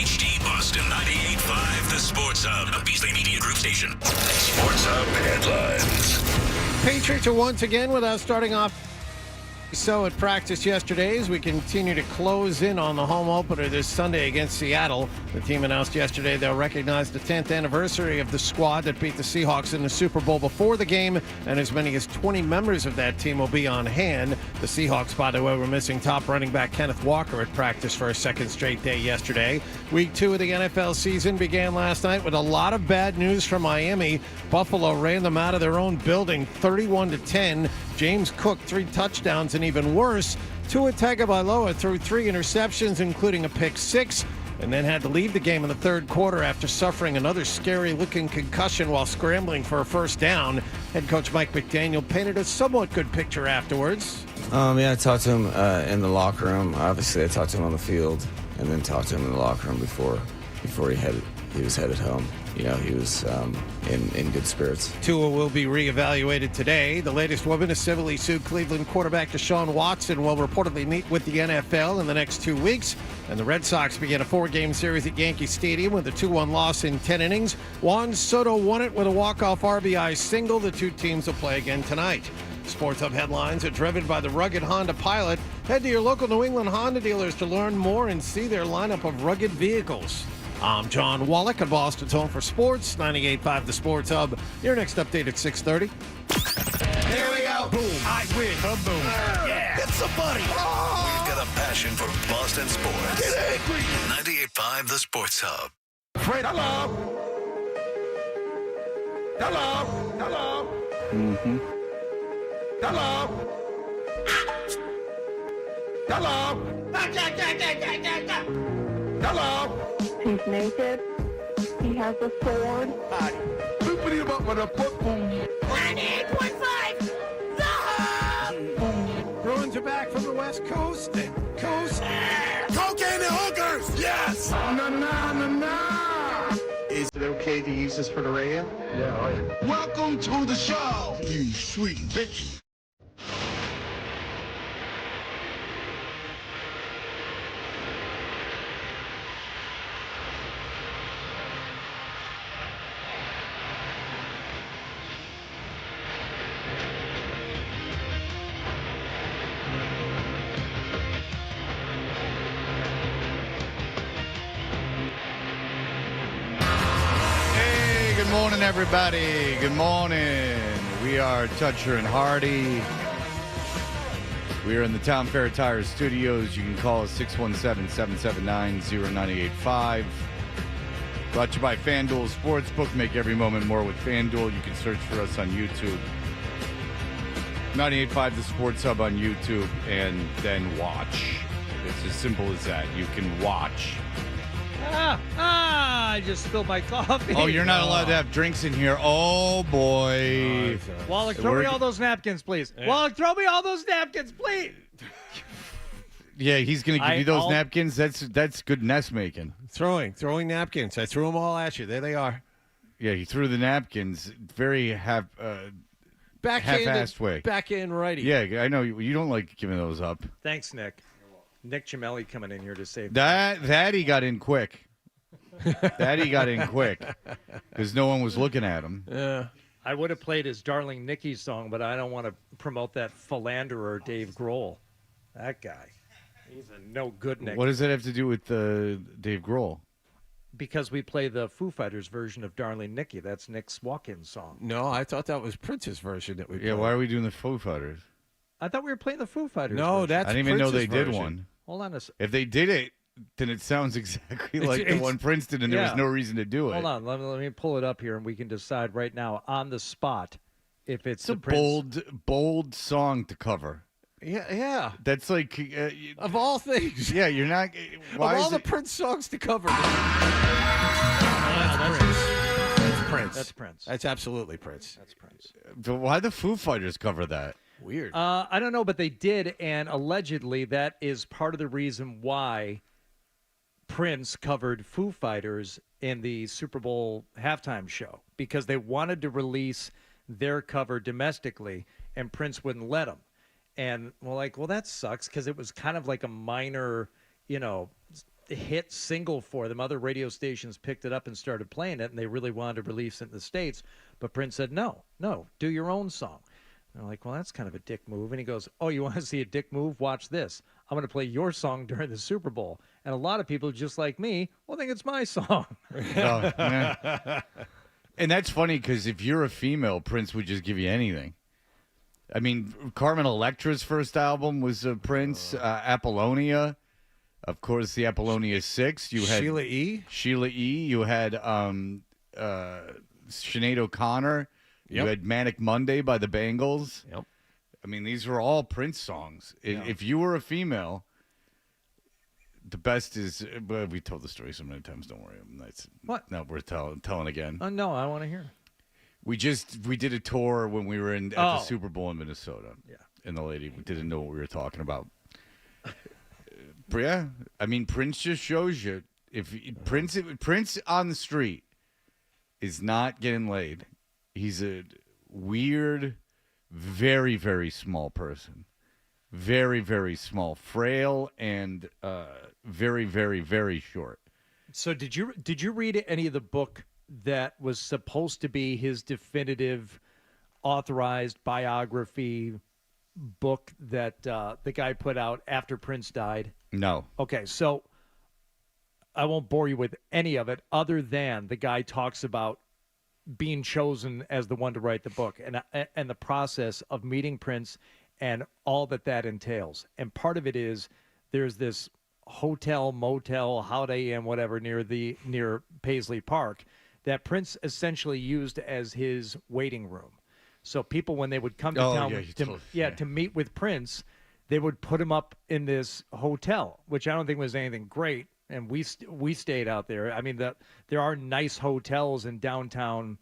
HD Boston 98.5, the Sports Hub, a Beasley Media Group station. Sports Hub headlines. Patriots are once again with us, starting off so at practice yesterday as we continue to close in on the home opener this Sunday against Seattle. The team announced yesterday they'll recognize the 10th anniversary of the squad that beat the Seahawks in the Super Bowl before the game, and as many as 20 members of that team will be on hand. The Seahawks, by the way, were missing top running back Kenneth Walker at practice for a second straight day yesterday. Week 2 of the NFL season began last night with a lot of bad news from Miami. Buffalo ran them out of their own building 31-10. James Cook 3 touchdowns, and even worse, Tua Tagovailoa threw 3 interceptions, including a pick 6, and then had to leave the game in the third quarter after suffering another scary-looking concussion while scrambling for a first down. Head coach Mike McDaniel painted a somewhat good picture afterwards. I talked to him in the locker room. Obviously, I talked to him on the field, and then talked to him in the locker room before he was headed home. You know, he was in good spirits. Tua will be reevaluated today. The latest woman to civilly sue Cleveland quarterback Deshaun Watson will reportedly meet with the NFL in the next 2 weeks. And the Red Sox began a 4-game series at Yankee Stadium with a 2-1 loss in 10 innings. Juan Soto won it with a walk-off RBI single. The two teams will play again tonight. Sports Hub headlines are driven by the rugged Honda Pilot. Head to your local New England Honda dealers to learn more and see their lineup of rugged vehicles. I'm John Wallach at Boston's Home for Sports, 98.5 The Sports Hub. Your next update at 6:30. Here we go. Boom. I win. Boom. Yeah. Hit somebody. We've got a passion for Boston sports. Get angry. 98.5 The Sports Hub. Fred, hello. Hello. Hello. Mm-hmm. Hello. Hello. Hello. He's naked. He has a sword. Looping him up with a football. 98.5. Bruins are back from the West Coast. Cocaine and hookers. Yes. Na. Is it okay to use this for the radio? Yeah. Welcome to the show, you sweet bitch. Good morning, everybody. Good morning. We are Toucher and Hardy. We are in the Town Fair Tire Studios. You can call us 617-779-0985. Brought to you by FanDuel Sportsbook. Make every moment more with FanDuel. You can search for us on YouTube. 98.5 The Sports Hub on YouTube, and then watch. It's as simple as that. You can watch. I just spilled my coffee. Oh, you're not allowed to have drinks in here. Oh, boy. Wallach, throw me all those napkins, please. Yeah. Wallach, throw me all those napkins, please. Yeah, he's going to give you those napkins. That's good nest making. Throwing napkins. I threw them all at you. There they are. Yeah, he threw the napkins very half-assed way. Backhand righty. Yeah, I know. You don't like giving those up. Thanks, Nick. Nick Ciamelli coming in here to save that he got in quick. Because no one was looking at him. Yeah. I would have played his Darling Nikki song, but I don't want to promote that philanderer Dave Grohl. That guy. He's a no good Nick. What does that have to do with Dave Grohl? Because we play the Foo Fighters version of Darling Nikki. That's Nick's walk-in song. No, I thought that was Prince's version that we played. Yeah, why are we doing the Foo Fighters? I thought we were playing the Foo Fighters No, version. that's I didn't even know they Prince's did version. one. Hold on a second. If they did it, then it sounds exactly like the one Prince did, and there was no reason to do it. Hold on. Let me pull it up here, and we can decide right now on the spot if it's a bold song to cover. Yeah. That's like of all things. Yeah, you're not. Why of all the Prince songs to cover. That's Prince. That's Prince. That's absolutely Prince. That's Prince. Why the Foo Fighters cover that? Weird. I don't know, but they did, and allegedly that is part of the reason why Prince covered Foo Fighters in the Super Bowl halftime show, because they wanted to release their cover domestically, and Prince wouldn't let them. And we're like, well, that sucks, because it was kind of like a minor, hit single for them. Other radio stations picked it up and started playing it, and they really wanted to release it in the States. But Prince said, no, do your own song. And they're like, well, that's kind of a dick move. And he goes, oh, you want to see a dick move? Watch this. I'm going to play your song during the Super Bowl. And a lot of people, just like me, will think it's my song. Yeah. And that's funny because if you're a female, Prince would just give you anything. I mean, Carmen Electra's first album was Prince, Apollonia. Of course, the Apollonia 6. You had Sheila E. You had Sinead O'Connor. Yep. You had Manic Monday by the Bangles. Yep. I mean, these were all Prince songs. Yeah. If you were a female, the best is. Well, we told the story so many times. Don't worry. It's What? not worth telling again. No, I want to hear. We did a tour when we were at the Super Bowl in Minnesota. Yeah. And the lady didn't know what we were talking about. Yeah, I mean, Prince just shows you if Prince on the street is not getting laid. He's a weird, very, very small person, very, very small, frail, and very, very, very short. So did you read any of the book that was supposed to be his definitive authorized biography book that the guy put out after Prince died? No. Okay, so I won't bore you with any of it other than the guy talks about being chosen as the one to write the book and the process of meeting Prince and all that entails. And part of it is there's this hotel, motel, Holiday Inn, whatever, near Paisley Park that Prince essentially used as his waiting room. So people, when they would come to town to meet with Prince, they would put him up in this hotel, which I don't think was anything great. And we stayed out there. I mean, there are nice hotels in downtown,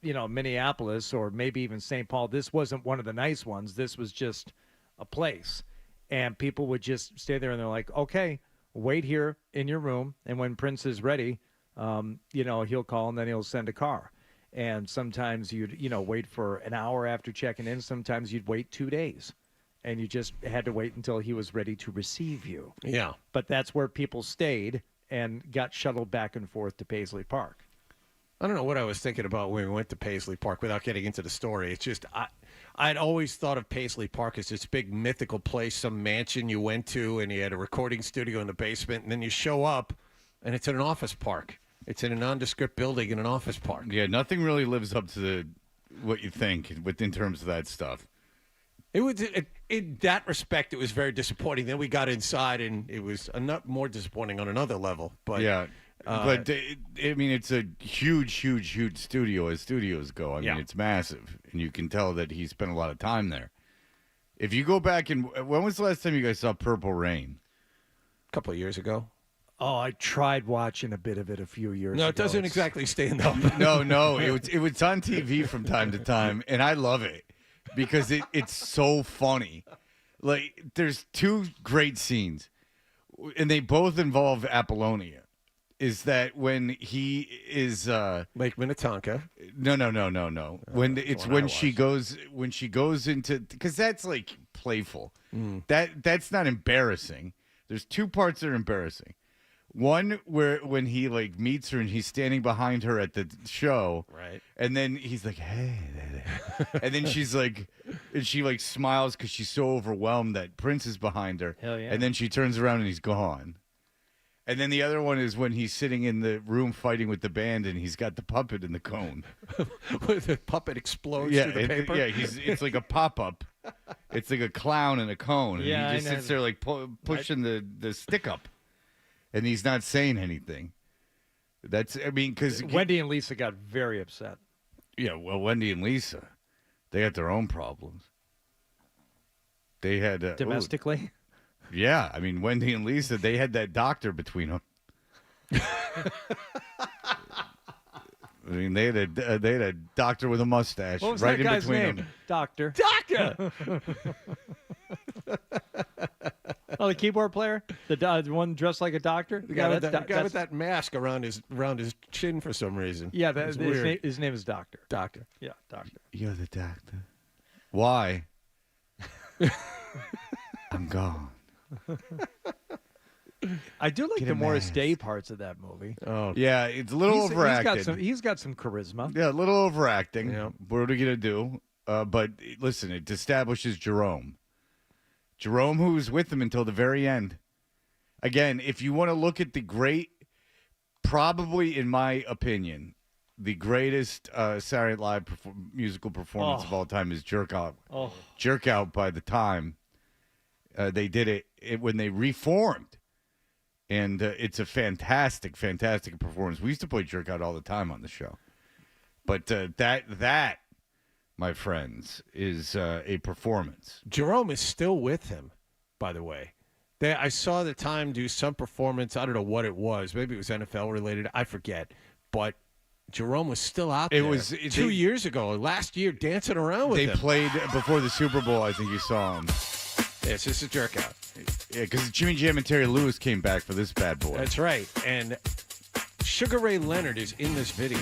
Minneapolis or maybe even St. Paul. This wasn't one of the nice ones. This was just a place. And people would just stay there and they're like, okay, wait here in your room. And when Prince is ready, he'll call and then he'll send a car. And sometimes you'd, wait for an hour after checking in. Sometimes you'd wait 2 days. And you just had to wait until he was ready to receive you. Yeah. But that's where people stayed and got shuttled back and forth to Paisley Park. I don't know what I was thinking about when we went to Paisley Park without getting into the story. It's just I'd always thought of Paisley Park as this big mythical place, some mansion you went to, and you had a recording studio in the basement, and then you show up, and it's in an office park. It's in a nondescript building in an office park. Yeah, nothing really lives up to what you think in terms of that stuff. It was in that respect, it was very disappointing. Then we got inside, and it was more disappointing on another level. But yeah, it's a huge studio as studios go. I mean, it's massive, and you can tell that he spent a lot of time there. If you go back and when was the last time you guys saw Purple Rain? A couple of years ago. Oh, I tried watching a bit of it a few years ago. No, it doesn't exactly stand up. No, it was on TV from time to time, and I love it. Because it's so funny. Like, there's two great scenes, and they both involve Apollonia. Is that when he is Lake Minnetonka? No. When she goes into, because that's like playful. That's not embarrassing. There's two parts that are embarrassing. One when he like meets her and he's standing behind her at the show, right? And then he's like, "Hey," and then she's like, and she like smiles because she's so overwhelmed that Prince is behind her. Hell yeah! And then she turns around and he's gone. And then the other one is when he's sitting in the room fighting with the band and he's got the puppet in the cone. The puppet explodes through the paper. It's like a pop up. It's like a clown in a cone. And he just sits there like pushing the stick up. And he's not saying anything. Because Wendy and Lisa got very upset. Yeah, well, Wendy and Lisa, they got their own problems. They had domestically. Yeah, I mean, Wendy and Lisa, they had that doctor between them. I mean, they had a doctor with a mustache what was right that in guy's between name? them. Doctor. Oh, the keyboard player, the one dressed like a doctor, the guy with that mask around his chin for some reason. Yeah, his name is Doctor. Doctor. Yeah, Doctor. You're the doctor. Why? I'm gone. I do like Get the a Morris mask. Day parts of that movie. Oh, Yeah, it's a little overacted. He's got some charisma. Yeah, a little overacting. Yeah. What are we gonna do? But listen, it establishes Jerome. Jerome, who was with him until the very end. Again, if you want to look at the great, probably in my opinion, the greatest Saturday Night Live musical performance of all time is Jerk Out. Oh. Jerk Out. By the time they did it when they reformed. And it's a fantastic, fantastic performance. We used to play Jerk Out all the time on the show. But that, my friends, is a performance. Jerome is still with him, by the way. I saw the Time do some performance. I don't know what it was. Maybe it was NFL related. I forget. But Jerome was still out there. It was 2 years ago, last year, dancing around with him. They played before the Super Bowl. I think you saw him. Yes, this is Jerk Out. Yeah, because Jimmy Jam and Terry Lewis came back for this bad boy. That's right. And Sugar Ray Leonard is in this video.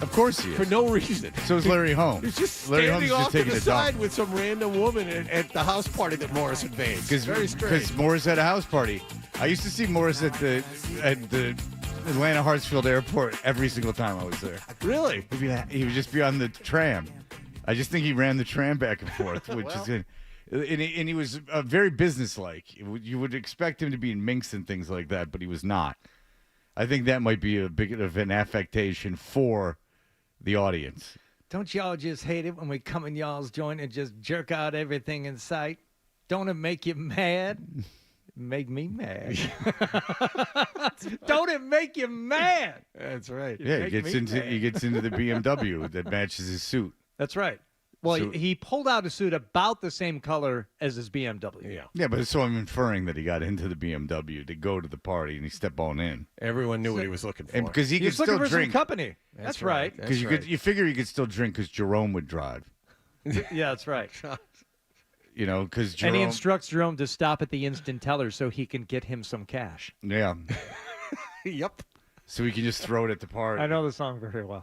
Of course he is. For no reason. So is Larry Holmes. He's just Larry standing Holmes is off just to taking the a side dump. with some random woman at the house party that Morris invades. Very strange. Because Morris had a house party. I used to see Morris at the Atlanta Hartsfield Airport every single time I was there. Really? He would just be on the tram. I just think he ran the tram back and forth, which is good. And he was very businesslike. You would expect him to be in minks and things like that, but he was not. I think that might be a bit of an affectation for the audience. Don't y'all just hate it when we come in y'all's joint and just jerk out everything in sight? Don't it make you mad? Make me mad. Don't it make you mad? That's right. Yeah, make he gets me into mad. the BMW that matches his suit. That's right. Well, So- he pulled out a suit about the same color as his BMW. Yeah. Yeah, but so I'm inferring that he got into the BMW to go to the party and he stepped on in. Everyone knew what he was looking for. And because he He could was looking still for drink. some company. That's right. Because you figure you could still drink because Jerome would drive. Yeah, that's right. You know, because Jerome. And he instructs Jerome to stop at the instant teller so he can get him some cash. Yeah. Yep. So he can just throw it at the party. I know the song very well.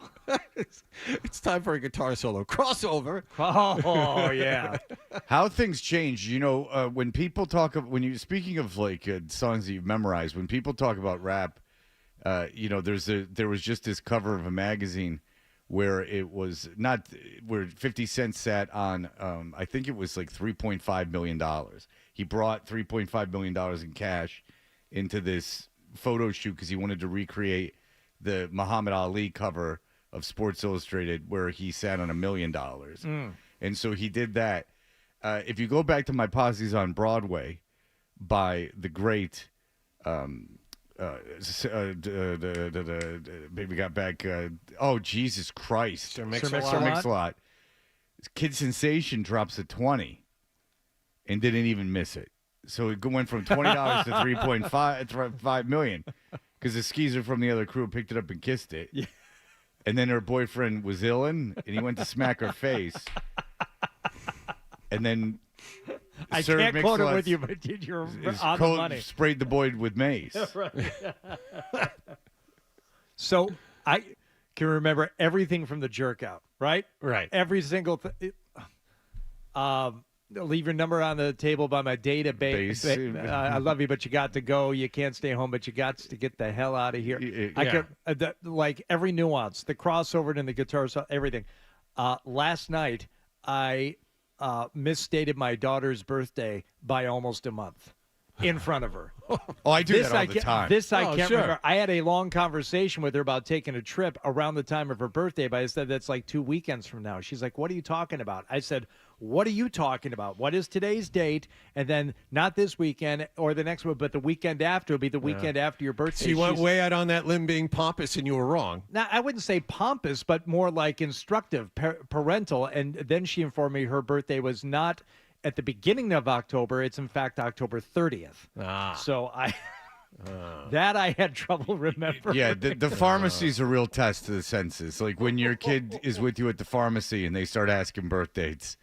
It's time for a guitar solo. Crossover. Oh, yeah. How things change, you know, when people talk of, when you speaking of like songs that you've memorized, when people talk about rap, you know, there was just this cover of a magazine where it was not where 50 Cent sat on I think it was like $3.5 million. He brought $3.5 million in cash into this photo shoot because he wanted to recreate the Muhammad Ali cover of Sports Illustrated where he sat on $1 million. And so he did that. If you go back to My Posse's on Broadway by the great baby got back oh Jesus Christ, Sir Sir Mix-a-Lot. Mix-a-Lot. Sir Mix-a-Lot. Kid Sensation drops a 20 and didn't even miss it. So it went from $20 to 3.5 million because the skeezer from the other crew picked it up and kissed it. Yeah. And then her boyfriend was ill and he went to smack her face. And then I Sir can't quote it Mix-a-Lot's- with you, but you're his on the coat money. sprayed the boy with mace. So I can remember everything from the jerk out, right? Right. Every single thing. Leave your number on the table by my database. Base. I love you, but you got to go. You can't stay home, but you got to get the hell out of here. I could like every nuance, the crossover and the guitar, everything. Last night, I misstated my daughter's birthday by almost a month in front of her. Oh, I do that all the time. This I Oh, can't sure. remember. I had a long conversation with her about taking a trip around the time of her birthday, but I said that's like 2 weekends from now. She's like, "What are you talking about?" I said, "What are you talking about? What is today's date?" And then not this weekend or the next one, but the weekend after will be the weekend after your birthday. So you went She's- way out on that limb being pompous, and you were wrong. Now, I wouldn't say pompous, but more like instructive, parental. And then she informed me her birthday was not at the beginning of October. It's, in fact, October 30th. So that I had trouble remembering. Yeah, the pharmacy's a real test to the senses. Like when your kid is with you at the pharmacy and they start asking birth dates.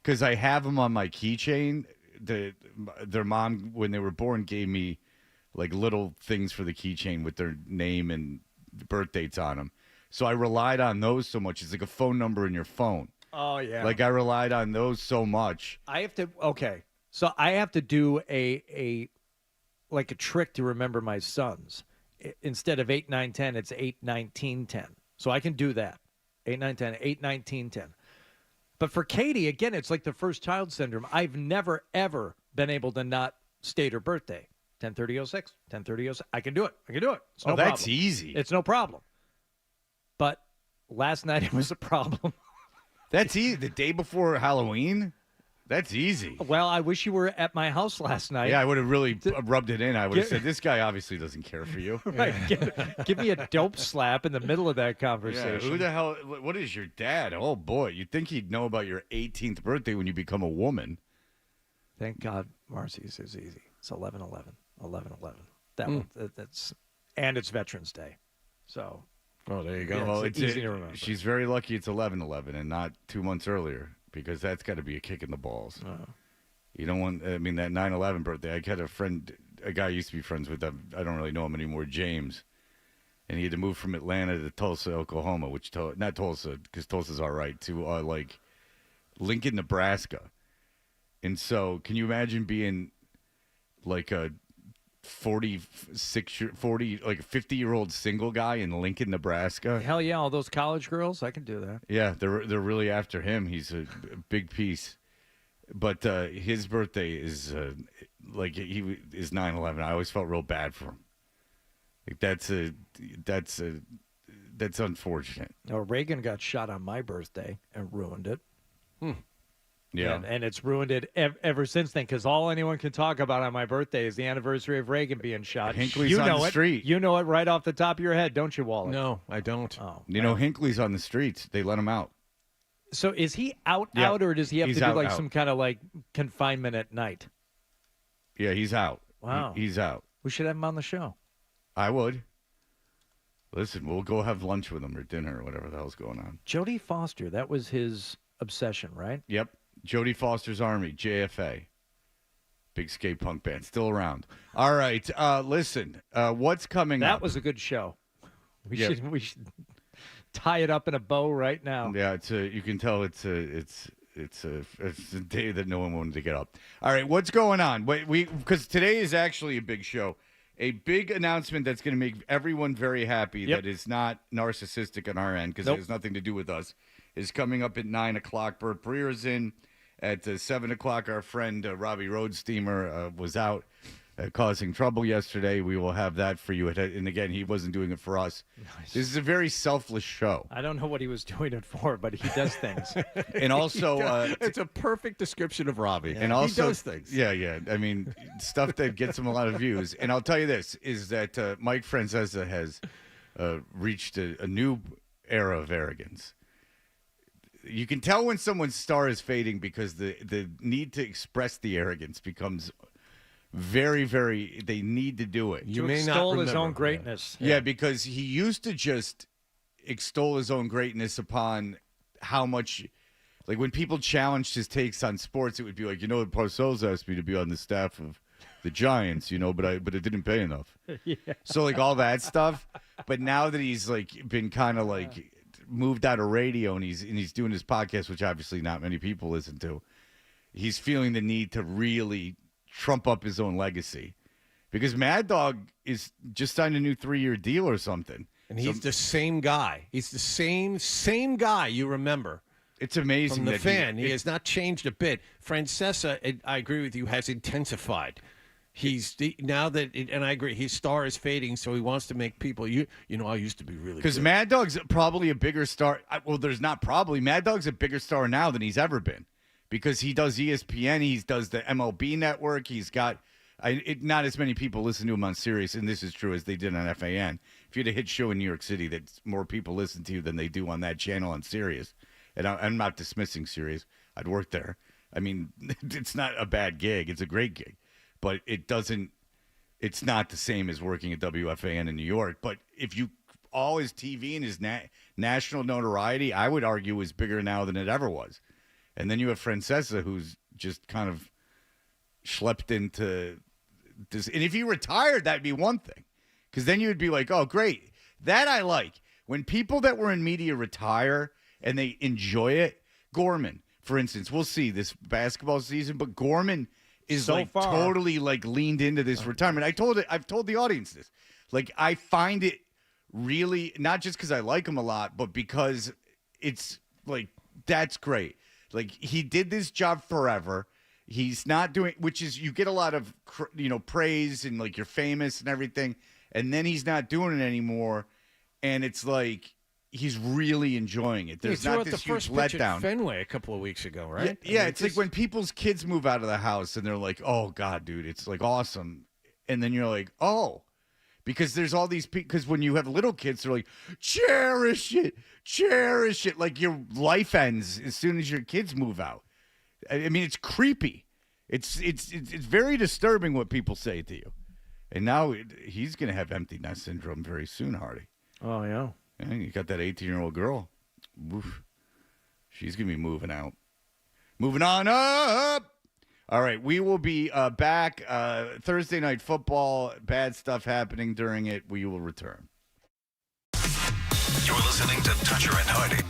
Because I have them on my keychain. Their mom, when they were born, gave me like little things for the keychain with their name and birth dates on them. So I relied on those so much. It's like a phone number in your phone. Oh, yeah. Like I relied on those so much. I have to, okay. So I have to do a like a trick to remember my sons. Instead of 8, 9, 10, it's 8, 19, 10. So I can do that. 8, 9, 10, 8, 19, 10. But for Katie, again, it's like the first child syndrome. I've never, ever been able to not state her birthday. 10/30/06, 10/30/06. I can do it. I can do it. It's no that's problem. easy. It's no problem. But last night it was a problem. That's easy. The day before Halloween? That's easy. Well, I wish you were at my house last night. Yeah, I would have really rubbed it in. I would have said, this guy obviously doesn't care for you. Right. Give me a dope slap in the middle of that Yeah, conversation. who the hell? What is your dad? Oh, boy. You'd think he'd know about your 18th birthday when you become a woman. Thank God Marcy's is easy. It's 11/11. 11/11. That one, that's, and it's Veterans Day. So. Oh, there you go. Yeah, Well, it's easy to remember. She's very lucky it's 11/11 and not 2 months earlier, because that's got to be a kick in the balls. You don't want, I mean, that 9/11 birthday, I had a friend, a guy I used to be friends with, I don't really know him anymore, James, and he had to move from Atlanta to Tulsa, Oklahoma, which, not Tulsa, because Tulsa's all right, to like Lincoln, Nebraska. And so, can you imagine being like a 50-year-old single guy in Lincoln, Nebraska? Hell yeah, all those college girls, I can do that. Yeah, they're really after him. He's a big piece. But his birthday is like he is 9/11. I always felt real bad for him. Like that's unfortunate. Now, Reagan got shot on my birthday and ruined it. Yeah. And it's ruined it ever since then, because all anyone can talk about on my birthday is the anniversary of Reagan being shot. Hinckley's you on know the it. street. You know it right off the top of your head, don't you, Wallace? No, I don't. Oh. You know, Hinckley's on the streets. They let him out. So is he out, Yeah. or does he have He's to do out, like out. some kind of like confinement at night? Yeah, he's out. Wow. He's out. We should have him on the show. I would. Listen, we'll go have lunch with him or dinner or whatever the hell's going on. Jodie Foster, that was his obsession, right? Yep. Jodie Foster's Army, JFA. Big skate punk band. Still around. All right. Listen, what's coming up? That was a good show. We Yep. should tie it up in a bow right now. Yeah, you can tell it's a day that no one wanted to get up. All right, what's going on? Because today is actually a big show. A big announcement that's going to make everyone very happy, Yep. that is not narcissistic on our end, because Nope. it has nothing to do with us, is coming up at 9 o'clock. Bert Breer is in. At 7 o'clock, our friend Robbie Roadsteamer was out causing trouble yesterday. We will have that for you. And again, he wasn't doing it for us. Nice. This is a very selfless show. I don't know what he was doing it for, but he does things. And also, it's a perfect description of Robbie. and also, he does things. Yeah. I mean, stuff that gets him a lot of views. And I'll tell you this, is that Mike Francesa has reached a new era of arrogance. You can tell when someone's star is fading because the need to express the arrogance becomes very, very, they need to do it. You to may not extol his remember. own greatness. Yeah, because he used to just extol his own greatness upon how much, like when people challenged his takes on sports, it would be like, Parcells asked me to be on the staff of the Giants, but it didn't pay enough. Yeah. So like all that stuff. But now that he's like been kind of like moved out of radio and he's doing his podcast, which obviously not many people listen to, he's feeling the need to really trump up his own legacy, because Mad Dog is just signed a new 3-year deal or something. And he's the same guy. He's the same guy you remember. It's amazing From the that fan. He has not changed a bit. Francesa, I agree with you, has intensified. And I agree, his star is fading, so he wants to make people, I used to be really because good. Mad Dog's probably a bigger star. Well, there's not probably. Mad Dog's a bigger star now than he's ever been, because he does ESPN, he does the MLB network, he's got not as many people listen to him on Sirius, and this is true, as they did on FAN. If you had a hit show in New York City, that's more people listen to you than they do on that channel on Sirius. And I'm not dismissing Sirius. I'd work there. I mean, it's not a bad gig. It's a great gig. But it's not the same as working at WFAN in New York. But if all his TV and his national notoriety, I would argue, is bigger now than it ever was. And then you have Francesa, who's just kind of schlepped into this. And if he retired, that'd be one thing, because then you would be like, oh, great. That I like. When people that were in media retire and they enjoy it. Gorman, for instance, we'll see this basketball season, but Gorman is So like far. totally like leaned into this retirement. I've told the audience this. Like, I find it really, not just because I like him a lot, but because it's like, that's great. Like, he did this job forever. He's not doing, which is, you get a lot of, praise and like you're famous and everything. And then he's not doing it anymore. And it's like, he's really enjoying it. There's not this huge letdown. Fenway a couple of weeks ago, right? Yeah, it's like when people's kids move out of the house and they're like, oh, God, dude, it's like awesome. And then you're like, oh. Because there's all these people, because when you have little kids, they're like, cherish it. Like your life ends as soon as your kids move out. I mean, it's creepy. It's very disturbing what people say to you. And now he's going to have empty nest syndrome very soon, Hardy. Oh, yeah. And you got that 18-year-old girl. Oof. She's going to be moving out. Moving on up. All right, we will be back. Thursday Night Football, bad stuff happening during it. We will return. You're listening to Toucher and Hardy.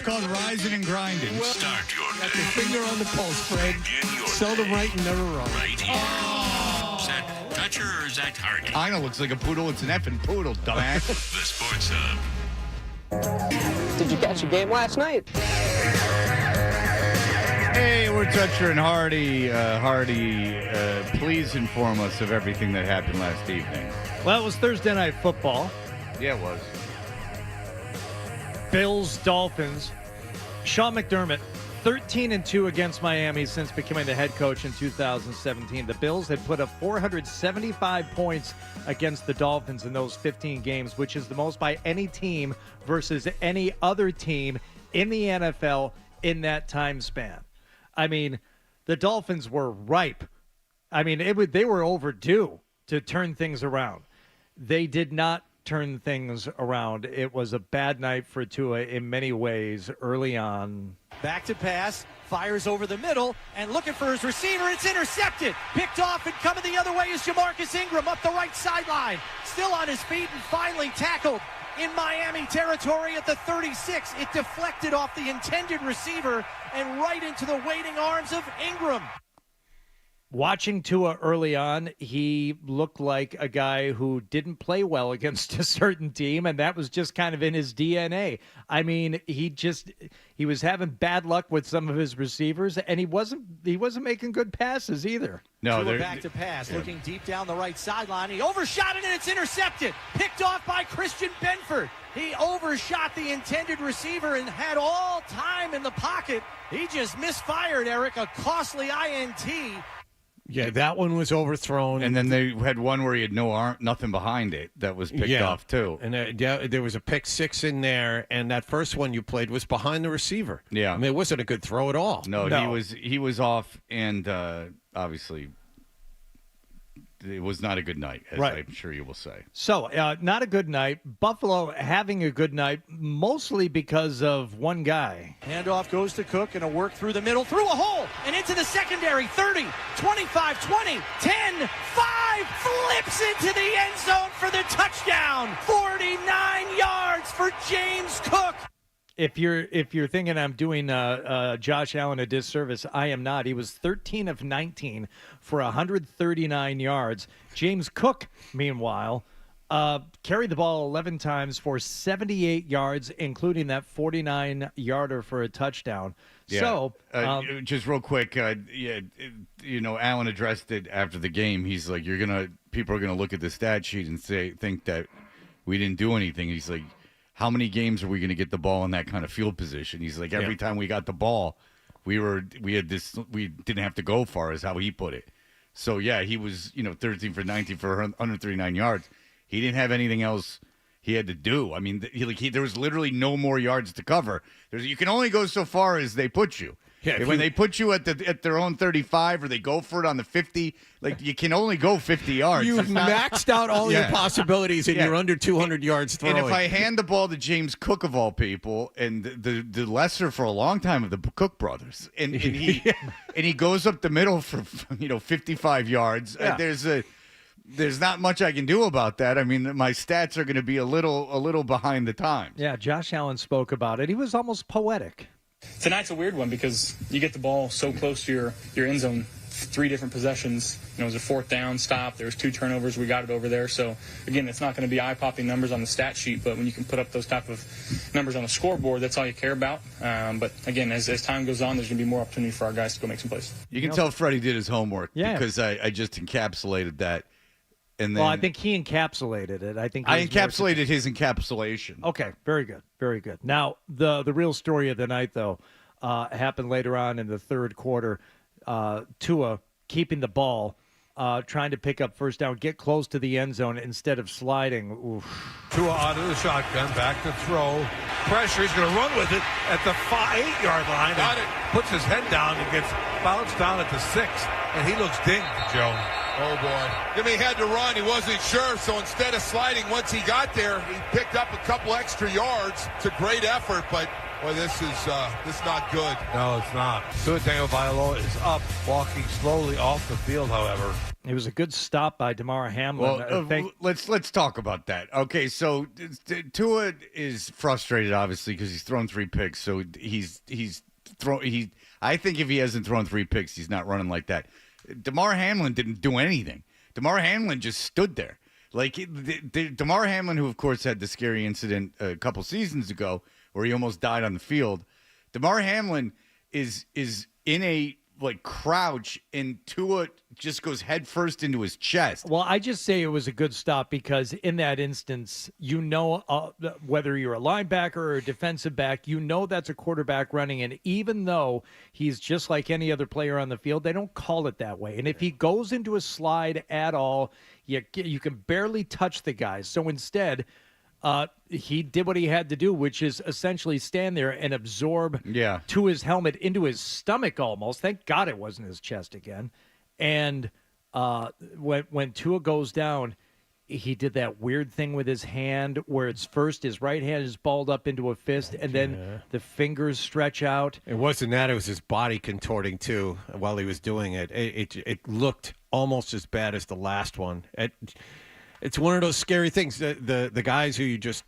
called rising and grinding. Start your Got day. your finger on the pulse, Fred. Begin your Seldom day right and never wrong. right here. Is that Dutcher or is that Hardy? I know, looks like a poodle. It's an effing poodle, dumbass. The Sports Hub. Did you catch a game last night? Hey, we're Dutcher and Hardy. Please inform us of everything that happened last evening. Well, it was Thursday Night Football. Yeah, it was. Bills, Dolphins. Sean McDermott, 13-2 against Miami since becoming the head coach in 2017. The Bills had put up 475 points against the Dolphins in those 15 games, which is the most by any team versus any other team in the NFL in that time span. I mean, the Dolphins were ripe. I mean, they were overdue to turn things around. They did not turn things around. It was a bad night for Tua in many ways early on. Back to pass, fires over the middle, and looking for his receiver. It's intercepted. Picked off and coming the other way is Jamarcus Ingram up the right sideline. Still on his feet and finally tackled in Miami territory at the 36. It deflected off the intended receiver and right into the waiting arms of Ingram. Watching Tua early on, he looked like a guy who didn't play well against a certain team, and that was just kind of in his DNA. I mean, he was having bad luck with some of his receivers, and he wasn't making good passes either. No, Tua back to pass, looking deep down the right sideline. He overshot it, and it's intercepted. Picked off by Christian Benford. He overshot the intended receiver and had all time in the pocket. He just misfired, Eric, a costly INT. Yeah, that one was overthrown. And then they had one where he had no arm, nothing behind it that was picked off too. And there was a pick six in there, and that first one you played was behind the receiver. Yeah. I mean, it wasn't a good throw at all. No, he was off, and obviously it was not a good night, as I'm sure you will say. So, not a good night. Buffalo having a good night, mostly because of one guy. Handoff goes to Cook, and a work through the middle, through a hole, and into the secondary. 30, 25, 20, 10, 5, flips into the end zone for the touchdown. 49 yards for James Cook. If you're thinking I'm doing Josh Allen a disservice, I am not. He was 13 of 19 for 139 yards. James Cook, meanwhile, carried the ball 11 times for 78 yards, including that 49-yarder for a touchdown. Yeah. So, just real quick, Allen addressed it after the game. He's like, people are gonna look at the stat sheet and think that we didn't do anything. He's like, how many games are we going to get the ball in that kind of field position? He's like, every time we got the ball, we didn't have to go far, is how he put it. So yeah, he was 13 for 19 for 139 yards. He didn't have anything else he had to do. I mean, there was literally no more yards to cover. You can only go so far as they put you. Yeah, when they put you at their own 35 or they go for it on the 50, like you can only go 50 yards. You've maxed out all your possibilities, and you're under 200 yards throwing. And if I hand the ball to James Cook of all people, and the lesser for a long time of the Cook brothers, and he goes up the middle for 55 yards, there's not much I can do about that. I mean, my stats are going to be a little behind the times. Yeah, Josh Allen spoke about it. He was almost poetic. Tonight's a weird one because you get the ball so close to your end zone, 3 different possessions. It was a 4th down stop. There was 2 turnovers. We got it over there. So, again, it's not going to be eye-popping numbers on the stat sheet, but when you can put up those type of numbers on the scoreboard, that's all you care about. But, again, as time goes on, there's going to be more opportunity for our guys to go make some plays. You can tell Freddie did his homework because I just encapsulated that. And then, well, I think he encapsulated it. I encapsulated his encapsulation. Okay, very good, very good. Now, the real story of the night, though, happened later on in the third quarter. Tua keeping the ball, trying to pick up first down, get close to the end zone instead of sliding. Oof. Tua out of the shotgun, back to throw. Pressure, he's going to run with it at the 8-yard line. Got it. Puts his head down and gets bounced down at the 6, and he looks dinged, Joe. Oh, boy. I mean, he had to run. He wasn't sure, so instead of sliding once he got there, he picked up a couple extra yards. It's a great effort, but Boy, this is not good. No, it's not. Tua Tagovailoa is up, walking slowly off the field, however. It was a good stop by Damar Hamlin. Well, let's talk about that. Okay, so Tua is frustrated, obviously, because he's thrown 3 picks. So he's thrown. I think if he hasn't thrown 3 picks, he's not running like that. Damar Hamlin didn't do anything. Damar Hamlin just stood there. Like Damar Hamlin, who of course had the scary incident a couple seasons ago where he almost died on the field. Damar Hamlin is in a crouch, and Tua just goes head first into his chest. Well, I just say it was a good stop because in that instance, whether you're a linebacker or a defensive back, that's a quarterback running. And even though he's just like any other player on the field, they don't call it that way. And if he goes into a slide at all, you can barely touch the guy. So instead, he did what he had to do, which is essentially stand there and absorb to his helmet into his stomach almost. Thank God it wasn't his chest again. And when Tua goes down, he did that weird thing with his hand where it's first his right hand is balled up into a fist and then the fingers stretch out. It wasn't that. It was his body contorting, too, while he was doing it. It looked almost as bad as the last one. It's one of those scary things. The guys who you just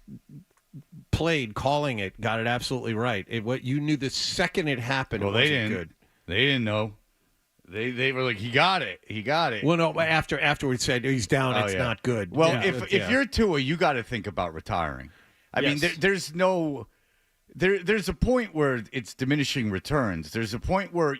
played calling it got it absolutely right. What you knew the second it happened. Well, they didn't. Good. They didn't know. They were like, he got it. He got it. Well, no. Afterwards, said he's down. It's not good. Well, if you're Tua, you got to think about retiring. I mean, there's a point where it's diminishing returns. There's a point where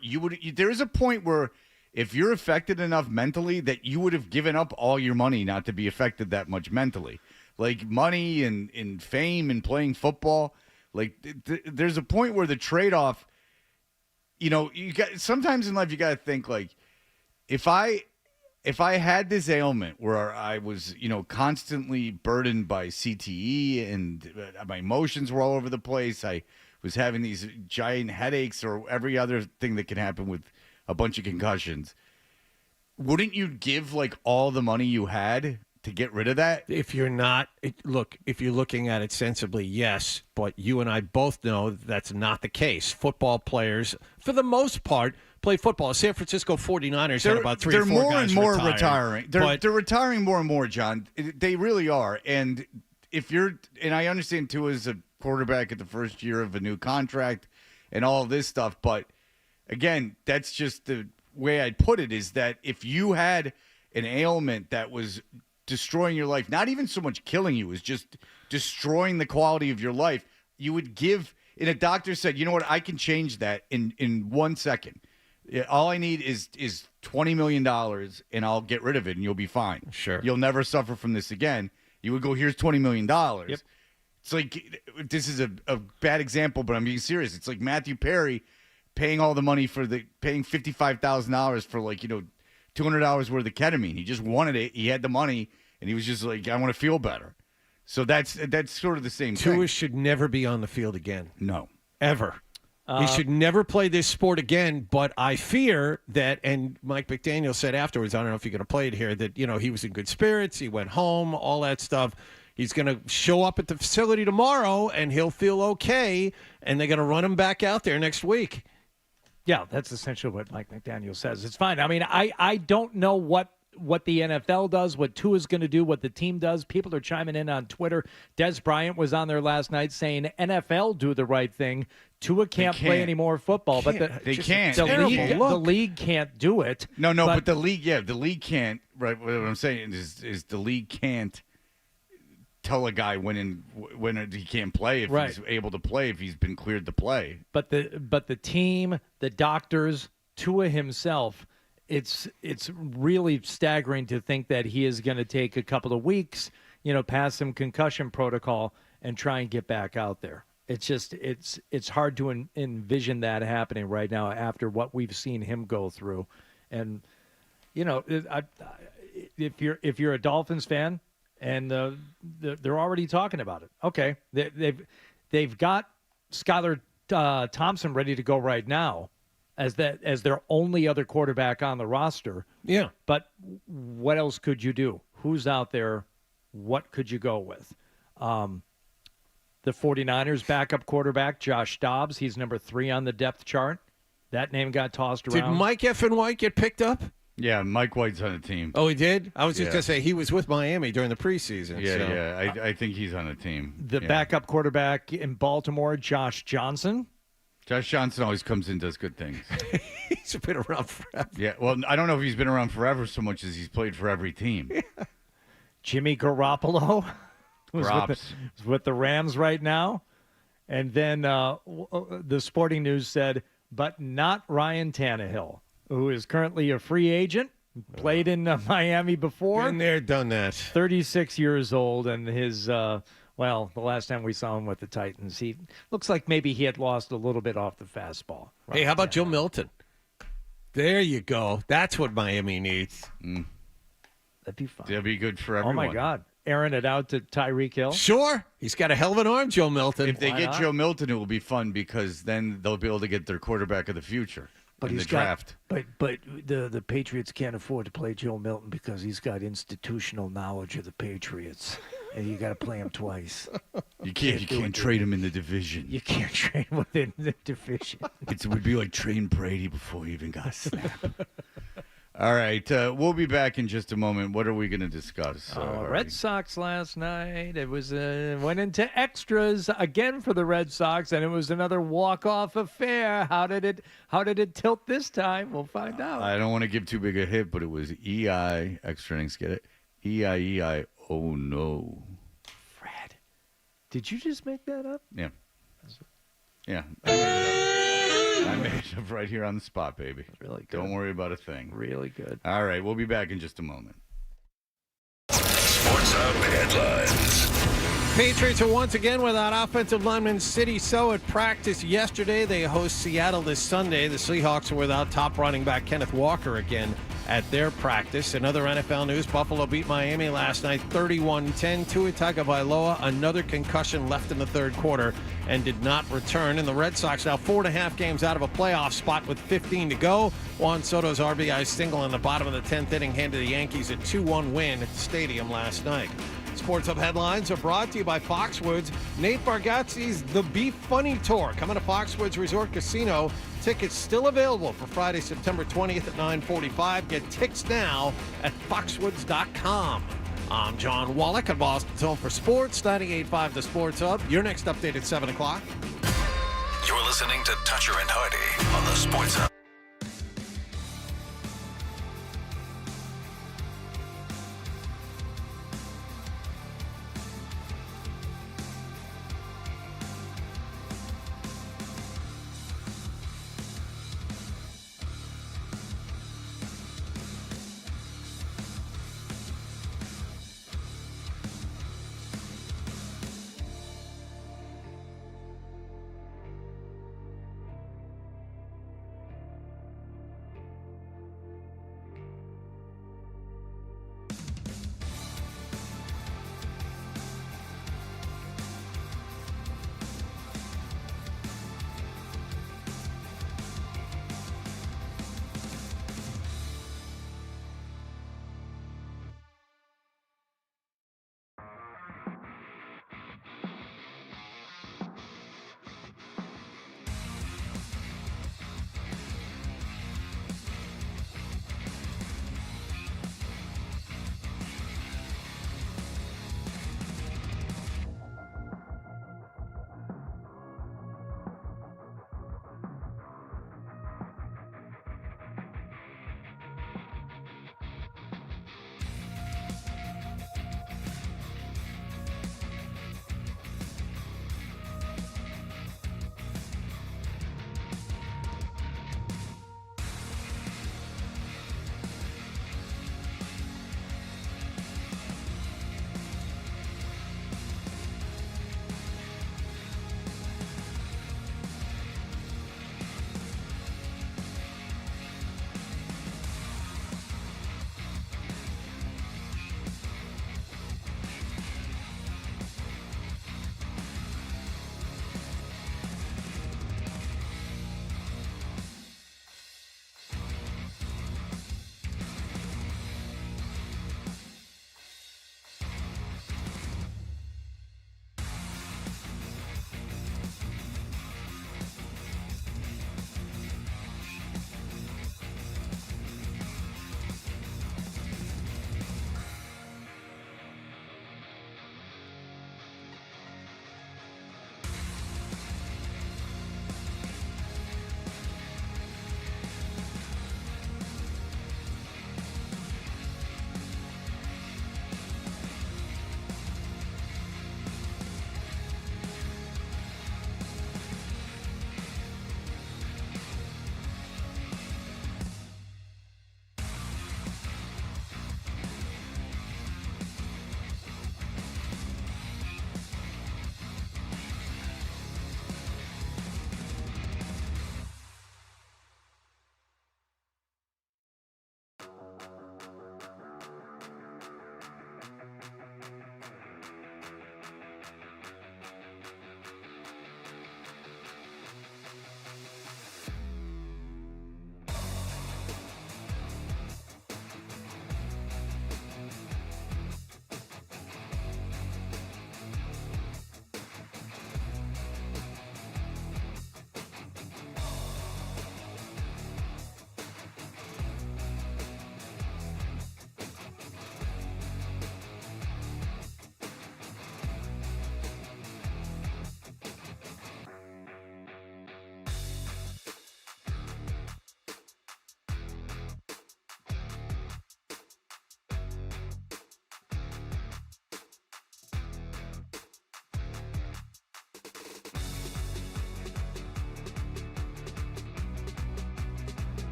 there's a point where if you're affected enough mentally that you would have given up all your money not to be affected that much mentally, like money and fame and playing football. Like there's a point where the trade-off. Sometimes in life you got to think like, if I had this ailment where I was, constantly burdened by CTE and my emotions were all over the place, I was having these giant headaches or every other thing that can happen with a bunch of concussions, wouldn't you give all the money you had to get rid of that? If you're looking at it sensibly, yes, but you and I both know that's not the case. Football players, for the most part, play football. San Francisco 49ers had about 3 or 4 guys more retiring. Retiring. They're retiring more and more, John. They really are. And I understand too, as a quarterback at the first year of a new contract and all of this stuff, but again, that's just the way I'd put it, is that if you had an ailment that was destroying your life, not even so much killing you, is just destroying the quality of your life, you would give, and a doctor said, you know what, I can change that in 1 second. All I need is $20 million and I'll get rid of it and you'll be fine. Sure. You'll never suffer from this again. You would go, here's $20 million. Yep. It's like, this is a bad example, but I'm being serious. It's like Matthew Perry paying all the money paying $55,000 for $200 worth of ketamine. He just wanted it. He had the money, and he was just like, I want to feel better. So that's sort of the same thing. Tua should never be on the field again. No. Ever. He should never play this sport again, but I fear that, and Mike McDaniel said afterwards, I don't know if you're going to play it here, that, he was in good spirits, he went home, all that stuff. He's going to show up at the facility tomorrow, and he'll feel okay, and they're going to run him back out there next week. Yeah, that's essentially what Mike McDaniel says. It's fine. I mean, I don't know what the NFL does, what Tua's going to do, what the team does. People are chiming in on Twitter. Des Bryant was on there last night saying NFL do the right thing. Tua can't play any more football, but they can't. The league can't do it. No, but the league can't. Right, what I'm saying is the league can't tell a guy when he can't play if he's able to play, if he's been cleared to play. But the team, the doctors, Tua himself, it's really staggering to think that he is going to take a couple of weeks, pass some concussion protocol and try and get back out there. It's just it's hard to envision that happening right now after what we've seen him go through. And if you're a Dolphins fan, and they're already talking about it. Okay, they've got Skylar Thompson ready to go right now, as their only other quarterback on the roster. Yeah, but what else could you do? Who's out there? What could you go with? The 49ers backup quarterback, Josh Dobbs, he's number 3 on the depth chart. That name got tossed around. Did Mike Effin White get picked up? Yeah, Mike White's on a team. Oh, he did? I was just going to say he was with Miami during the preseason. Yeah, so. yeah. I think he's on a team. The backup quarterback in Baltimore, Josh Johnson. Josh Johnston always comes in and does good things. He's been around forever. Yeah, well, I don't know if he's been around forever so much as he's played for every team. Yeah. Jimmy Garoppolo who's with the Rams right now. And then the Sporting News said, but not Ryan Tannehill, who is currently a free agent, played in Miami before. Been there, done that. 36 years old, and his, the last time we saw him with the Titans, he looks like maybe he had lost a little bit off the fastball. Hey, how about Joe Milton? There you go. That's what Miami needs. That'd be fun. That'd be good for everyone. Oh, my God. Airing it out to Tyreek Hill? Sure. He's got a hell of an arm, Joe Milton. If they get Joe Milton, it will be fun because then they'll be able to get their quarterback of the future in the draft. But the Patriots can't afford to play Joe Milton because he's got institutional knowledge of the Patriots, and you got to play him twice. You can't trade him in the division. You can't trade within the division. It would be like trading Brady before he even got a snap. All right, we'll be back in just a moment. What are we going to discuss? Red Sox last night. It was went into extras again for the Red Sox, and it was another walk-off affair. How did it tilt this time? We'll find out. I don't want to give too big a hit, but it was EI extra innings. Get it? EI. Oh no, Fred, did you just make that up? Yeah. Yeah. I made it up right here on the spot, baby. Really good. Don't worry about a thing. Really good. All right, we'll be back in just a moment. Sports Hub headlines. Patriots are once again without offensive lineman Sidney So at practice yesterday. They host Seattle this Sunday. The Seahawks are without top running back Kenneth Walker again at their practice. In other NFL news, Buffalo beat Miami last night 31-10. Tua Tagovailoa, another concussion left in the third quarter and did not return. And the Red Sox now 4.5 games out of a playoff spot with 15 to go. Juan Soto's RBI single in the bottom of the 10th inning handed the Yankees a 2-1 win at the stadium last night. Sports Hub headlines are brought to you by Foxwoods. Nate Bargatze's The Be Funny Tour coming to Foxwoods Resort Casino. Tickets still available for Friday, September 20th at 9:45. Get tickets now at foxwoods.com. I'm John Wallach at Boston's Home for Sports, 98.5 The Sports Hub. Your next update at 7 o'clock. You're listening to Toucher and Hardy on the Sports Hub.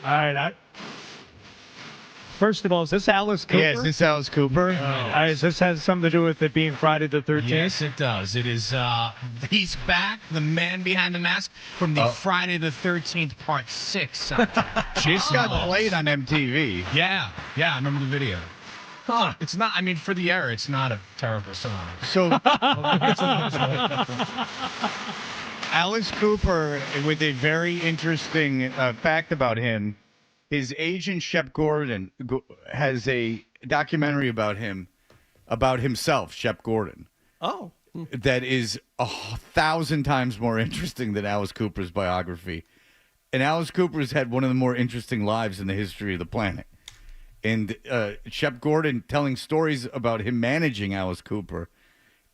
All right. First of all, is this Alice Cooper? Yes, this is Alice Cooper. Does this have something to do with it being Friday the 13th? Yes, it does. It is, he's back, the man behind the mask, from the Friday the 13th Part 6 soundtrack. Just got played on MTV. Yeah, I remember the video. Huh. It's not, I mean, for the era, it's not a terrible song. So, Alice Cooper, with a very interesting fact about him, his agent Shep Gordon has a documentary about himself, Shep Gordon. Oh. That is 1,000 times more interesting than Alice Cooper's biography. And Alice Cooper's had one of the more interesting lives in the history of the planet. And Shep Gordon telling stories about him managing Alice Cooper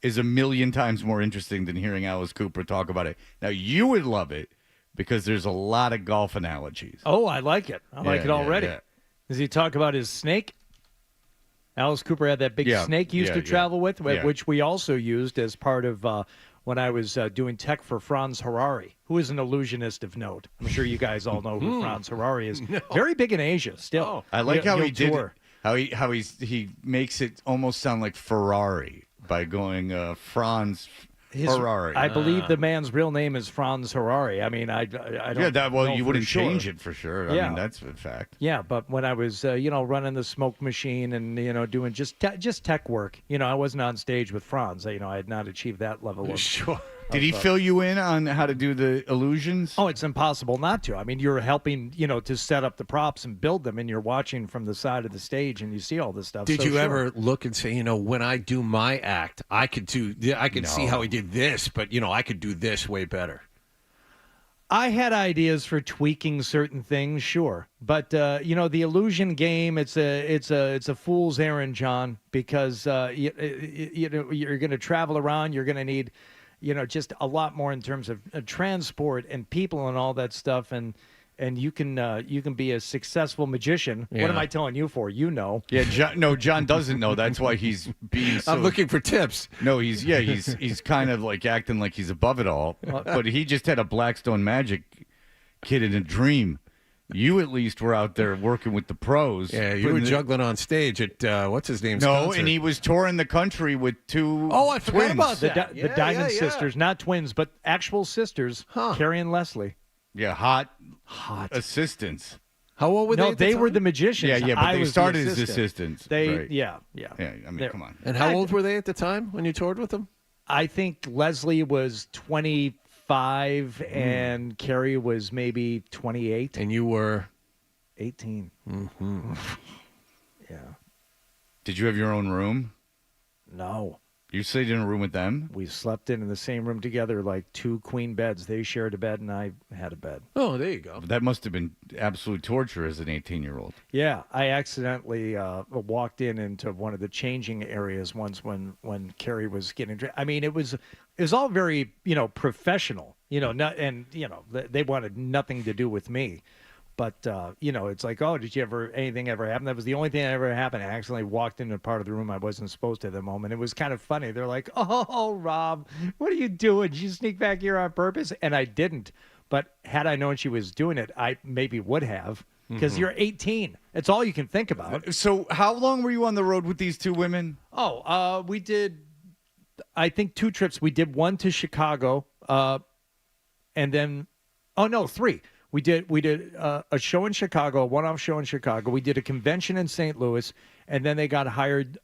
is 1,000,000 times more interesting than hearing Alice Cooper talk about it. Now, you would love it because there's a lot of golf analogies. Oh, I like it. I like it already. Yeah. Does he talk about his snake? Alice Cooper had that big snake he used to travel with, which we also used as part of when I was doing tech for Franz Harari, who is an illusionist of note. I'm sure you guys all know who Franz Harari is. No. Very big in Asia still. Oh. I like how he did tour. it, how he makes it almost sound like Ferrari by going Franz Harari. I believe the man's real name is Franz Harari. I mean, I don't know you for wouldn't sure. change it for sure. I mean, that's a fact. Yeah, but when I was, running the smoke machine and, doing just tech work, I wasn't on stage with Franz. I had not achieved that level of... Sure. Did he fill you in on how to do the illusions? Oh, it's impossible not to. I mean, you're helping, to set up the props and build them, and you're watching from the side of the stage, and you see all this stuff. Did you ever look and say, when I do my act, I could see how he did this, but, I could do this way better? I had ideas for tweaking certain things, sure, but the illusion game, it's a fool's errand, John, because you're going to travel around, you're going to need, just a lot more in terms of transport and people and all that stuff, and you can be a successful magician. Yeah. What am I telling you for? Yeah, John doesn't know. That's why he's being. I'm looking for tips. No, he's kind of like acting like he's above it all, but he just had a Blackstone Magic kid in a dream. You at least were out there working with the pros. Yeah, you were juggling on stage at what's his name's concert. And he was touring the country with two. Oh, I forgot twins. about that. The Diamond Sisters, not twins, but actual sisters, Carrie and Leslie. Yeah, hot assistants. How old were they? No, they were the magicians. Yeah, but they started as assistants. Right. Yeah, I mean, come on. And how old were they at the time when you toured with them? I think Leslie was 25 and Carrie was maybe 28. And you were 18. Mm-hmm. Yeah. Did you have your own room? No. You stayed in a room with them? We slept in the same room together, like two queen beds. They shared a bed, and I had a bed. Oh, there you go. That must have been absolute torture as an 18-year-old. Yeah, I accidentally walked into one of the changing areas once when Carrie was getting dressed. I mean, it was all very professional, they wanted nothing to do with me. But, it's like, oh, anything ever happen? That was the only thing that ever happened. I accidentally walked into a part of the room I wasn't supposed to at the moment. It was kind of funny. They're like, oh, Rob, what are you doing? Did you sneak back here on purpose? And I didn't. But had I known she was doing it, I maybe would have. Because you're 18. It's all you can think about. So how long were you on the road with these two women? Oh, we did, I think, 2 trips. We did one to Chicago, and then, 3. We did a show in Chicago, a one-off show in Chicago. We did a convention in St. Louis, and then they got hired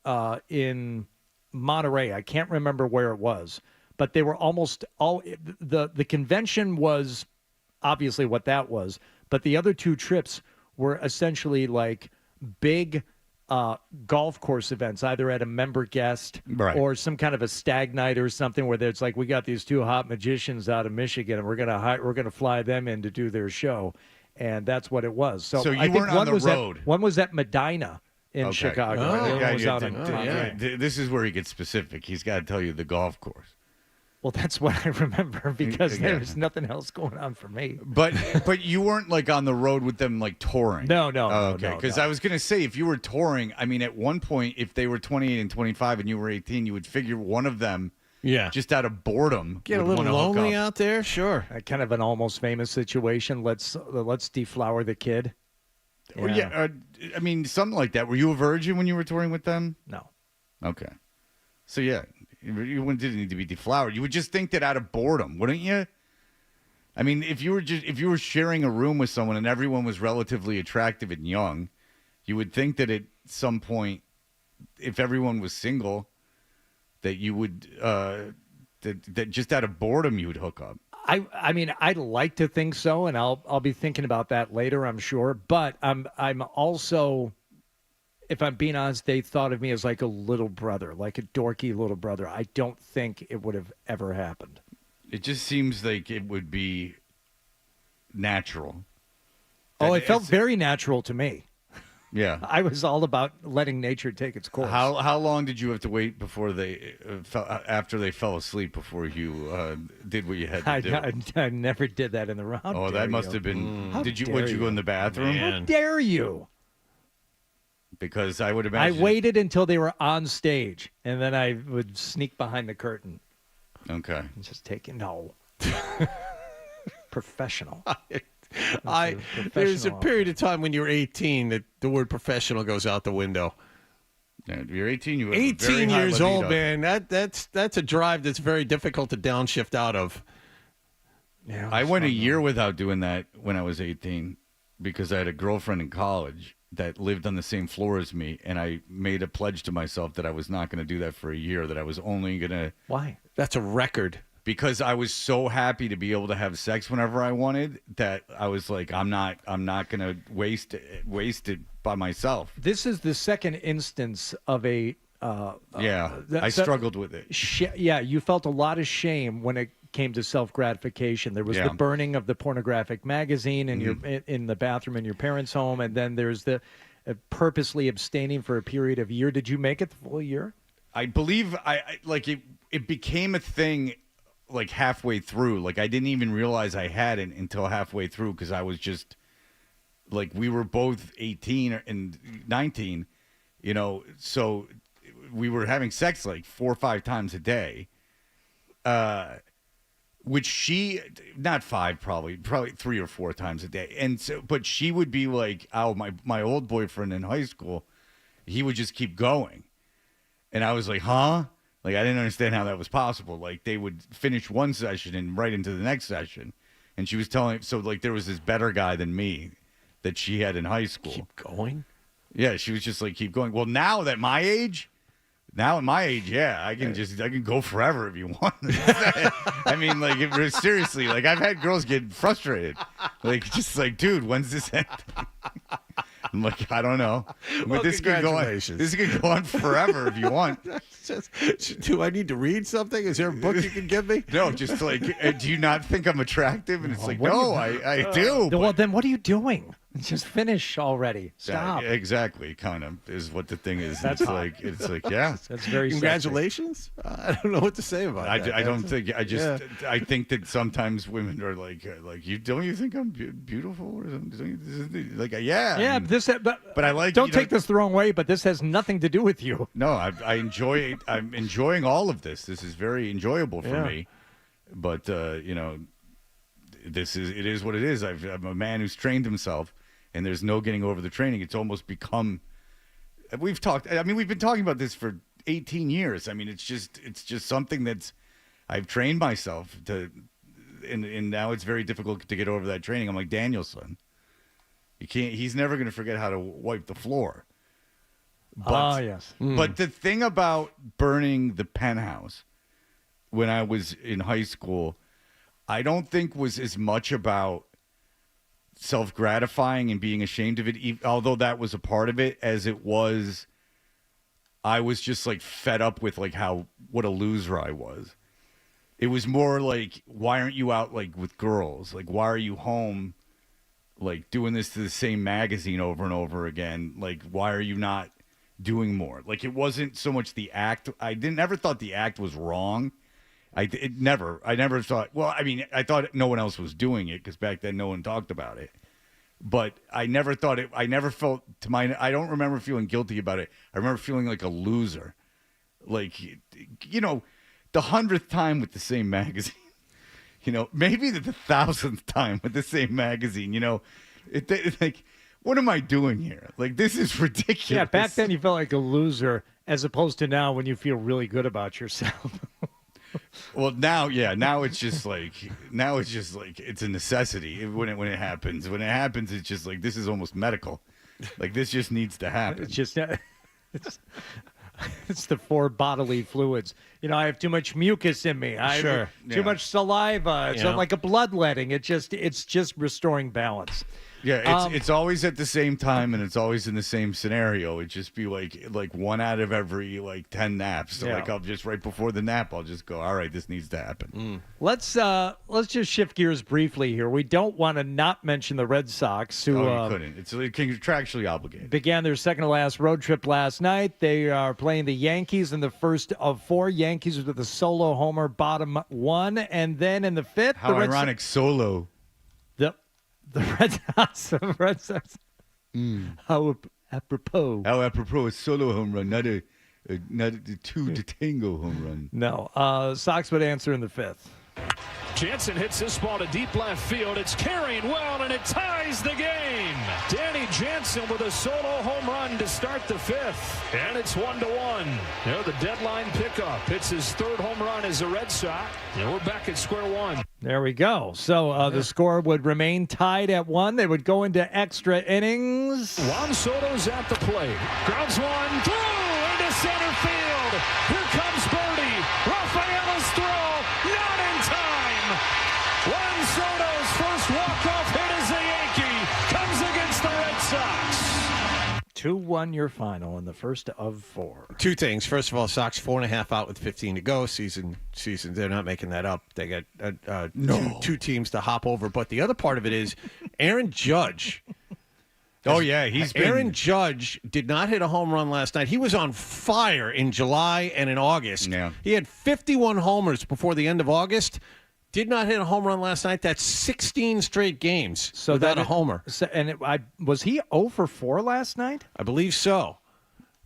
in Monterey. I can't remember where it was, but they were almost all the convention was obviously what that was, but the other 2 trips were essentially like big golf course events, either at a member guest or some kind of a stag night or something where it's like, we got these 2 hot magicians out of Michigan and we're gonna fly them in to do their show, and that's what it was. So you I think weren't on the road. One was at Medina in Chicago. This is where he gets specific. He's got to tell you the golf course. Well, that's what I remember because there was nothing else going on for me. But you weren't like on the road with them like touring. No. Okay, because I was gonna say if you were touring, I mean, at one point if they were 28 and 25 and you were 18, you would figure one of them, just out of boredom, get a little lonely out there. Sure, kind of an almost famous situation. Let's deflower the kid. Or I mean, something like that. Were you a virgin when you were touring with them? No. Okay. So yeah, you didn't need to be deflowered. You would just think that out of boredom, wouldn't you? I mean, if you were sharing a room with someone and everyone was relatively attractive and young, you would think that at some point, if everyone was single, that you would that just out of boredom you would hook up. I mean, I'd like to think so, and I'll be thinking about that later, I'm sure. But I'm also, if I'm being honest, they thought of me as like a little brother, like a dorky little brother. I don't think it would have ever happened. It just seems like it would be natural. Oh, it felt very natural to me. Yeah, I was all about letting nature take its course. How long did you have to wait before they after they fell asleep before you did what you had to do? I never did that in the round. Oh, that must have been. Would you go in the bathroom? How dare you? Because I would imagine. I waited until they were on stage, and then I would sneak behind the curtain. Okay. Just taking professional. There's a period of time when you're 18 that the word professional goes out the window. Yeah, you're 18. You have 18 years old, libido. man. That's a drive that's very difficult to downshift out of. Yeah, I went a year without doing that when I was 18 because I had a girlfriend in college that lived on the same floor as me, and I made a pledge to myself that I was not going to do that for a year. That I was only going to. Why? That's a record. Because I was so happy to be able to have sex whenever I wanted that I was like, I'm not going to waste it by myself. This is the second instance of a. I struggled with it. Yeah, you felt a lot of shame when it came to self-gratification. There was the burning of the pornographic magazine in the bathroom in your parents' home, and then there's the purposely abstaining for a period of a year. Did you make it the full year? I believe it became a thing. Like halfway through, like I didn't even realize I had it until halfway through because I was just like we were both 18 and 19, so we were having sex like 4 or 5 times a day, which she not 5 probably 3 or 4 times a day, and so but she would be like, oh my old boyfriend in high school, he would just keep going, and I was like, huh. Like, I didn't understand how that was possible. Like, they would finish one session and right into the next session. And she was telling, so, like, there was this better guy than me that she had in high school. Keep going? Yeah, she was just like, keep going. Well, now at my age, yeah, I can go forever if you want. I mean, like, seriously, like, I've had girls get frustrated. Like, just like, dude, when's this end? I'm like, I don't know. But this could go on forever if you want. Do I need to read something? Is there a book you can give me? No, just like, do you not think I'm attractive? And it's like, no, I do. Well, then what are you doing? Just finish already. Stop. Yeah, exactly, kind of is what the thing is. That's it's like, yeah. That's very congratulations. I don't know what to say about that. I don't think. I think that sometimes women are like you. Don't you think I'm beautiful or something? Like, yeah. Yeah, but I like. Don't take this the wrong way, but this has nothing to do with you. No, I enjoy. I'm enjoying all of this. This is very enjoyable for me. But it is what it is. I'm a man who's trained himself. And there's no getting over the training. It's almost become. We've been talking about this for 18 years. I mean, it's just something that's. I've trained myself to, and now it's very difficult to get over that training. I'm like Danielson. You can't. He's never going to forget how to wipe the floor. But, yes. But the thing about burning the penthouse when I was in high school, I don't think was as much about self-gratifying and being ashamed of it, although that was a part of it, as it was I was just like fed up with like what a loser I was. It was more like, why aren't you out like with girls? Like, why are you home like doing this to the same magazine over and over again? Like, why are you not doing more? Like, it wasn't so much the act. I never thought the act was wrong. I never thought, well, I mean, I thought no one else was doing it because back then no one talked about it. But I never thought it, I never felt I don't remember feeling guilty about it. I remember feeling like a loser. Like, the 100th time with the same magazine, maybe the 1,000th time with the same magazine, like what am I doing here? Like, this is ridiculous. Yeah, back then you felt like a loser, as opposed to now when you feel really good about yourself. Well, now it's just like it's a necessity when it happens. When it happens, it's just like this is almost medical. Like this just needs to happen. It's just it's the 4 bodily fluids. I have too much mucus in me. I have too much saliva. It's like a bloodletting. It's just restoring balance. Yeah, it's always at the same time, and it's always in the same scenario. It'd just be like 1 out of every 10 naps. So I'll just right before the nap, I'll just go, all right, this needs to happen. Let's just shift gears briefly here. We don't want to not mention the Red Sox, who you couldn't. It's contractually obligated. Began their second to last road trip last night. They are playing the Yankees in the first of 4. Yankees with a solo homer, bottom 1, and then in the 5th, how ironic, solo. The Red Sox. How apropos. How apropos, a solo home run, not a 2 to tango home run. No. Sox would answer in the 5th. Jansen hits this ball to deep left field. It's carrying well, and it ties the game. Danny Jansen with a solo home run to start the 5th, and it's 1-1. The deadline pickup. It's his 3rd home run as a Red Sox, and we're back at square one. There we go. So the score would remain tied at 1. They would go into extra innings. Juan Soto's at the plate. Grounds one through into center field. Here comes Birdie. Rafaela's throw, not in time. Juan Soto's first walk-off hit as a Yankee comes against the Red Sox. 2-1 your final in the first of 4. 2 things. First of all, Sox 4.5 out with 15 to go. Season. They're not making that up. They got two teams to hop over. But the other part of it is Aaron Judge. Oh, yeah. Aaron Judge did not hit a home run last night. He was on fire in July and in August. Yeah. He had 51 homers before the end of August. Did not hit a home run last night. That's 16 straight games without a homer. Was he 0 for 4 last night? I believe so.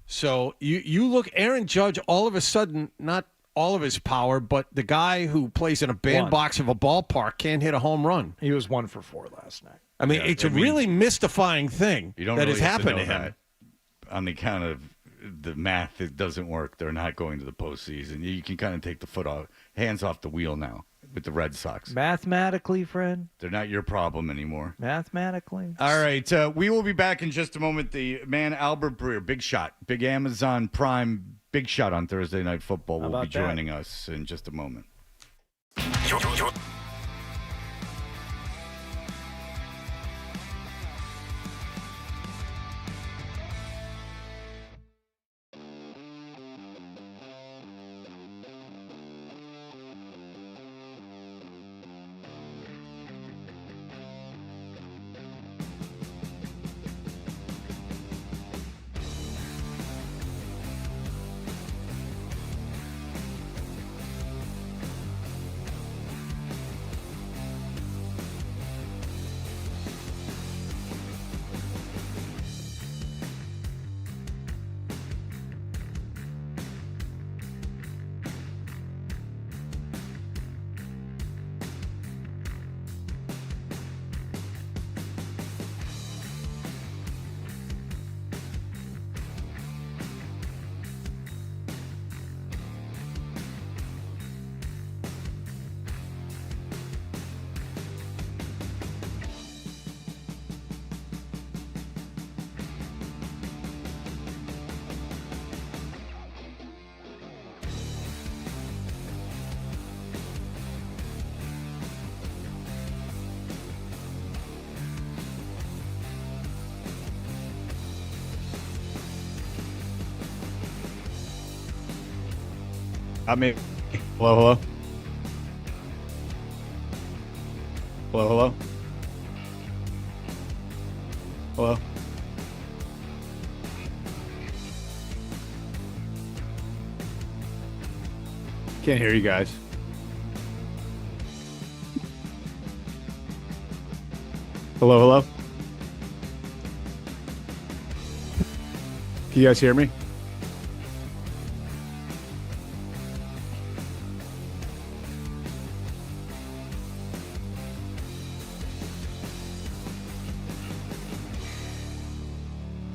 So you look, Aaron Judge, all of a sudden, not all of his power, but the guy who plays in a bandbox of a ballpark can't hit a home run. He was 1 for 4 last night. I mean, it's a really mystifying thing that has happened to him. On the account of the math, it doesn't work. They're not going to the postseason. You can kind of take the hands off the wheel now with the Red Sox. Mathematically, friend. They're not your problem anymore. Mathematically. All right. We will be back in just a moment. The man, Albert Breer, big shot, big Amazon Prime, big shot on Thursday Night Football will be joining us in just a moment. Hello, hello. Hello, hello. Hello. Can't hear you guys. Hello, hello. Can you guys hear me?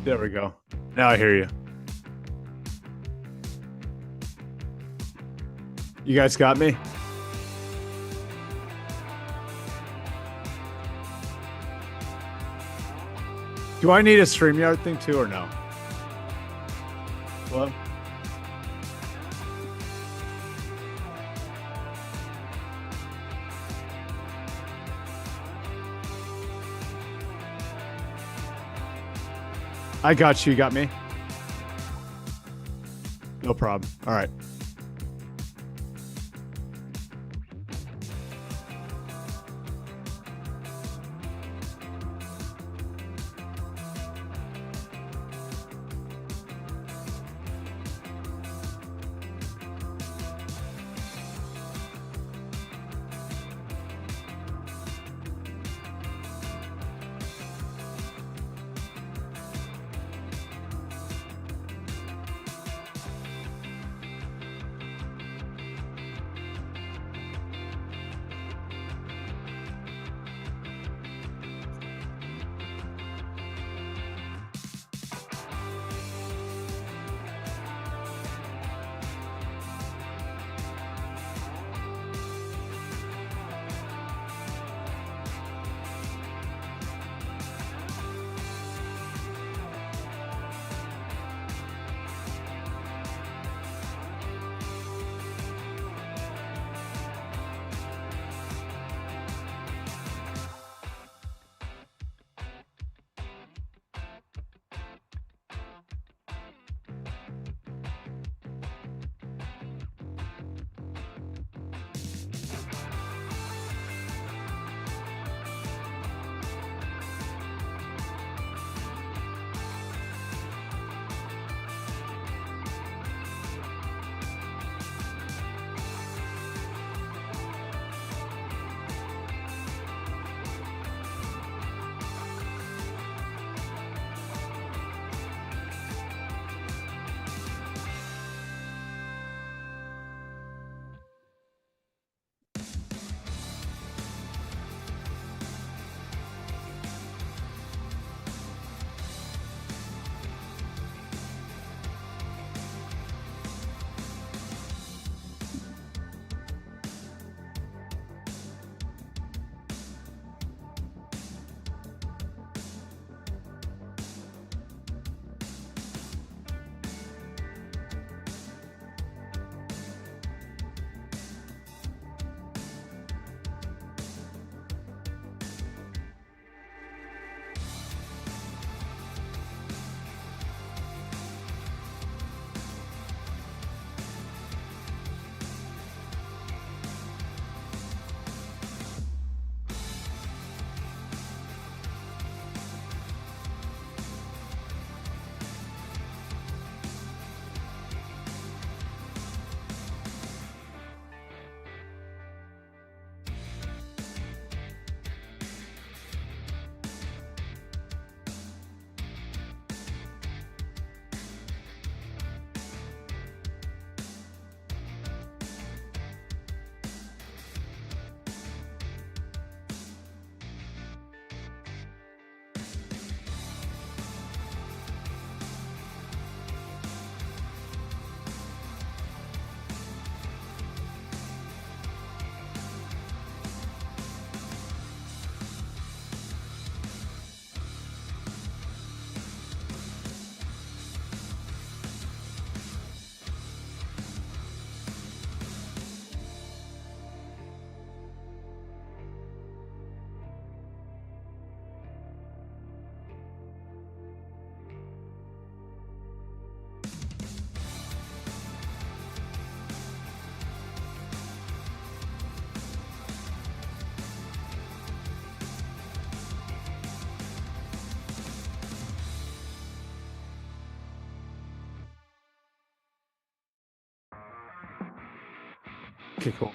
There we go. Now I hear you. You guys got me? Do I need a StreamYard thing too or no? Well, I got you. You got me? No problem. All right. Okay, cool.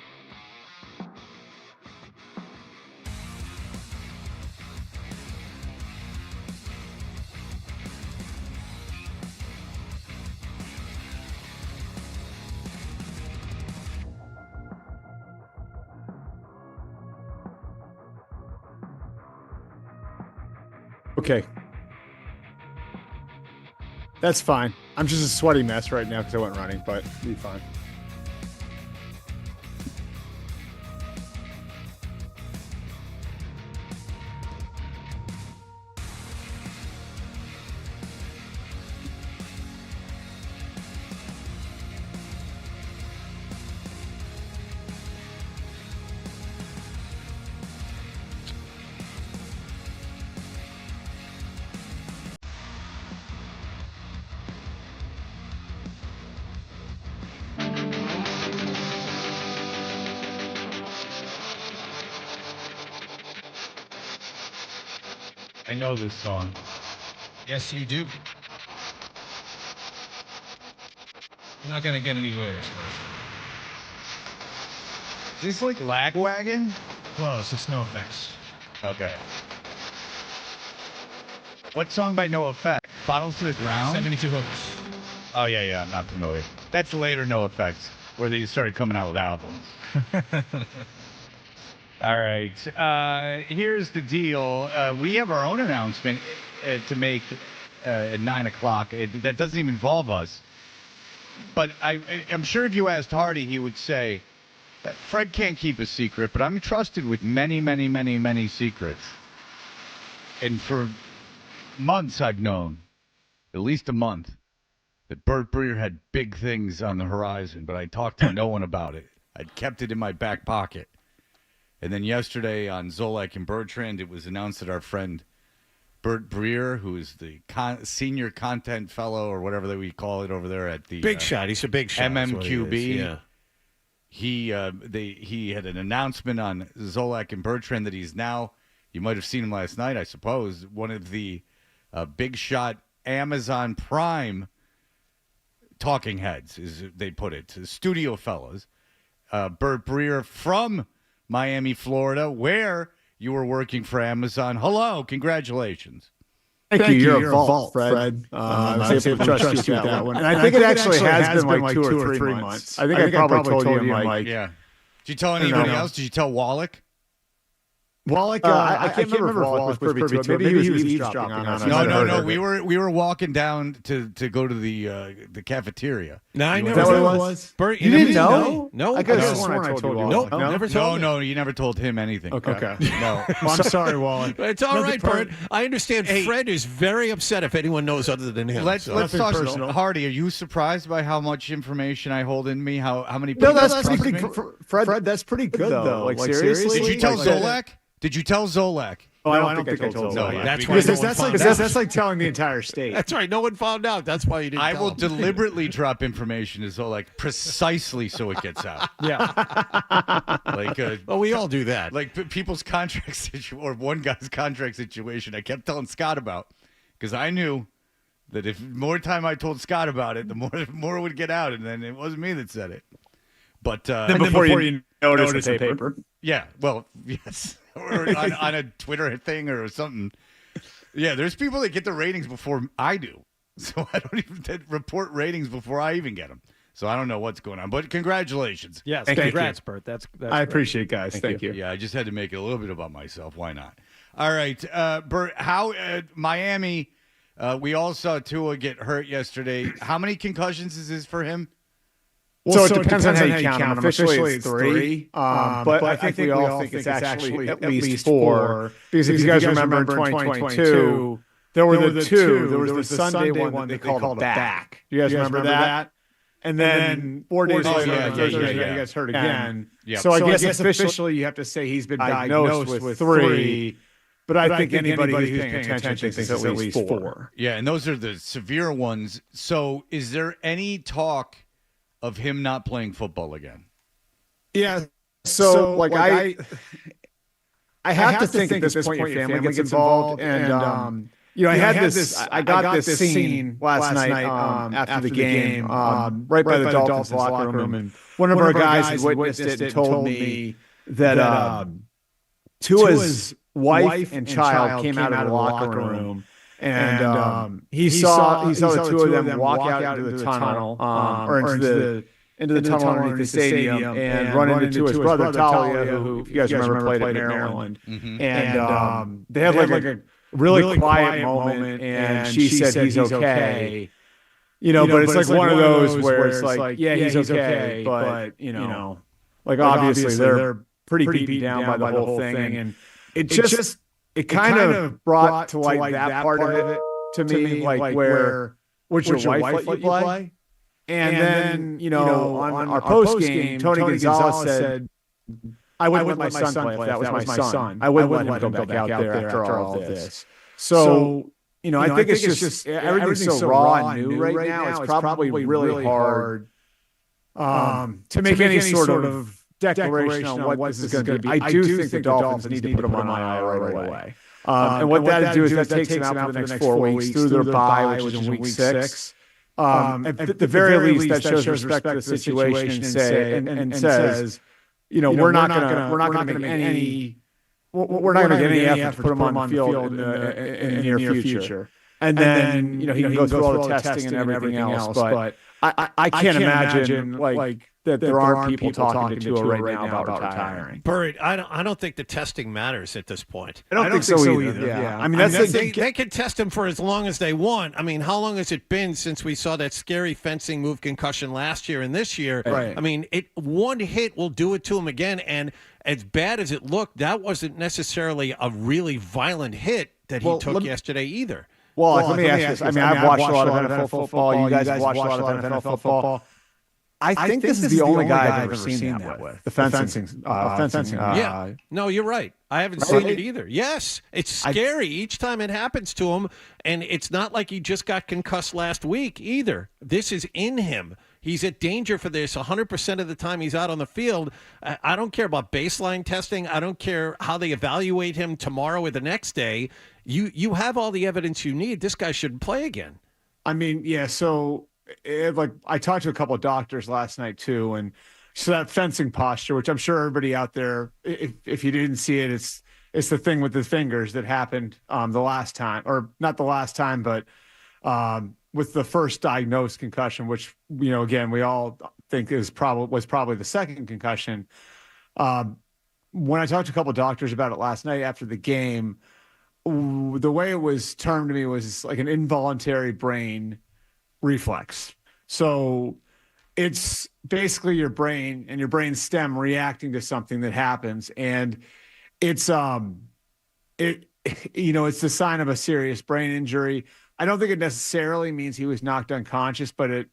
Okay. That's fine. I'm just a sweaty mess right now because I went running, but it'll be fine. I know this song. Yes, you do. You're not gonna get anywhere. Is this like Lagwagon? Close. It's no effects. Okay. What song by No Effect? Bottles to the Ground? 72 hooks. Oh, yeah, I'm not familiar. That's later No Effects, where they started coming out with albums. All right. Here's the deal. We have our own announcement to make at 9 o'clock. That doesn't even involve us. But I'm sure if you asked Hardy, he would say, that Fred can't keep a secret, but I'm trusted with many, many, many, many secrets. And for months I've known, at least a month, that Bert Breer had big things on the horizon, but I talked to no one about it. I'd kept it in my back pocket. And then yesterday on Zolak and Bertrand, it was announced that our friend Bert Breer, who is the senior content fellow or whatever that we call it over there at the Big shot. He's a big shot. MMQB. He had an announcement on Zolak and Bertrand that he's now, you might have seen him last night, I suppose, one of the big shot Amazon Prime talking heads, as they put it, studio fellows. Bert Breer from Miami, Florida, where you were working for Amazon. Hello, congratulations. Thank you. You're a vault, Fred. I was able to trust you with that one. And I think it actually has been like 2 or 3 months. I think I probably told you, Mike. Yeah. Did you tell anybody else? Did you tell Wallach? Wallach, I can't remember if Wallach was privy to it. Maybe he was eavesdropping on us. No. We were walking down to go to the cafeteria. No, I never. Is that what it was? Bert, you didn't know? No. I could have sworn I told you. Nope, never told me. No, you never told him anything. Okay. No. Well, I'm sorry, Wallach. It's all right, Bert. I understand Fred is very upset if anyone knows other than him. Let's talk personal. Hardy, are you surprised by how much information I hold in me? How many people? No, that's pretty good. Fred, that's pretty good, though. Like, seriously? Did you tell Zolak? Did you tell Zolak? Oh, I don't think I told Zolak. No, that's why that's like telling the entire state. That's right. No one found out. That's why you didn't. I tell will him. deliberately drop information to Zolak precisely so it gets out. Yeah. Well, we all do that. Like people's contract situation, or one guy's contract situation, I kept telling Scott about, because I knew that if more time I told Scott about it, the more it would get out, and then it wasn't me that said it. But then before you notice the paper. Yeah, well, yes. Or on a Twitter thing or something. Yeah, there's people that get the ratings before I do. So I don't even report ratings before I even get them. So I don't know what's going on. But congratulations. Yes, congrats, Bert. That's I appreciate it, guys. Thank you. Yeah, I just had to make it a little bit about myself. Why not? All right, Bert, how Miami, we all saw Tua get hurt yesterday. How many concussions is this for him? Well, so it depends on how you count them. Officially, it's 3. But I think we all think it's actually at least 4. Because if you guys remember in 2022, there were the two. There was the Sunday one that they called a back. Do you guys remember that? And then 4 days later, you guys heard again. So I guess officially you have to say he's been diagnosed with 3. But I think anybody who's paying attention thinks it's at least 4. Yeah, and those are the severe ones. So is there any talk of him not playing football again? Yeah. So like I have to think at this point your family gets involved, and I had this. I got this scene last night after the game, right by the Dolphins locker room, and one of our guys had witnessed it and told me that Tua's wife and child came out of the locker room. And he saw the two of them walk out into the tunnel, or into the tunnel underneath the stadium, and run into his brother Talia, who, if you guys remember, played at Maryland. Mm-hmm. And they had like a really quiet moment, and she said he's okay. but it's like one of those where it's like, yeah, he's okay, but like obviously they're pretty beaten down by the whole thing, and it kind of brought to light that part of it to me, like where would your wife let you play? And then on our post game, Tony Gonzalez said, I wouldn't let my son play if that was my son. I wouldn't let him go back out there after all of this. So, I think it's just everything's so raw and new right now. It's probably really hard to make any sort of declaration on what this is going to be. I do think the Dolphins need to put him on IR right away. And what that'll do is that takes them out for the next 4 weeks through their bye, which is in week 6. At the very least, that shows respect to the situation and says, we're not going to make any effort to put him on the field in the near future. And then, he can go through all the testing and everything else. But I can't imagine like that there aren't people talking to her right now about retiring. Bert, I don't think the testing matters at this point. I don't think so either. Yeah. I mean, they can test him for as long as they want. I mean, how long has it been since we saw that scary fencing move concussion last year and this year? Right. I mean, one hit will do it to him again. And as bad as it looked, that wasn't necessarily a really violent hit that he took yesterday either. Well, let me ask you this. I mean, I've watched a lot of NFL football. You guys have watched a lot of NFL football. I think this is the only guy I've ever seen that with. The fencing. Yeah. No, you're right. I haven't seen it either. Yes. It's scary each time it happens to him. And it's not like he just got concussed last week either. This is in him. He's at danger for this 100% of the time he's out on the field. I don't care about baseline testing. I don't care how they evaluate him tomorrow or the next day. You have all the evidence you need. This guy shouldn't play again. I mean, yeah, so I talked to a couple of doctors last night too, and so that fencing posture, which I'm sure everybody out there, if you didn't see it, it's the thing with the fingers that happened the last time, or not the last time, but with the first diagnosed concussion, which again we all think was probably the second concussion. When I talked to a couple of doctors about it last night after the game, the way it was termed to me was like an involuntary brain reflex. So it's basically your brain and your brain stem reacting to something that happens, and it's it's the sign of a serious brain injury. I don't think it necessarily means he was knocked unconscious, but it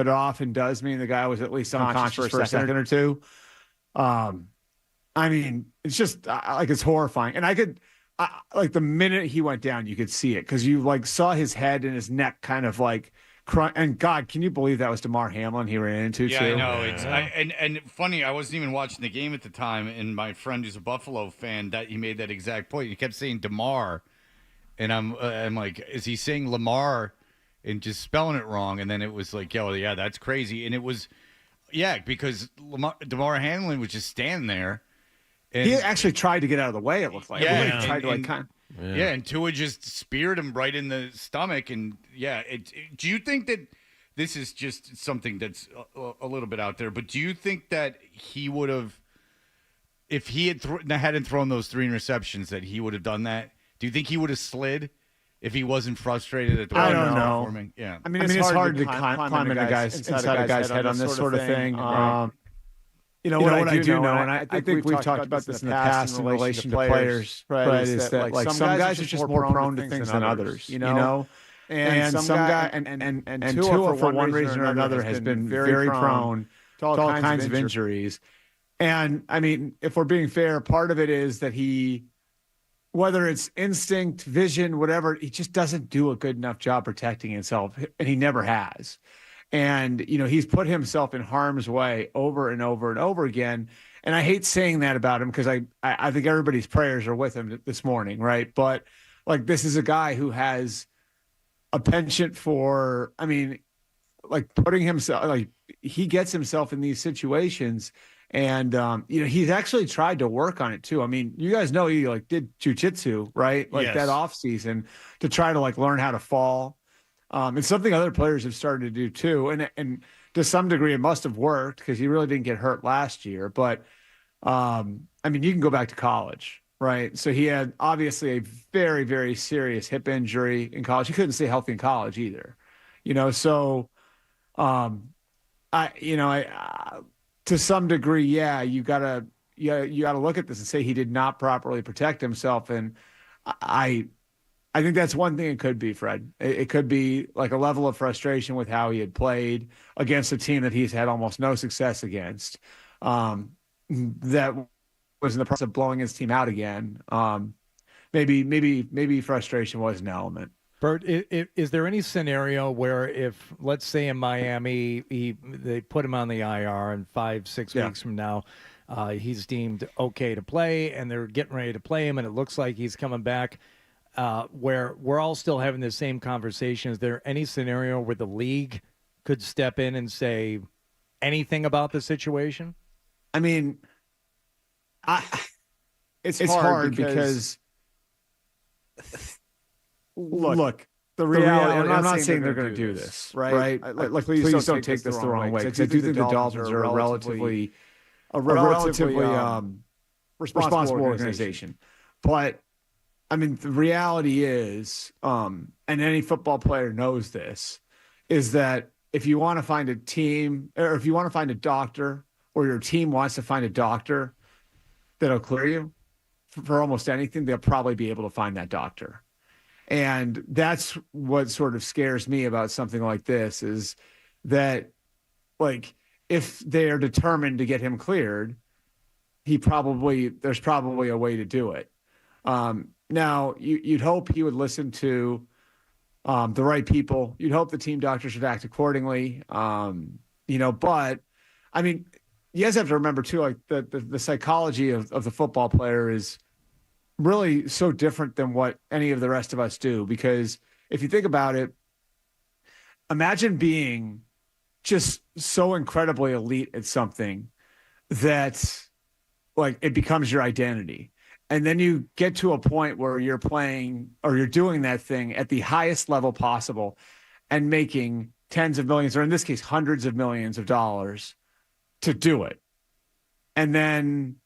often does mean the guy was at least unconscious for a second or two. I mean, it's just like it's horrifying, and like the minute he went down, you could see it because you like saw his head and his neck kind of like and God, can you believe that was DeMar Hamlin he ran into too? I know. And funny, I wasn't even watching the game at the time, and my friend who's a Buffalo fan, that he made that exact point. He kept saying DeMar, and I'm like, is he saying Lamar and just spelling it wrong? And then it was like, yeah, that's crazy. And it was, because DeMar Hamlin was just standing there. And he actually tried to get out of the way, it looked like. Yeah, he tried to and Tua just speared him right in the stomach. And do you think that this is just something that's a little bit out there, but do you think that he would have, if he hadn't thrown those 3 interceptions, that he would have done that? Do you think he would have slid if he wasn't frustrated at the I don't know. Performing? Yeah. I mean, it's hard to climb in inside a guy's head on this sort of thing. What I do know, and I think we've talked about this in the past in relation to players, right, is that like some guys are just more prone to things than others, and some guy and Tua for one reason or another has been very prone to all kinds of injuries. And I mean, if we're being fair, part of it is that whether it's instinct, vision, whatever, he just doesn't do a good enough job protecting himself, and he never has. And, he's put himself in harm's way over and over and over again. And I hate saying that about him because I think everybody's prayers are with him this morning, right? But, like, this is a guy who has a penchant for, putting himself, like, he gets himself in these situations. And, he's actually tried to work on it, too. I mean, you guys know he, did jujitsu, right? That off season to try to, learn how to fall. It's something other players have started to do too. And to some degree it must have worked because he really didn't get hurt last year. But, you can go back to college, right? So he had obviously a very, very serious hip injury in college. He couldn't stay healthy in college either, so To some degree, you gotta look at this and say he did not properly protect himself, and I think that's one thing it could be, Fred. It could be like a level of frustration with how he had played against a team that he's had almost no success against. That was in the process of blowing his team out again. Maybe frustration was an element. Bert, is there any scenario where if, let's say in Miami, they put him on the IR and 5-6 weeks from now, he's deemed okay to play and they're getting ready to play him and it looks like he's coming back, where we're all still having the same conversation? Is there any scenario where the league could step in and say anything about the situation? I mean, it's hard because look, the reality, I'm not saying they're going to do this, right? Like, please don't take this the wrong way. Because I do think the Dolphins are a relatively responsible organization. But, I mean, the reality is, and any football player knows this, is that if you want to find a team, or if you want to find a doctor, or your team wants to find a doctor that'll clear you for almost anything, they'll probably be able to find that doctor. And that's what sort of scares me about something like this, is that, like, if they're determined to get him cleared, there's probably a way to do it. Now, you'd hope he would listen to the right people. You'd hope the team doctors would act accordingly. But I mean, you guys have to remember too, like the psychology of the football player is really so different than what any of the rest of us do. Because if you think about it, imagine being just so incredibly elite at something that, like, it becomes your identity. And then you get to a point where you're playing or you're doing that thing at the highest level possible and making tens of millions, or in this case, hundreds of millions of dollars to do it. And then,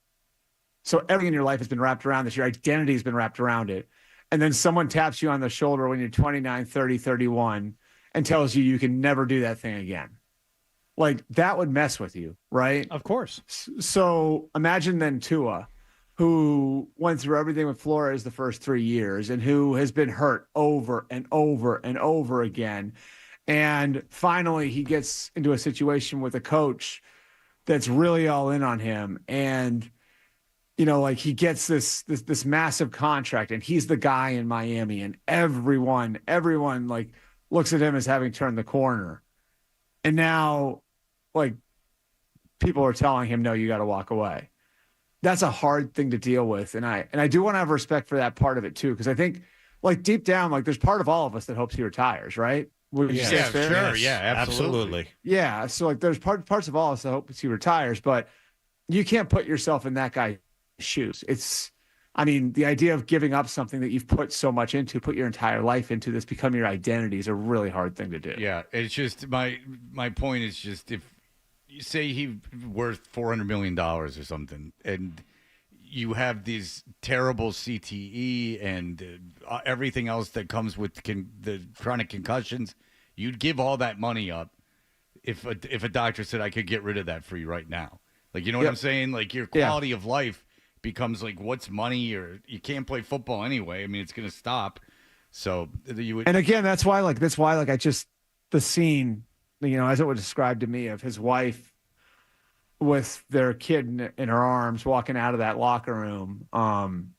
so everything in your life has been wrapped around this. Your identity has been wrapped around it. And then someone taps you on the shoulder when you're 29, 30, 31 and tells you you can never do that thing again. Like, that would mess with you, right? Of course. So imagine then Tua, who went through everything with Flores the first 3 years and who has been hurt over and over and over again. And finally he gets into a situation with a coach that's really all in on him. And, like, he gets this massive contract and he's the guy in Miami, and everyone like looks at him as having turned the corner. And now, like, people are telling him, no, you got to walk away. That's a hard thing to deal with. And I do want to have respect for that part of it too. Cause I think, like, deep down, like, there's part of all of us that hopes he retires, right? Would you say that's fair? Sure. Yeah, absolutely. Yeah. So, like, there's parts of all of us that hope he retires, but you can't put yourself in that guy's shoes. The idea of giving up something that you've put so much into, put your entire life into, this become your identity, is a really hard thing to do. Yeah. It's just, my point is just, if you say he's worth $400 million or something, and you have these terrible CTE and everything else that comes with the chronic concussions, you'd give all that money up if a doctor said, I could get rid of that for you right now. Like, you know what I'm saying? Like, your quality of life becomes like, what's money? Or you can't play football anyway. I mean, it's going to stop. So you would. And again, that's why I just, the scene, as it was described to me, of his wife with their kid in her arms walking out of that locker room, and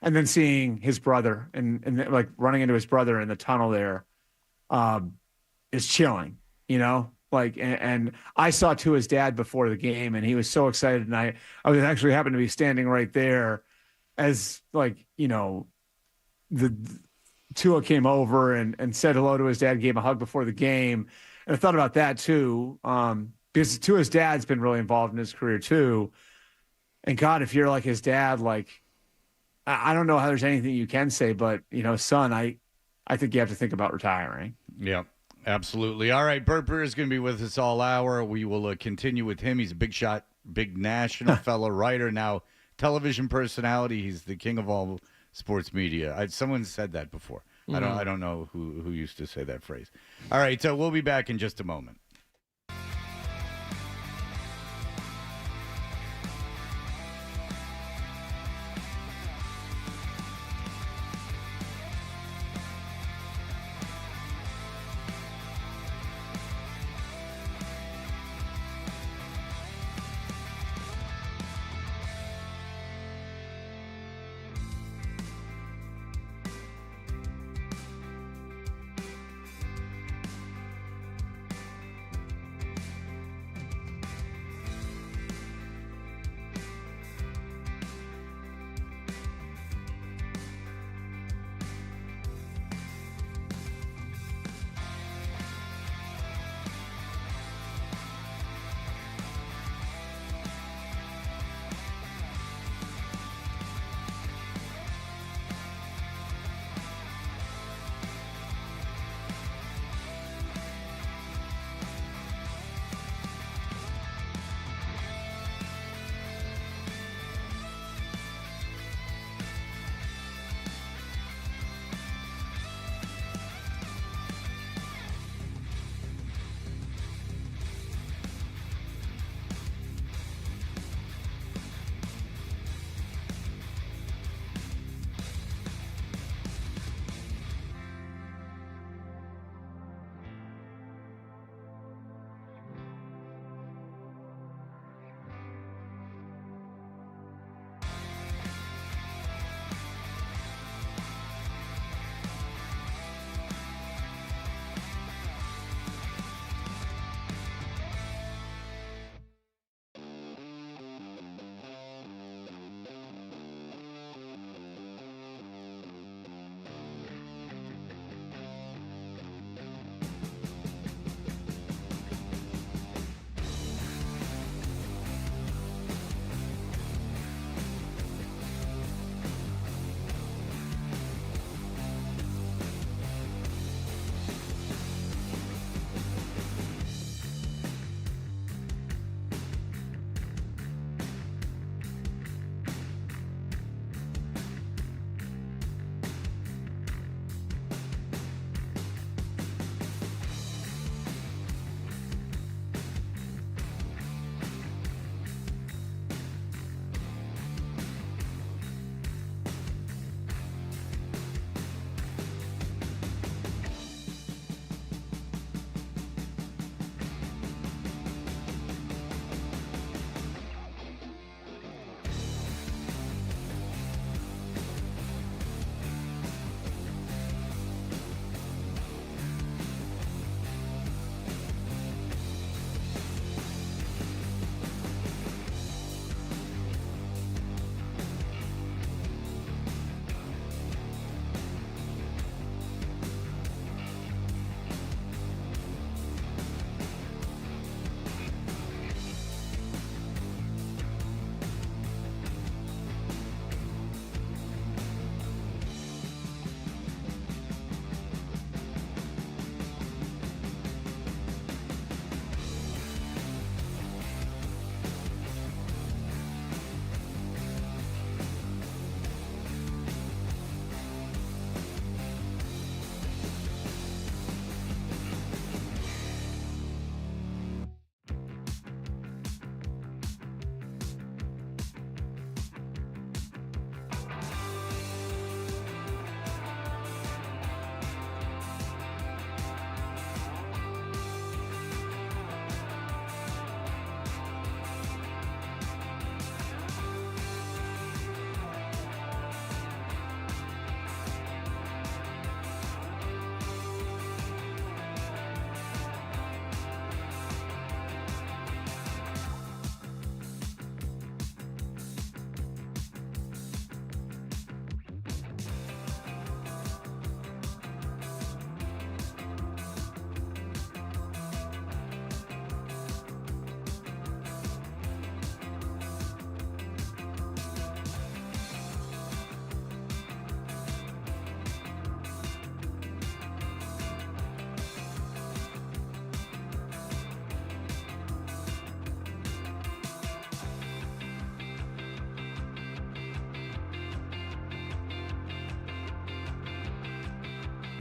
then seeing his brother and like running into his brother in the tunnel there, is chilling, like, and I saw Tua's dad before the game, and he was so excited, and I was actually happened to be standing right there as, like, the Tua came over and said hello to his dad, gave him a hug before the game. And I thought about that too, because Tua's dad's been really involved in his career too. And God, if you're like his dad, like, I don't know how there's anything you can say, but, son, I think you have to think about retiring. Yeah, absolutely. All right, Bert Breer is going to be with us all hour. We will continue with him. He's a big shot, big national fellow writer, now television personality. He's the king of all sports media. Someone said that before. I don't know who used to say that phrase. All right, so we'll be back in just a moment.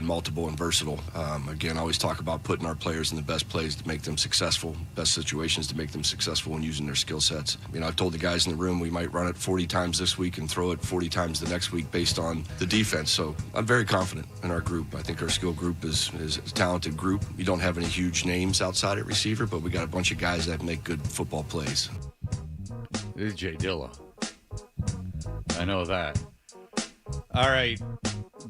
multiple and versatile. Again, I always talk about putting our players in the best plays to make them successful, best situations to make them successful and using their skill sets. I've told the guys in the room we might run it 40 times this week and throw it 40 times the next week based on the defense. So I'm very confident in our group. I think our skill group is a talented group. We don't have any huge names outside at receiver, but we got a bunch of guys that make good football plays. This is Jay Dilla. I know that. All right.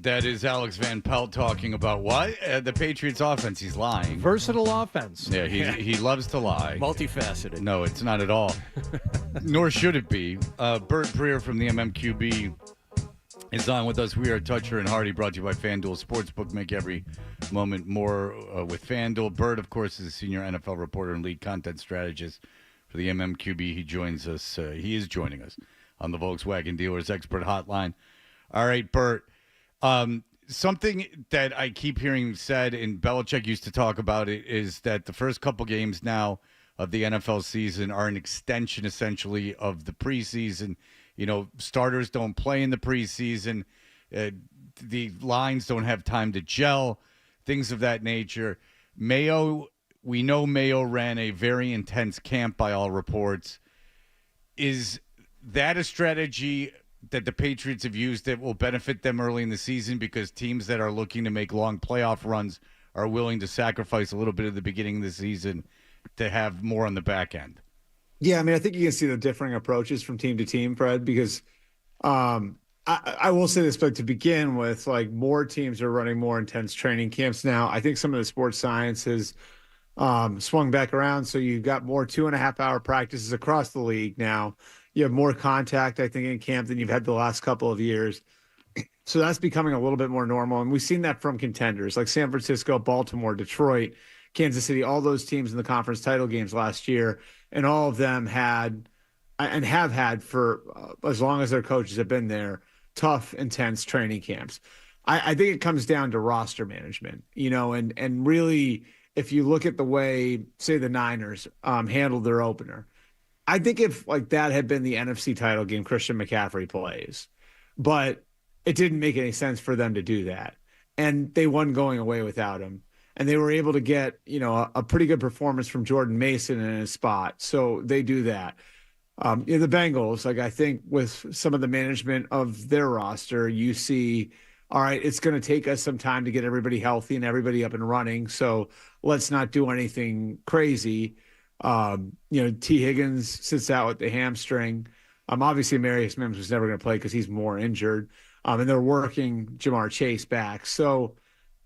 That is Alex Van Pelt talking about what? The Patriots offense. He's lying. Versatile offense. Yeah, he loves to lie. Multifaceted. No, it's not at all. Nor should it be. Bert Breer from the MMQB is on with us. We are Toucher and Hardy, brought to you by FanDuel Sportsbook. Make every moment more with FanDuel. Bert, of course, is a senior NFL reporter and lead content strategist for the MMQB. He joins us. He is joining us on the Volkswagen Dealers Expert Hotline. All right, Bert. Something that I keep hearing said, and Belichick used to talk about it, is that the first couple games now of the NFL season are an extension, essentially, of the preseason. Starters don't play in the preseason. The lines don't have time to gel, things of that nature. We know Mayo ran a very intense camp by all reports. Is that a strategy that the Patriots have used that will benefit them early in the season, because teams that are looking to make long playoff runs are willing to sacrifice a little bit at the beginning of the season to have more on the back end? Yeah, I think you can see the differing approaches from team to team, Fred, because I will say this, but to begin with, more teams are running more intense training camps now. I think some of the sports science has swung back around, so you've got more 2.5-hour practices across the league now. You have more contact, I think, in camp than you've had the last couple of years. So that's becoming a little bit more normal. And we've seen that from contenders like San Francisco, Baltimore, Detroit, Kansas City, all those teams in the conference title games last year. And all of them had and have had for as long as their coaches have been there, tough, intense training camps. I think it comes down to roster management, and really, if you look at the way, say, the Niners handled their opener, I think if that had been the NFC title game, Christian McCaffrey plays, but it didn't make any sense for them to do that. And they won going away without him. And they were able to get, a pretty good performance from Jordan Mason in his spot. So they do that. The Bengals, I think with some of the management of their roster, you see, all right, it's going to take us some time to get everybody healthy and everybody up and running. So let's not do anything crazy. T. Higgins sits out with the hamstring. Obviously, Marius Mims was never going to play because he's more injured. And they're working Jamar Chase back. So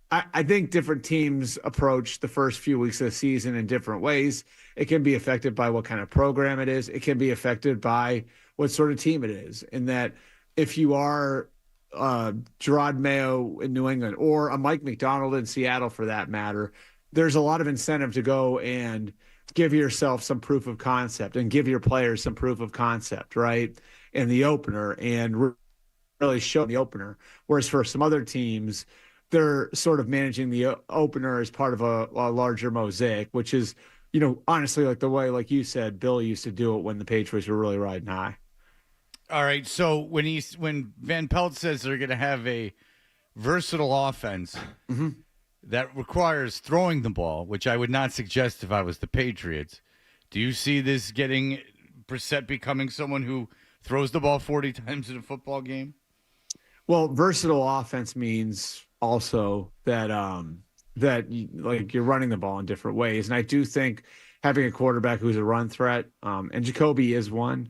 I think different teams approach the first few weeks of the season in different ways. It can be affected by what kind of program it is. It can be affected by what sort of team it is. In that, if you are Gerard Mayo in New England or a Mike McDonald in Seattle, for that matter, there's a lot of incentive to go and give yourself some proof of concept and give your players some proof of concept, right, in the opener, and really show the opener. Whereas for some other teams, they're sort of managing the opener as part of a larger mosaic, which is, honestly, the way, like you said, Bill used to do it when the Patriots were really riding high. All right, so when Van Pelt says they're going to have a versatile offense that requires throwing the ball, which I would not suggest if I was the Patriots, do you see this getting Brissett becoming someone who throws the ball 40 times in a football game? Well, versatile offense means also that you're running the ball in different ways, and I do think having a quarterback who's a run threat, and Jacoby is one.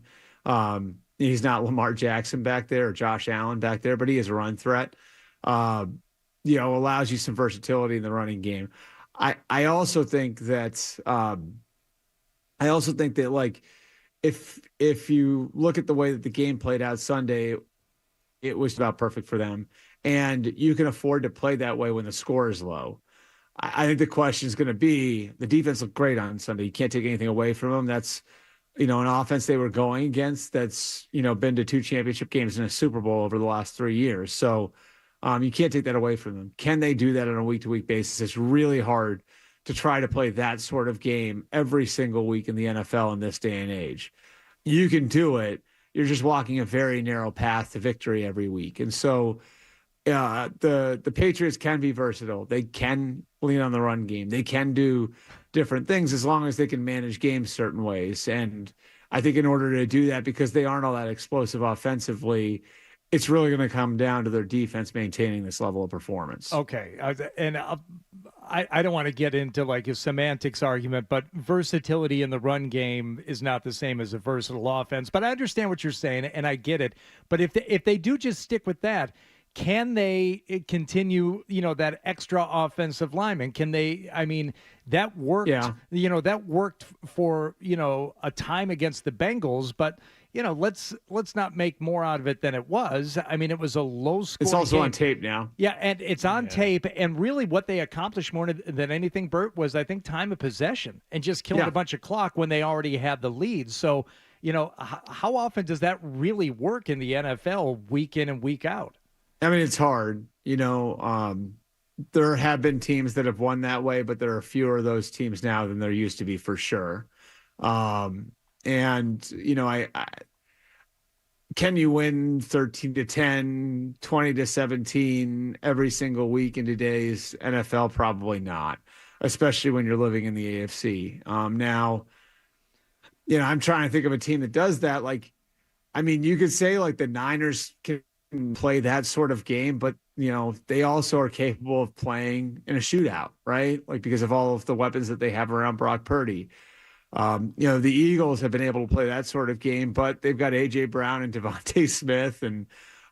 He's not Lamar Jackson back there or Josh Allen back there, but he is a run threat. Allows you some versatility in the running game. I also think that if you look at the way that the game played out Sunday, it was about perfect for them. And you can afford to play that way when the score is low. I think the question is going to be, the defense looked great on Sunday. You can't take anything away from them. That's, an offense they were going against that's, been to 2 championship games in a Super Bowl over the last 3 years. So you can't take that away from them. Can they do that on a week-to-week basis? It's really hard to try to play that sort of game every single week in the NFL in this day and age. You can do it. You're just walking a very narrow path to victory every week. And so the Patriots can be versatile. They can lean on the run game. They can do different things as long as they can manage games certain ways. And I think in order to do that, because they aren't all that explosive offensively, it's really going to come down to their defense maintaining this level of performance. Okay. I don't want to get into like a semantics argument, but versatility in the run game is not the same as a versatile offense. But I understand what you're saying, and I get it. But if they do just stick with that, can they continue, that extra offensive lineman? Can they, that worked, that worked for, a time against the Bengals, but, let's not make more out of it than it was. It was a low score. It's also game. on tape now. Yeah, and it's on tape. And really what they accomplished more than anything, Bert, was, I think, time of possession and just killing a bunch of clock when they already had the lead. So, how often does that really work in the NFL week in and week out? It's hard. There have been teams that have won that way, but there are fewer of those teams now than there used to be for sure. Can you win 13-10, 20-17 every single week in today's NFL? Probably not, especially when you're living in the AFC. Now, I'm trying to think of a team that does that. You could say like the Niners can play that sort of game, but they also are capable of playing in a shootout, right? Because of all of the weapons that they have around Brock Purdy. The Eagles have been able to play that sort of game, but they've got A.J. Brown and Devontae Smith and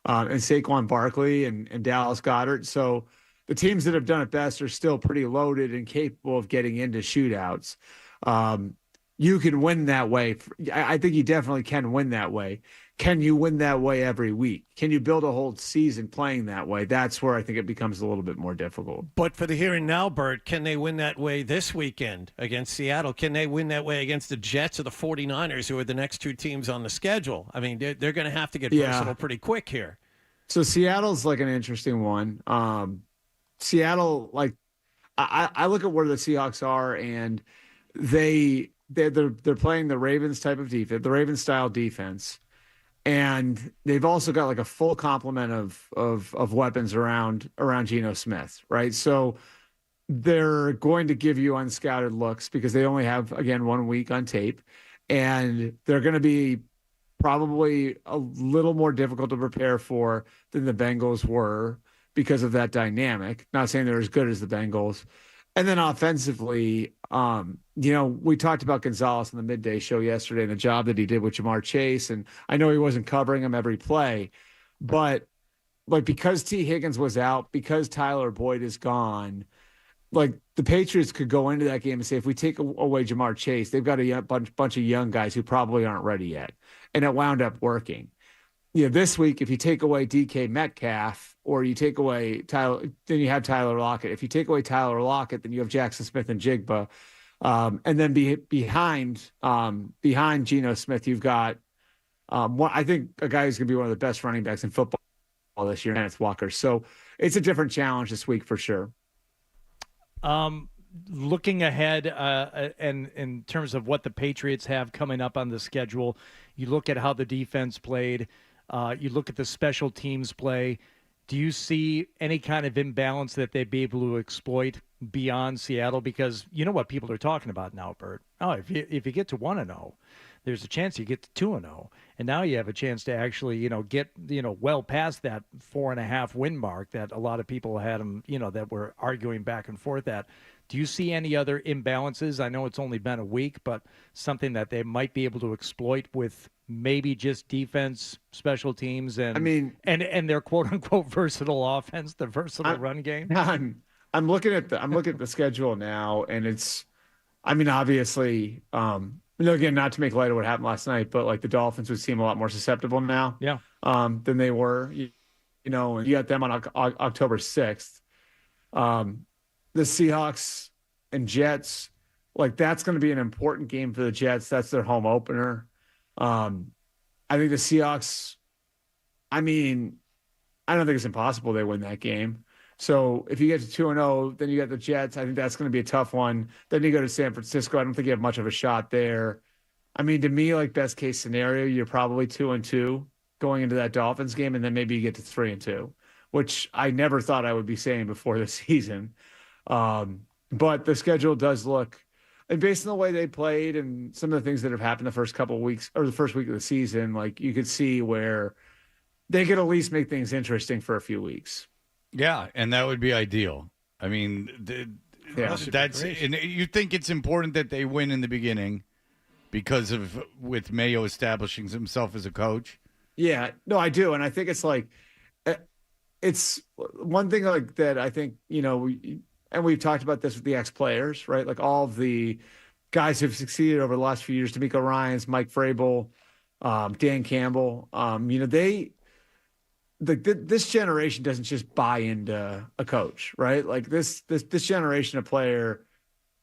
Saquon Barkley and Dallas Goedert. So the teams that have done it best are still pretty loaded and capable of getting into shootouts. You can win that way. I think you definitely can win that way. Can you win that way every week? Can you build a whole season playing that way? That's where I think it becomes a little bit more difficult. But for the here and now, Bert, can they win that way this weekend against Seattle? Can they win that way against the Jets or the 49ers, who are the next two teams on the schedule? They're going to have to get versatile pretty quick here. So Seattle's like an interesting one. Seattle, I look at where the Seahawks are, and they're playing the Ravens type of defense, the Ravens style defense. And they've also got like a full complement of weapons around Geno Smith, right? So they're going to give you unscouted looks because they only have, again, 1 week on tape. And they're going to be probably a little more difficult to prepare for than the Bengals were because of that dynamic. Not saying they're as good as the Bengals. And then offensively, we talked about Gonzalez on the midday show yesterday and the job that he did with Jamar Chase. And I know he wasn't covering him every play, but because T. Higgins was out, because Tyler Boyd is gone, the Patriots could go into that game and say, if we take away Jamar Chase, they've got a bunch of young guys who probably aren't ready yet. And it wound up working. This week, if you take away DK Metcalf or you take away Tyler, then you have Tyler Lockett. If you take away Tyler Lockett, then you have Jackson Smith and Jigba. And then behind Geno Smith, you've got I think a guy who's going to be one of the best running backs in football this year, and it's Walker. So it's a different challenge this week for sure. Looking ahead, and in terms of what the Patriots have coming up on the schedule, you look at how the defense played. You look at the special teams play. Do you see any kind of imbalance that they'd be able to exploit beyond Seattle? Because you know what people are talking about now, Bert. Oh, if you get to 1-0, there's a chance you get to 2-0, and now you have a chance to actually, get well past that 4.5 win mark that a lot of people had them, that were arguing back and forth at. Do you see any other imbalances? I know it's only been a week, but something that they might be able to exploit with maybe just defense, special teams, and their quote unquote versatile offense, the versatile run game. I'm looking at the schedule now, and it's, obviously, again, not to make light of what happened last night, but the Dolphins would seem a lot more susceptible now, than they were. And you got them on October 6th. The Seahawks and Jets, that's going to be an important game for the Jets. That's their home opener. I think the Seahawks, I don't think it's impossible they win that game. So if you get to 2-0, then you got the Jets. I think that's going to be a tough one. Then you go to San Francisco. I don't think you have much of a shot there. To me, best case scenario, you're probably 2-2 going into that Dolphins game, and then maybe you get to 3-2. which I never thought I would be saying before the season. But the schedule does look, and based on the way they played and some of the things that have happened the first couple of weeks or the first week of the season, like you could see where they could at least make things interesting for a few weeks. Yeah, and that would be ideal. I mean, that's and you think it's important that they win in the beginning because of with Mayo establishing himself as a coach. Yeah, no, I do, and I think it's like it's one thing like that. I think and we've talked about this with the ex-players, right? Like all of the guys who've succeeded over the last few years: D'Amico Ryans, Mike Vrabel, Dan Campbell. This generation doesn't just buy into a coach, right? Like this generation of player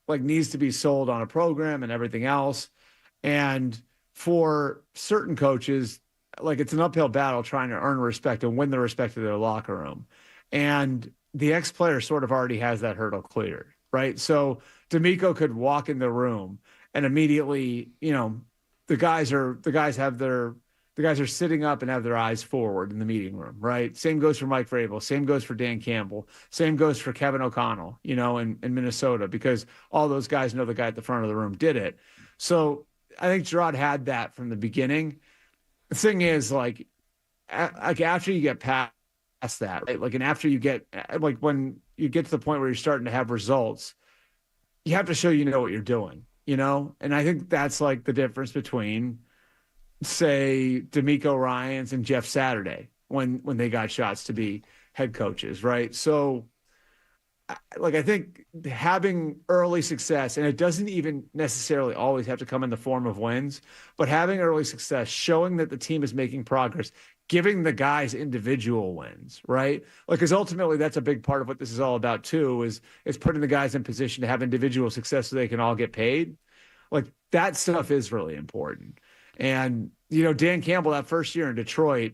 like needs to be sold on a program and everything else. And for certain coaches, like it's an uphill battle trying to earn respect and win the respect of their locker room. And the ex-player sort of already has that hurdle cleared, right? So D'Amico could walk in the room and immediately, the guys are sitting up and have their eyes forward in the meeting room, right? Same goes for Mike Vrabel. Same goes for Dan Campbell. Same goes for Kevin O'Connell, in Minnesota, because all those guys know the guy at the front of the room did it. So I think Gerard had that from the beginning. The thing is, like after you get past that, right? Like, and after you get, like when you get to the point where you're starting to have results, you have to show you know what you're doing, And I think that's like the difference between, say, D'Amico Ryans and Jeff Saturday when they got shots to be head coaches, right? So, like, I think having early success, and it doesn't even necessarily always have to come in the form of wins, but having early success, showing that the team is making progress, giving the guys individual wins, right? Like, because ultimately that's a big part of what this is all about too, is putting the guys in position to have individual success so they can all get paid. Like, that stuff is really important. And, Dan Campbell, that first year in Detroit,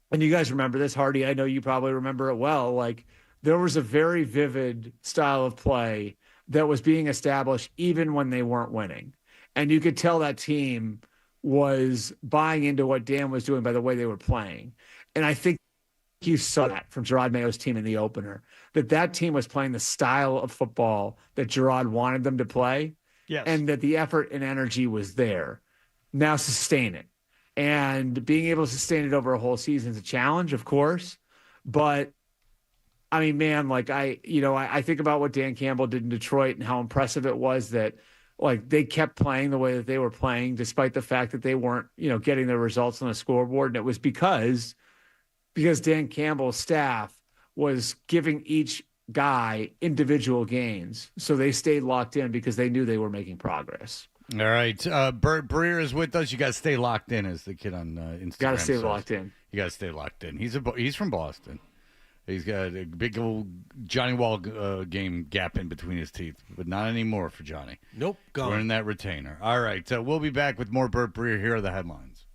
and you guys remember this, Hardy, I know you probably remember it well, like there was a very vivid style of play that was being established even when they weren't winning. And you could tell that team was buying into what Dan was doing by the way they were playing. And I think you saw that from Gerard Mayo's team in the opener, that team was playing the style of football that Gerard wanted them to play. Yes. And that the effort and energy was there. Now sustain it. And being able to sustain it over a whole season is a challenge, of course. But, I mean, man, like I think about what Dan Campbell did in Detroit and how impressive it was that, like, they kept playing the way that they were playing despite the fact that they weren't, getting their results on the scoreboard. And it was because Dan Campbell's staff was giving each guy individual gains. So they stayed locked in because they knew they were making progress. All right. Bert Breer is with us. You got to stay locked in, as the kid on Instagram Got to stay says. locked in. You got to stay locked in. He's from Boston. He's got a big old Johnny Wall game gap in between his teeth, but not anymore for Johnny. Nope, gone. We're in that retainer. All right. We'll be back with more Bert Breer. Here are the headlines.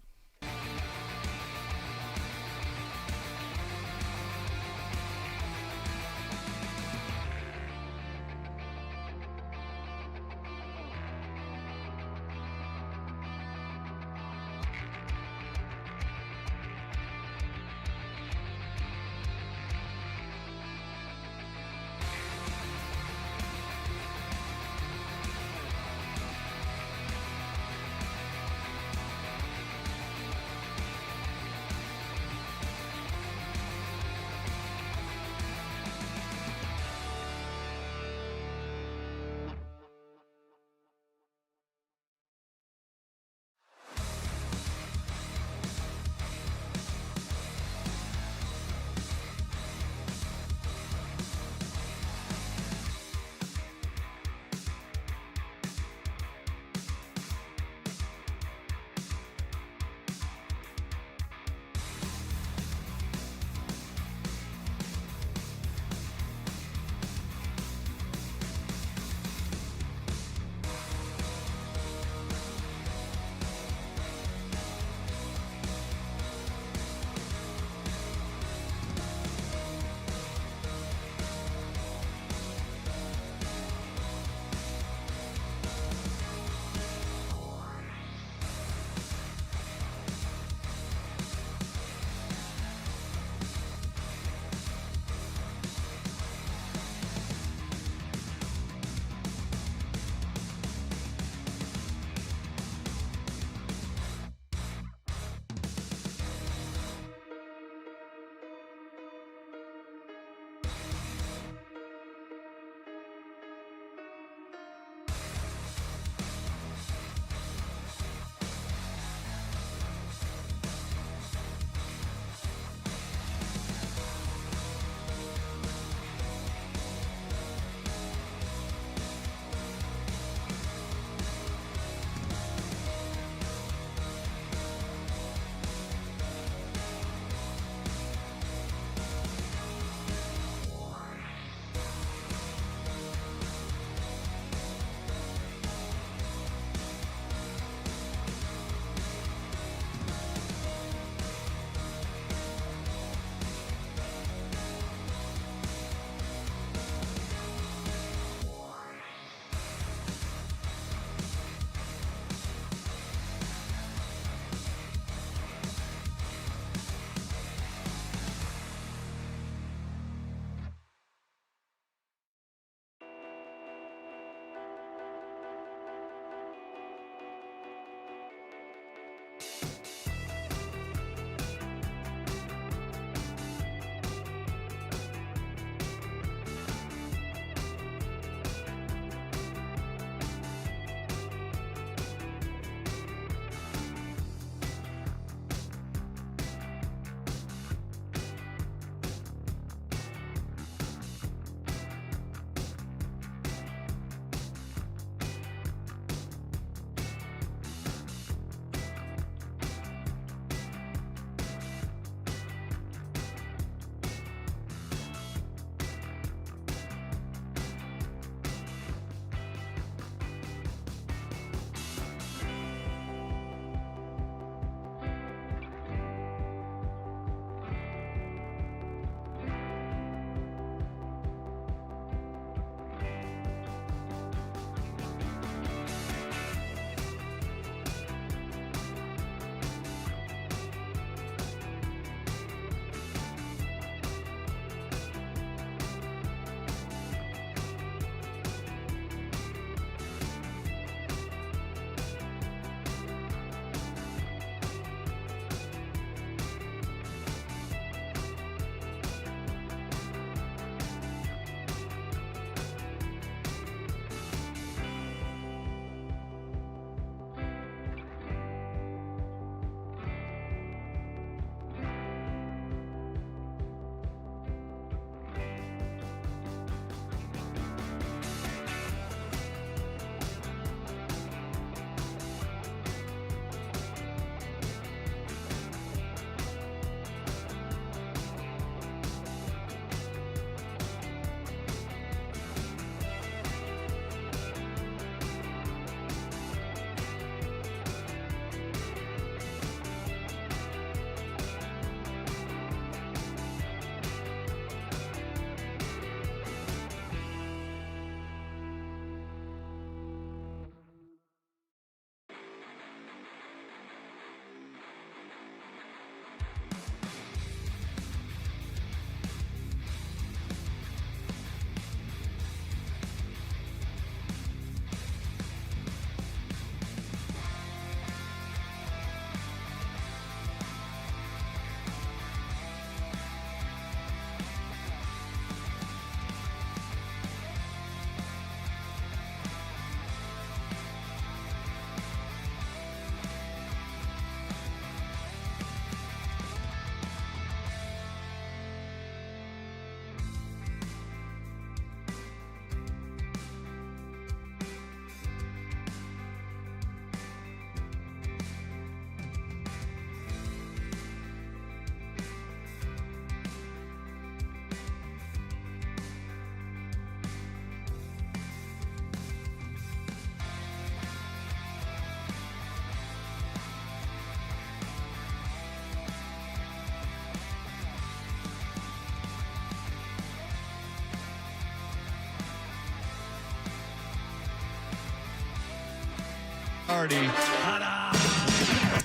Hardy.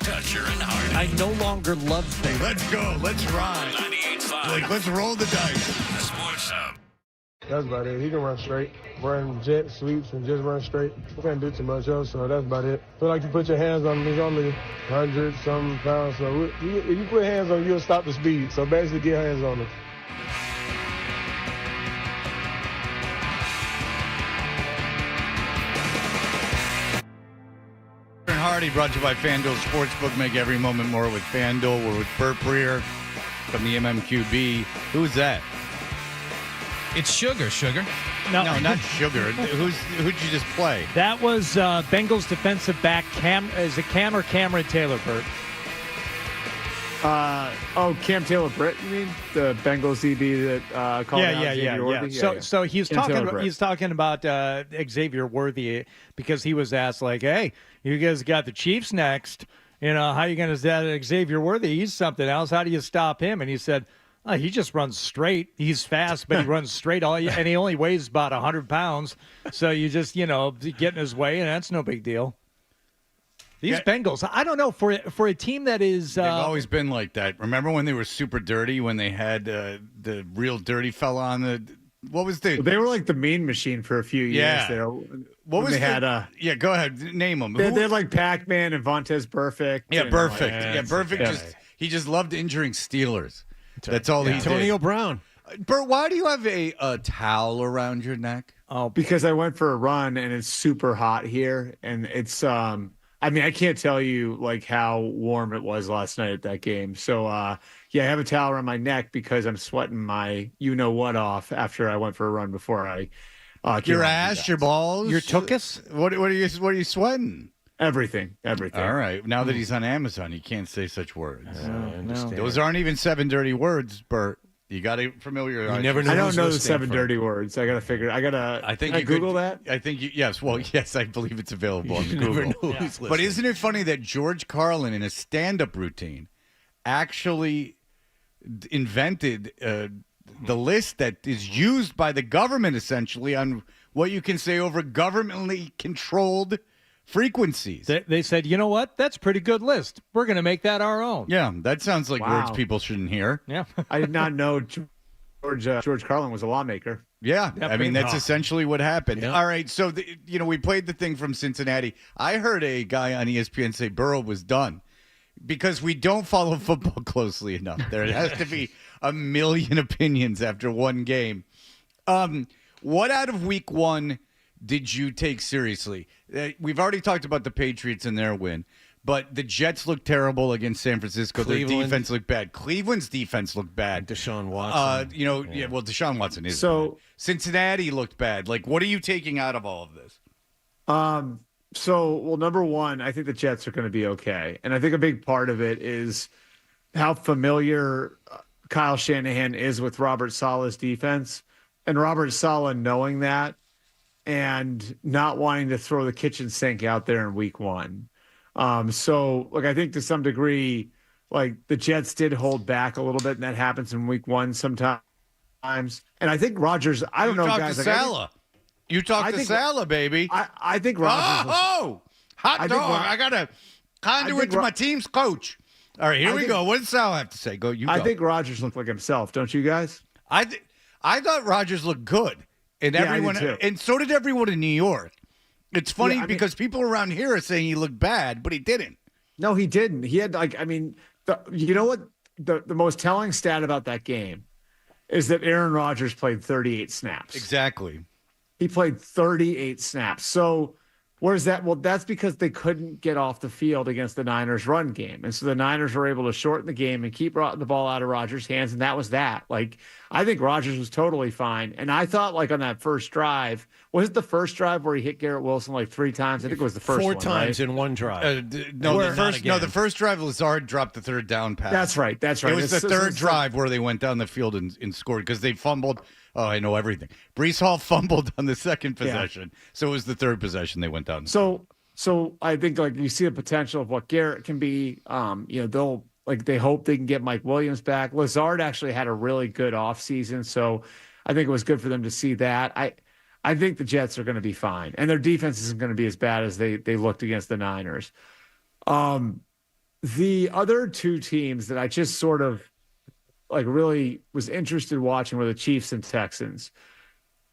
Dutcher and Hardy. I no longer love things. Let's go. Let's ride. 98.5. Like, let's roll the dice. The Sports Hub. That's about it. He can run straight, run jet sweeps, and just run straight. We can't do too much else, so that's about it. Feel like you put your hands on him. He's only 100-some pounds, so if you put hands on him, you'll stop the speed. So basically, get hands on him. Hardy, brought to you by FanDuel Sportsbook. Make every moment more with FanDuel. We're with Bert Breer from the MMQB. Who's that? It's Sugar. No, not Sugar. Who'd you just play? That was Bengals defensive back Cam or Cameron Taylor, Bert? Cam Taylor-Britt, you mean? The Bengals DB that called out Xavier Worthy? So he's talking about Xavier Worthy because he was asked, like, hey, you guys got the Chiefs next. You know, how are you going to Xavier Worthy? He's something else. How do you stop him? And he said, he just runs straight. He's fast, but he runs straight. And he only weighs about 100 pounds. So you just, get in his way, and that's no big deal. These Bengals, I don't know, for a team that is... They've always been like that. Remember when they were super dirty, when they had the real dirty fella on the... What was the... They were like the mean machine for a few years there. What was they had? Yeah, go ahead. Name them. They had like Pac-Man and Vontez Perfect. Yeah, Perfect. Perfect. He just loved injuring Steelers. That's all he did. Antonio Brown. Bert, why do you have a towel around your neck? Oh, because I went for a run and it's super hot here, and it's I mean, I can't tell you like how warm it was last night at that game. So I have a towel around my neck because I'm sweating my what off after I went for a run before I your ass, your balls, your tuchus. What are you sweating? Everything. All right. Now that he's on Amazon, you can't say such words. I understand. Those aren't even 7 dirty words, Bert. You got to familiarize. You never know. I don't know the 7 dirty words. I gotta figure. I think you Google that. I think yes. Well, yes, I believe it's available on Google. But isn't it funny that George Carlin, in a stand-up routine, actually invented the list that is used by the government essentially on what you can say over governmentally controlled frequencies. They said, you know what? That's a pretty good list. We're going to make that our own. Yeah, that sounds like words people shouldn't hear. Yeah. I did not know George Carlin was a lawmaker. Yeah, I mean, that's essentially what happened. Yeah. All right, so, we played the thing from Cincinnati. I heard a guy on ESPN say Burrow was done because we don't follow football closely enough. There has to be a million opinions after one game. What out of week one did you take seriously? We've already talked about the Patriots and their win, but the Jets looked terrible against San Francisco. Their defense looked bad. Cleveland's defense looked bad. Deshaun Watson. Deshaun Watson is so bad. Cincinnati looked bad. Like, what are you taking out of all of this? Number one, I think the Jets are going to be okay. And I think a big part of it is how familiar Kyle Shanahan is with Robert Saleh's defense. And Robert Saleh knowing that and not wanting to throw the kitchen sink out there in week one. I think to some degree, like the Jets did hold back a little bit, and that happens in week one sometimes. And I think Rodgers, I don't know, guys. You talk to Saleh, baby. I think Rodgers. Hot dog. I got to conduit to my team's coach. All right, here we go. What does Saleh have to say? Go. I think Rodgers looked like himself. Don't you guys? I thought Rodgers looked good. And and so did everyone in New York. It's funny because people around here are saying he looked bad, but he didn't. No, he didn't. He had you know what? The most telling stat about that game is that Aaron Rodgers played 38 snaps. Exactly. He played 38 snaps. So where's that? Well, that's because they couldn't get off the field against the Niners run game. And so the Niners were able to shorten the game and keep the ball out of Rodgers' hands. And that was that. Like, I think Rodgers was totally fine. And I thought, like, on that first drive, was it the first drive where he hit Garrett Wilson like 3 times? I think it was the first Four one, times right? in one drive. The first drive, Lazard dropped the third down pass. That's right. It was the third drive where they went down the field and scored because they fumbled. Oh, I know everything. Breece Hall fumbled on the second possession. Yeah. So it was the third possession they went down. So I think like you see the potential of what Garrett can be. They hope they can get Mike Williams back. Lazard actually had a really good offseason, so I think it was good for them to see that. I I think the Jets are going to be fine, and their defense isn't going to be as bad as they looked against the Niners. The other two teams that I just sort of really was interested watching were the Chiefs and Texans,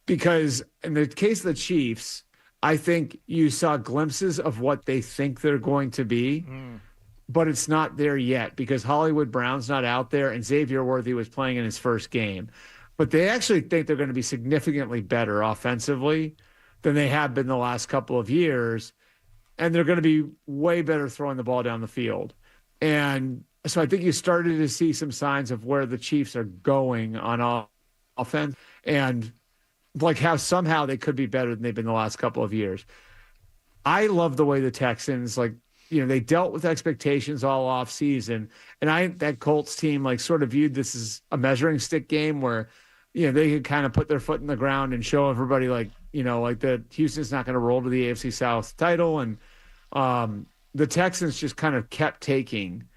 because in the case of the Chiefs, I think you saw glimpses of what they think they're going to be, but it's not there yet because Hollywood Brown's not out there and Xavier Worthy was playing in his first game. But they actually think they're going to be significantly better offensively than they have been the last couple of years. And they're going to be way better throwing the ball down the field. And so I think you started to see some signs of where the Chiefs are going on offense and how somehow they could be better than they've been the last couple of years. I love the way the Texans, they dealt with expectations all off season. And that Colts team, sort of viewed this as a measuring stick game where, they could kind of put their foot in the ground and show everybody that Houston's not going to roll to the AFC South title. And the Texans just kind of kept taking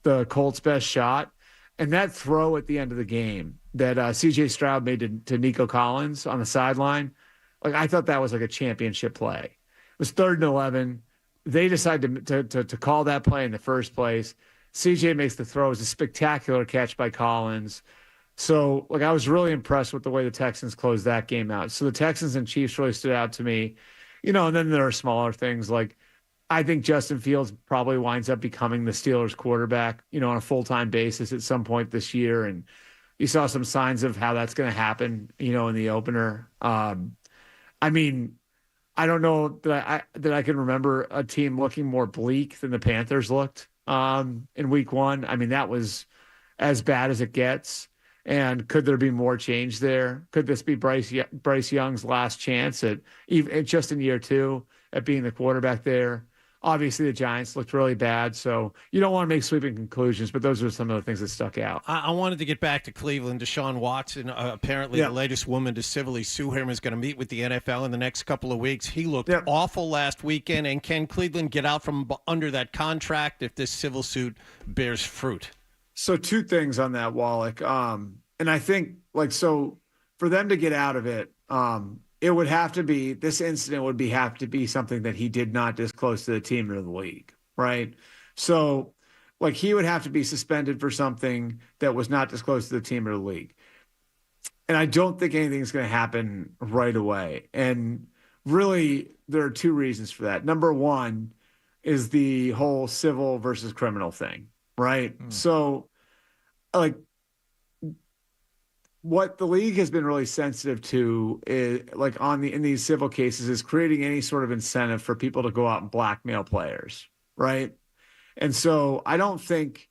the Colts' best shot. And that throw at the end of the game that C.J. Stroud made to Nico Collins on the sideline, I thought that was a championship play. It was 3rd and 11. They decided to call that play in the first place. C.J. makes the throw. It was a spectacular catch by Collins. So, I was really impressed with the way the Texans closed that game out. So the Texans and Chiefs really stood out to me. And then there are smaller things I think Justin Fields probably winds up becoming the Steelers quarterback, on a full-time basis at some point this year. And you saw some signs of how that's going to happen, in the opener. I don't know that I can remember a team looking more bleak than the Panthers looked in week 1. That was as bad as it gets. And could there be more change there? Could this be Bryce Young's last chance just in year 2 at being the quarterback there? Obviously, the Giants looked really bad, so you don't want to make sweeping conclusions, but those are some of the things that stuck out. I wanted to get back to Cleveland. Deshaun Watson, apparently the latest woman to civilly sue him, is going to meet with the NFL in the next couple of weeks. He looked awful last weekend, and can Cleveland get out from under that contract if this civil suit bears fruit? So 2 things on that, Wallach. And I think, so for them to get out of it, it would have to be, this incident would have to be something that he did not disclose to the team or the league, right? So, he would have to be suspended for something that was not disclosed to the team or the league. And I don't think anything's going to happen right away. And really, there are 2 reasons for that. Number 1 is the whole civil versus criminal thing, right? So, what the league has been really sensitive to is in these civil cases is creating any sort of incentive for people to go out and blackmail players. Right. And so I don't think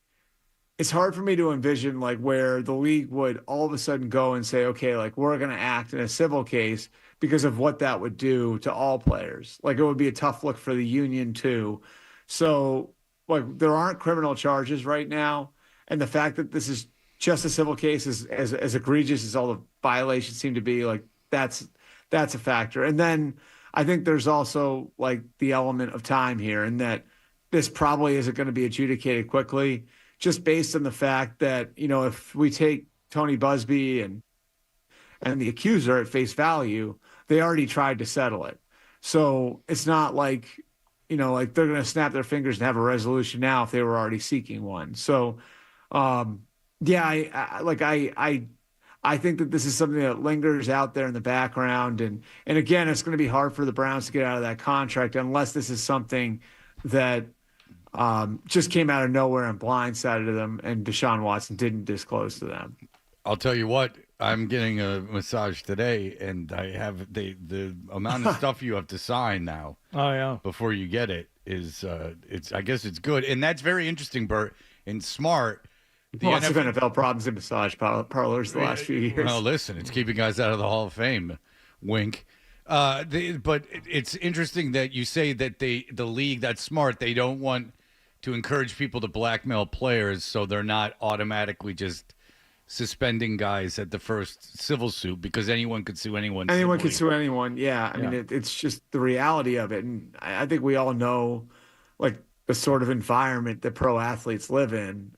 it's hard for me to envision where the league would all of a sudden go and say, okay, we're going to act in a civil case because of what that would do to all players. It would be a tough look for the union too. So there aren't criminal charges right now. And the fact that this is just a civil case is as egregious as all the violations seem to be, that's a factor. And then I think there's also the element of time here, and that this probably isn't going to be adjudicated quickly, just based on the fact that, if we take Tony Busby and the accuser at face value, they already tried to settle it. So it's not they're going to snap their fingers and have a resolution now if they were already seeking one. So, I think that this is something that lingers out there in the background. And again, it's going to be hard for the Browns to get out of that contract unless this is something that just came out of nowhere and blindsided them and Deshaun Watson didn't disclose to them. I'll tell you what, I'm getting a massage today, and I have the amount of stuff you have to sign now. Oh, yeah. Before you get it is I guess it's good. And that's very interesting, Bert, and smart. Lots of NFL problems in massage parlors the last few years. Well, listen, it's keeping guys out of the Hall of Fame. Wink. But it's interesting that you say that the league, that's smart. They don't want to encourage people to blackmail players, so they're not automatically just suspending guys at the first civil suit because anyone could sue anyone. Anyone could sue anyone. Yeah. I mean, it's just the reality of it. And I think we all know, the sort of environment that pro athletes live in.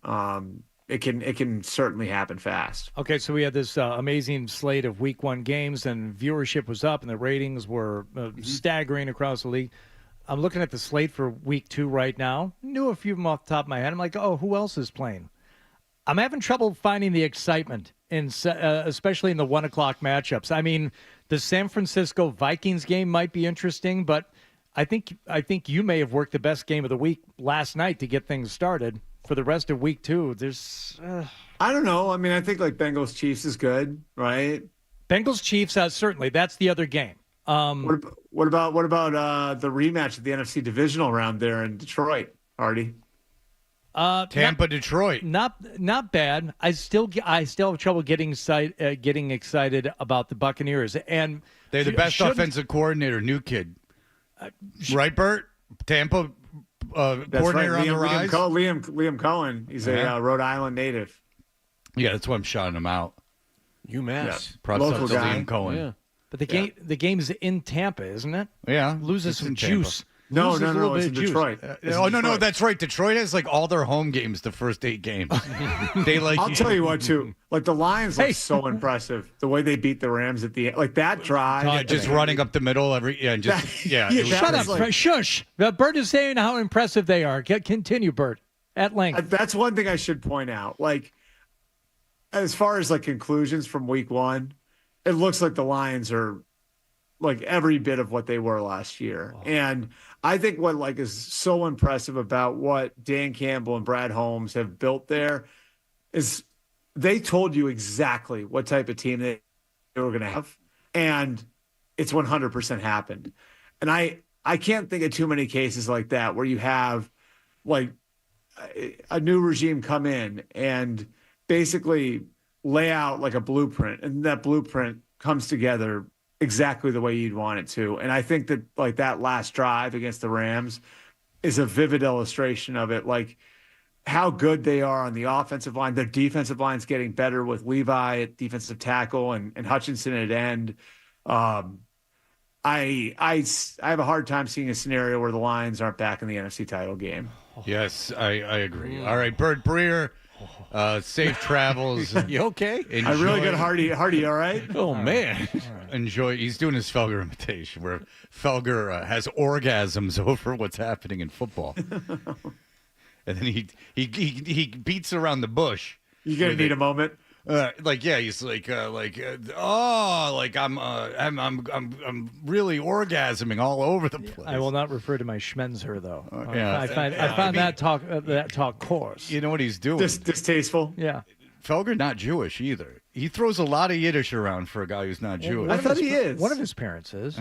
it can certainly happen fast. Okay, so we had this amazing slate of Week 1 games, and viewership was up, and the ratings were staggering across the league. I'm looking at the slate for Week 2 right now. Knew a few of them off the top of my head. I'm like, oh, who else is playing? I'm having trouble finding the excitement, especially in the 1 o'clock matchups. I mean, the San Francisco Vikings game might be interesting, but I think you may have worked the best game of the week last night to get things started. For the rest of Week 2, there's I don't know. I mean, I think like Bengals Chiefs is good, right? Bengals Chiefs, certainly. That's the other game. What about the rematch of the NFC divisional round there in Detroit, Artie? Tampa, Detroit. Not bad. I still have trouble getting excited about the Buccaneers, and they're the best offensive coordinator, new kid, right, Bert? Tampa coordinator right. on the rise. Liam Cohen. He's a Rhode Island native. Yeah, that's why I'm shouting him out. UMass, Props local to guy. Liam Cohen. Yeah. But the game's in Tampa, isn't it? Yeah, loses some juice. No, it's in Detroit. No, that's right. Detroit has like all their home games the first 8 games. I'll tell you what, too. Like the Lions look so impressive. The way they beat the Rams at the end, like that drive, just running up the middle Shut up, shush. Bert is saying how impressive they are. Continue, Bert, at length. That's one thing I should point out. Like as far as like conclusions from Week 1, it looks like the Lions are like every bit of what they were last year. And I think what like is so impressive about what Dan Campbell and Brad Holmes have built there is they told you exactly what type of team they were going to have, and it's 100% happened. And I can't think of too many cases like that where you have like a new regime come in and basically lay out like a blueprint, and that blueprint comes together exactly the way you'd want it to. And I think that like that last drive against the Rams is a vivid illustration of it. Like how good they are on the offensive line. Their defensive line's getting better with Levi at defensive tackle and Hutchinson at end. I have a hard time seeing a scenario where the Lions aren't back in the NFC title game. Yes, I agree. All right, Bert Breer, safe travels. You okay? I really got Hardy, all right? Oh, man. Enjoy. He's doing his Felger imitation where Felger has orgasms over what's happening in football. And then he beats around the bush. You're going to need a moment. He's like, I'm really orgasming all over the place. I will not refer to my schmenzer though. I found that talk coarse. You know what he's doing? Distasteful. Yeah. Felger not Jewish either. He throws a lot of Yiddish around for a guy who's not Jewish. I thought he is. One of his parents is.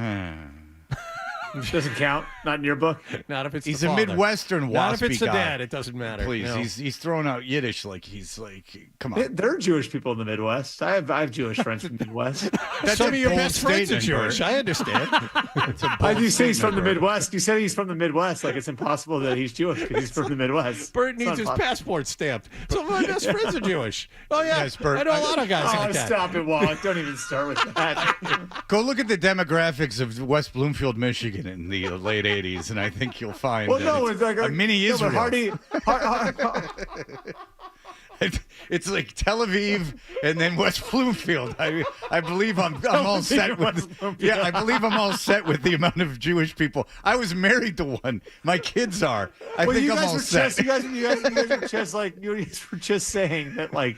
Doesn't count. Not in your book. Not if it's he's the a father. Midwestern waspy Not if it's the guy. dad. It doesn't matter. Please, no. he's throwing out Yiddish like he's like, come on. There are Jewish people in the Midwest. I have Jewish friends from the Midwest. Some of your best friends are Jewish. I understand. You say he's from the Midwest. You said he's from the Midwest. Like it's impossible that he's Jewish because he's from the Midwest. Bert needs his passport stamped. Some of my best friends are Jewish. Oh yeah, Yes, Bert. I know a lot of guys like that. Stop it, Wallach. Don't even start with that. Go look at the demographics of West Bloomfield, Michigan in the late 80s, and I think you'll find it's like a mini Israel. Hardy. It's like Tel Aviv and then West Bloomfield. I believe I'm all set with. I believe I'm all set with the amount of Jewish people. I was married to one. My kids are. I think I'm all set. You guys were just like you were just saying that like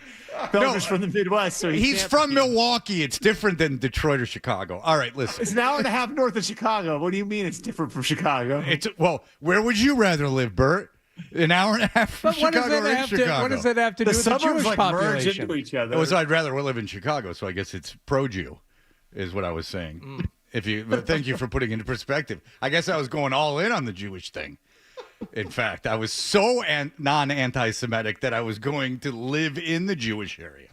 Felger's from the Midwest, so he's from Milwaukee. It's different than Detroit or Chicago. All right, listen. It's an hour and a half north of Chicago. What do you mean it's different from Chicago? Where would you rather live, Bert? An hour and a half from Chicago or in Chicago? What does that have to do with the Jewish population? Merge into each other. I'd rather live in Chicago, so I guess it's pro-Jew, is what I was saying. Thank you for putting into perspective. I guess I was going all in on the Jewish thing. In fact, I was so non-anti-Semitic that I was going to live in the Jewish area.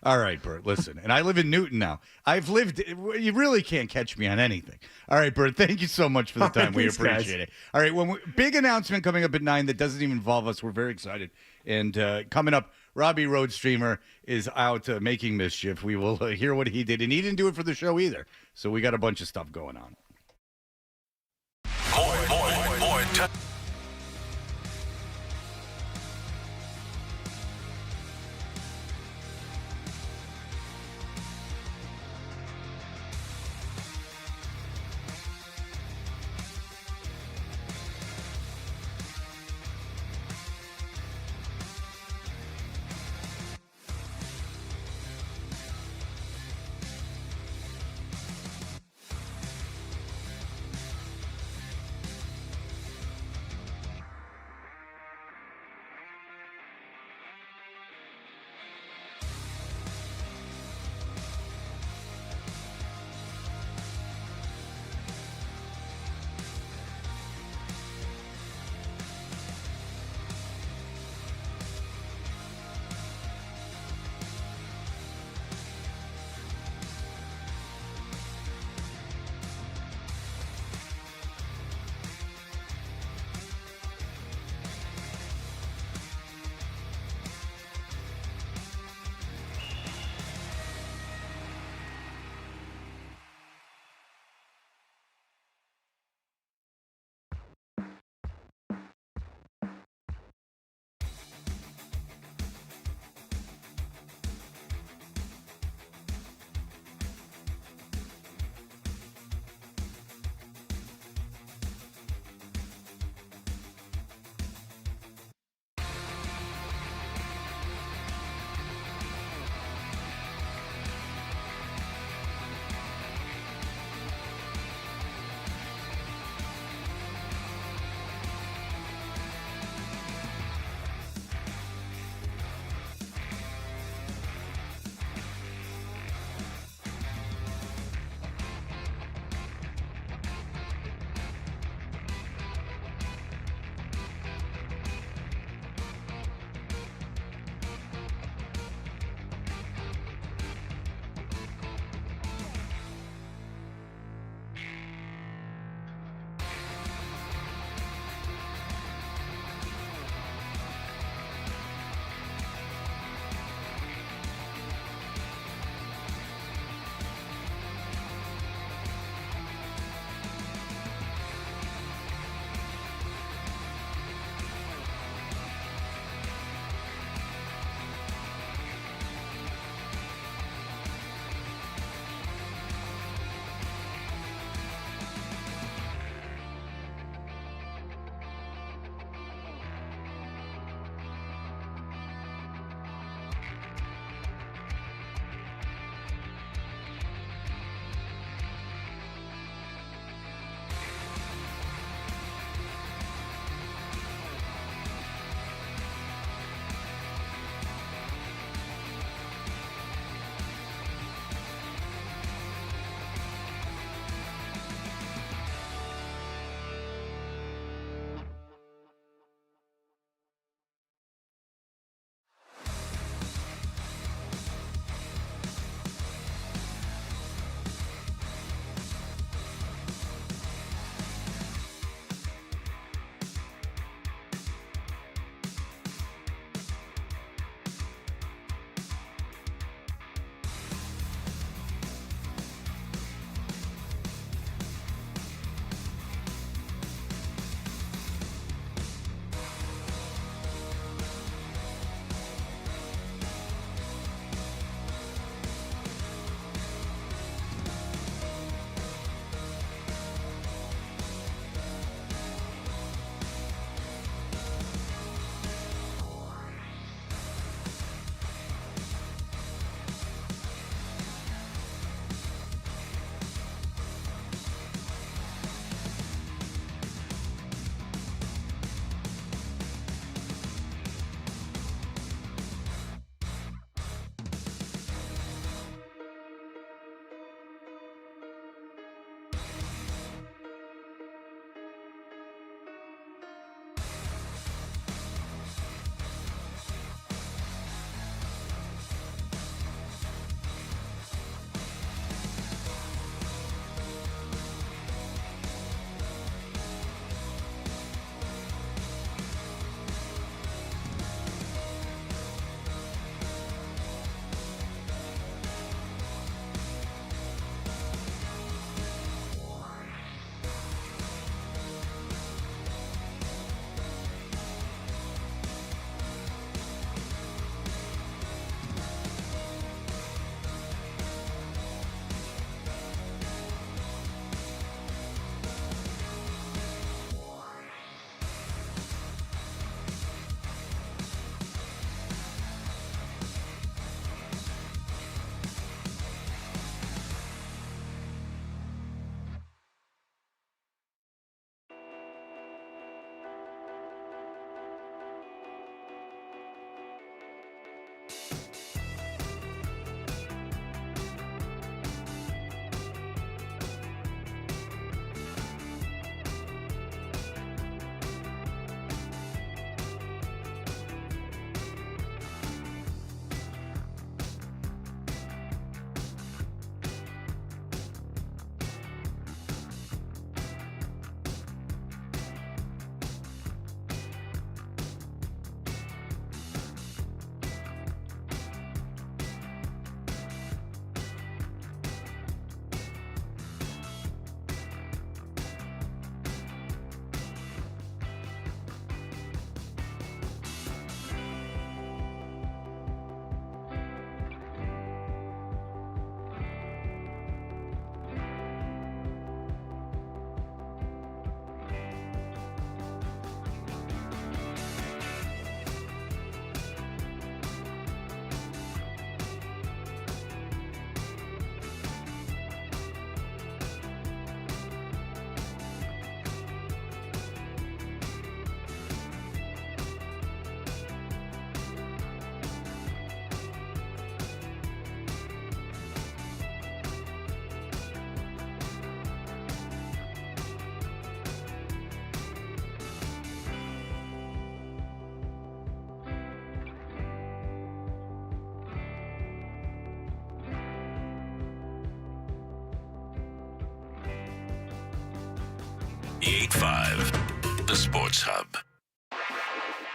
All right, Bert, listen. And I live in Newton now. You really can't catch me on anything. All right, Bert, thank you so much for the time. We appreciate it. All right, big announcement coming up at 9 that doesn't even involve us. We're very excited. And coming up, Robbie Roadsteamer is out making mischief. We will hear what he did. And he didn't do it for the show either. So we got a bunch of stuff going on. 98.5, the Sports Hub.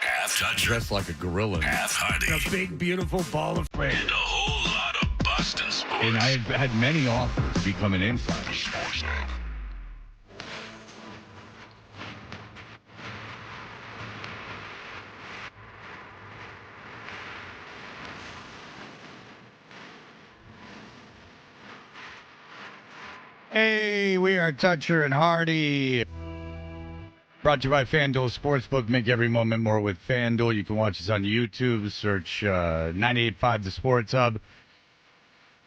Half Toucher. Dressed like a gorilla. Half Hardy. A big, beautiful ball of fame. And a whole lot of Boston sports. And I had many offers to become an insider. Sports Hub. Hey, we are Toucher and Hardy. Brought to you by FanDuel Sportsbook. Make every moment more with FanDuel. You can watch us on YouTube. Search 98.5 The Sports Hub.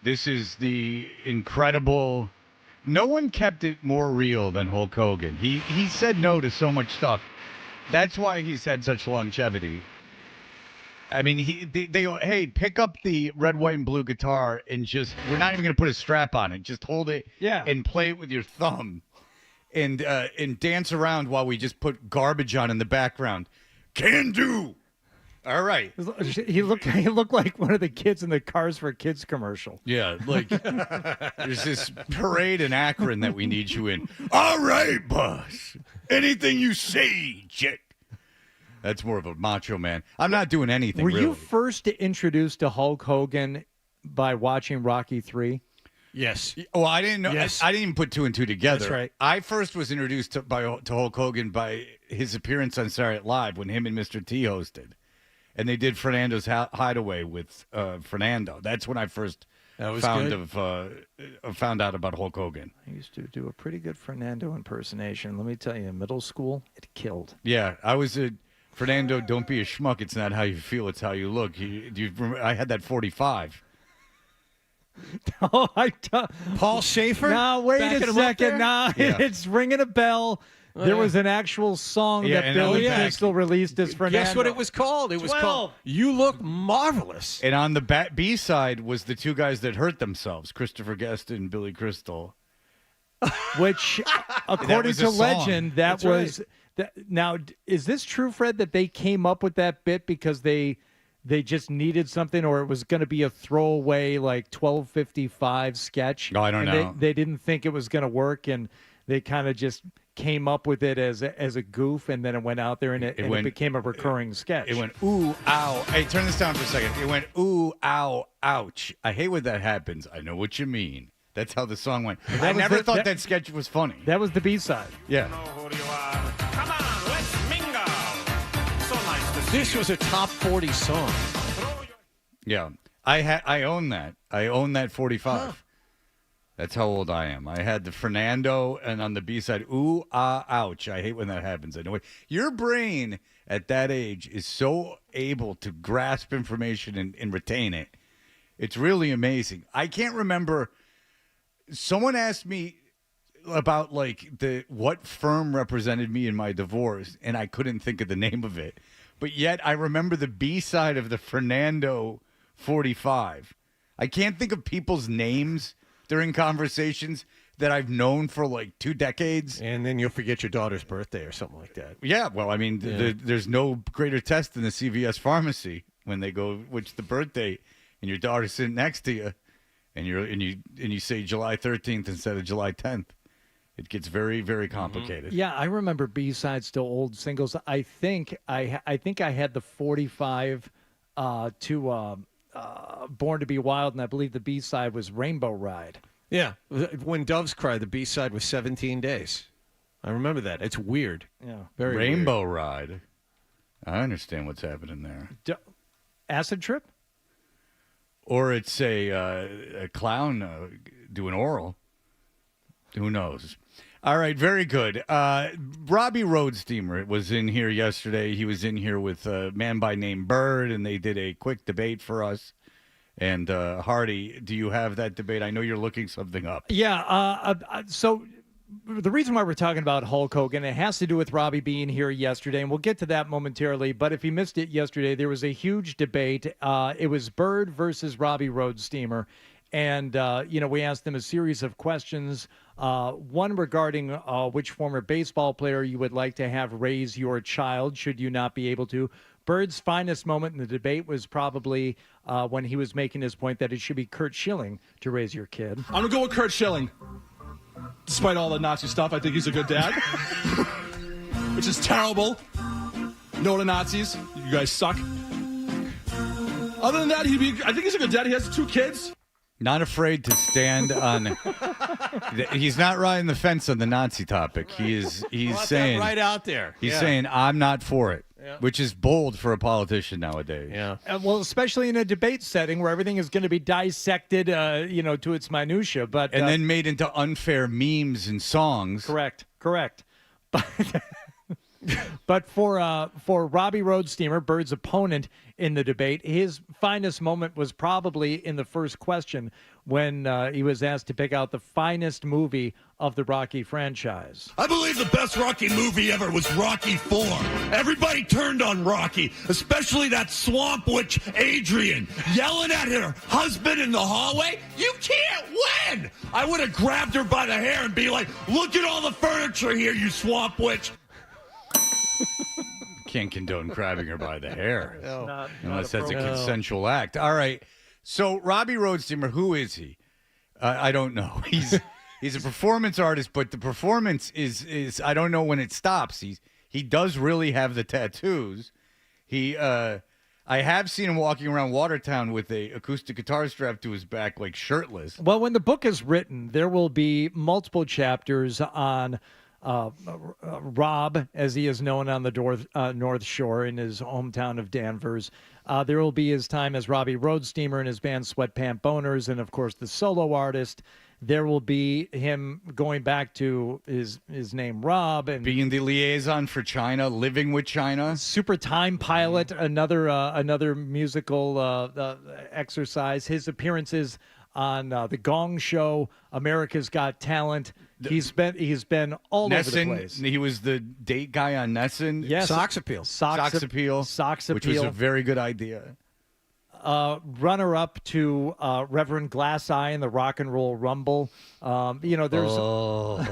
This is the incredible... No one kept it more real than Hulk Hogan. He said no to so much stuff. That's why he's had such longevity. I mean, they go, hey, pick up the red, white, and blue guitar and just, we're not even going to put a strap on it. Just hold it and play it with your thumb and dance around while we just put garbage on in the background. Can do. All right. He looked like one of the kids in the Cars for Kids commercial. Yeah, like there's this parade in Akron that we need you in. All right, boss. Anything you say, Jet. That's more of a macho man. I'm not doing anything. Were really. you first introduced to Hulk Hogan by watching Rocky III? Yes. Well, I didn't know. Yes. I didn't even put two and two together. That's right. I first was introduced to Hulk Hogan by his appearance on Saturday Night Live when him and Mr. T hosted, and they did Fernando's Hideaway with Fernando. That's when I first found out about Hulk Hogan. I used to do a pretty good Fernando impersonation. Let me tell you, in middle school, it killed. Yeah, I was a Fernando. Don't be a schmuck. It's not how you feel. It's how you look. I had that 45. Oh, Paul Schaefer? No, wait a second. No, Yeah. it's ringing a bell. There was an actual song that Billy Crystal released as Fernando. Guess what it was called? It was called You Look Marvelous. And on the B-side was the two guys that hurt themselves, Christopher Guest and Billy Crystal. Which, according to legend, that That's was... right. Now, is this true, Fred, that they came up with that bit because they just needed something, or it was going to be a throwaway, like, 1255 sketch? No, I don't know. They didn't think it was going to work, and they kind of just came up with it as a goof, and then it went out there, and it became a recurring sketch. It went, ooh, ow. Hey, turn this down for a second. It went, ooh, ow, ouch. I hate when that happens. I know what you mean. That's how the song went. I never thought that sketch was funny. That was the B-side. Yeah. Come on, let's mingle. So nice to see This was a top 40 song. Yeah. I own that. I own that 45. Huh. That's how old I am. I had the Fernando, and on the B-side, ooh, ah, ouch. I hate when that happens. I know it. Your brain at that age is so able to grasp information and retain it. It's really amazing. I can't remember. Someone asked me about what firm represented me in my divorce, and I couldn't think of the name of it. But yet I remember the B-side of the Fernando 45. I can't think of people's names during conversations that I've known for like 2 decades. And then you'll forget your daughter's birthday or something like that. Yeah, well, I mean, there's no greater test than the CVS pharmacy when they go, which the birthday, and your daughter's sitting next to you. And you say July 13th instead of July 10th. It gets very, very complicated. Yeah, I remember B-sides to old singles. I think I had the 45 to Born to Be Wild, and I believe the B-side was Rainbow Ride. Yeah, when Doves Cry, the B-side was 17 Days. I remember that. It's weird. Yeah, very Rainbow weird. Ride. I understand what's happening there. Acid Trip? Or it's a clown doing oral. Who knows? All right, very good. Robbie Roadsteamer was in here yesterday. He was in here with a man by name Bird, and they did a quick debate for us. And Hardy, do you have that debate? I know you're looking something up. Yeah, so the reason why we're talking about Hulk Hogan, it has to do with Robbie being here yesterday, and we'll get to that momentarily. But if you missed it yesterday, there was a huge debate. It was Bird versus Robbie Roadsteamer. And, we asked them a series of questions, one regarding which former baseball player you would like to have raise your child, should you not be able to. Bird's finest moment in the debate was probably when he was making his point that it should be Curt Schilling to raise your kid. I'm going to go with Curt Schilling. Despite all the Nazi stuff, I think he's a good dad. Which is terrible. No to Nazis. You guys suck. Other than that, I think he's a good dad. He has 2 kids. Not afraid to stand on. He's not riding the fence on the Nazi topic. He's saying right out there. He's saying I'm not for it, which is bold for a politician nowadays. Yeah. Well, especially in a debate setting where everything is going to be dissected, to its minutia, but and then made into unfair memes and songs. Correct. But for Robbie Roadsteamer, Bird's opponent in the debate, his finest moment was probably in the first question when he was asked to pick out the finest movie of the Rocky franchise. I believe the best Rocky movie ever was Rocky IV. Everybody turned on Rocky, especially that swamp witch Adrian, yelling at her husband in the hallway. You can't win! I would have grabbed her by the hair and be like, look at all the furniture here, you swamp witch. Can't condone grabbing her by the hair. Unless that's a appropriate. consensual act. All right. So Robbie Roadsteamer, who is he? I don't know. He's a performance artist, but the performance is I don't know when it stops. He does really have the tattoos. I have seen him walking around Watertown with a acoustic guitar strapped to his back, like shirtless. Well, when the book is written, there will be multiple chapters on Rob, as he is known on the North Shore in his hometown of Danvers. There will be his time as Robbie Roadsteamer and his band Sweatpant Boners, and of course the solo artist. There will be him going back to his name Rob and being the liaison for China, living with China. Super Time Pilot, another musical exercise. His appearances on the Gong Show, America's Got Talent. He's been all over the place. He was the date guy on Nesson. Yes. Socks Appeal. Socks Appeal. Which was a very good idea. Runner-up to Reverend Glass Eye in the Rock and Roll Rumble. There's... Oh,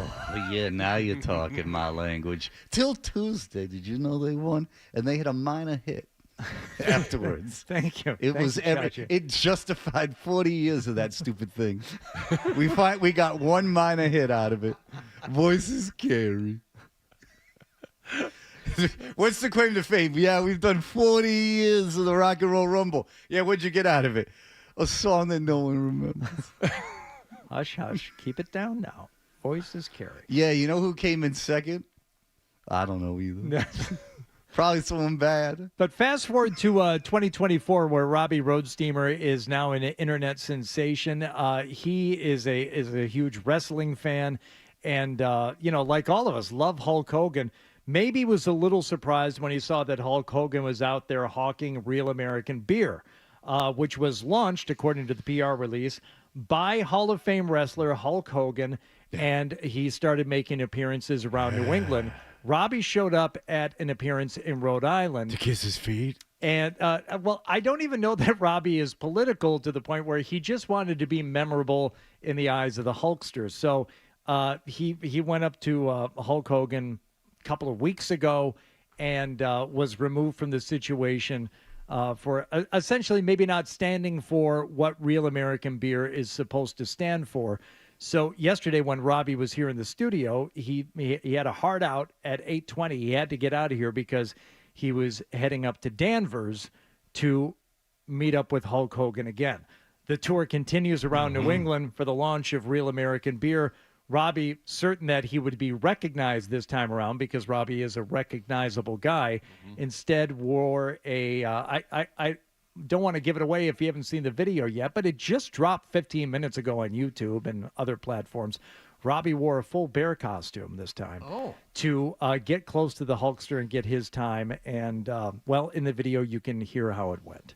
yeah, now you're talking my language. Till Tuesday, did you know they won? And they had a minor hit afterwards. Thank you. It justified 40 years of that stupid thing. We got one minor hit out of it. Voices carry. What's the claim to fame? Yeah, we've done 40 years of the Rock and Roll Rumble. Yeah, what'd you get out of it? A song that no one remembers. Hush, hush. Keep it down now. Voices carry. Yeah, you know who came in second? I don't know either. Probably someone bad. But fast forward to 2024, where Robbie Roadsteamer is now an internet sensation. He is a huge wrestling fan, and like all of us, love Hulk Hogan. Maybe was a little surprised when he saw that Hulk Hogan was out there hawking Real American Beer, which was launched, according to the PR release, by Hall of Fame wrestler Hulk Hogan, and he started making appearances around New England. Robbie showed up at an appearance in Rhode Island. To kiss his feet? And, I don't even know that Robbie is political to the point where he just wanted to be memorable in the eyes of the Hulksters. So he went up to Hulk Hogan couple of weeks ago and was removed from the situation for essentially maybe not standing for what Real American Beer is supposed to stand for. So yesterday when Robbie was here in the studio, he had a hard out at 8:20. He had to get out of here because he was heading up to Danvers to meet up with Hulk Hogan again. The tour continues around New England for the launch of Real American Beer. Robbie, certain that he would be recognized this time around because Robbie is a recognizable guy, instead wore a I don't want to give it away if you haven't seen the video yet, but it just dropped 15 minutes ago on YouTube and other platforms. Robbie wore a full bear costume this time to get close to the Hulkster and get his time. And, in the video, you can hear how it went.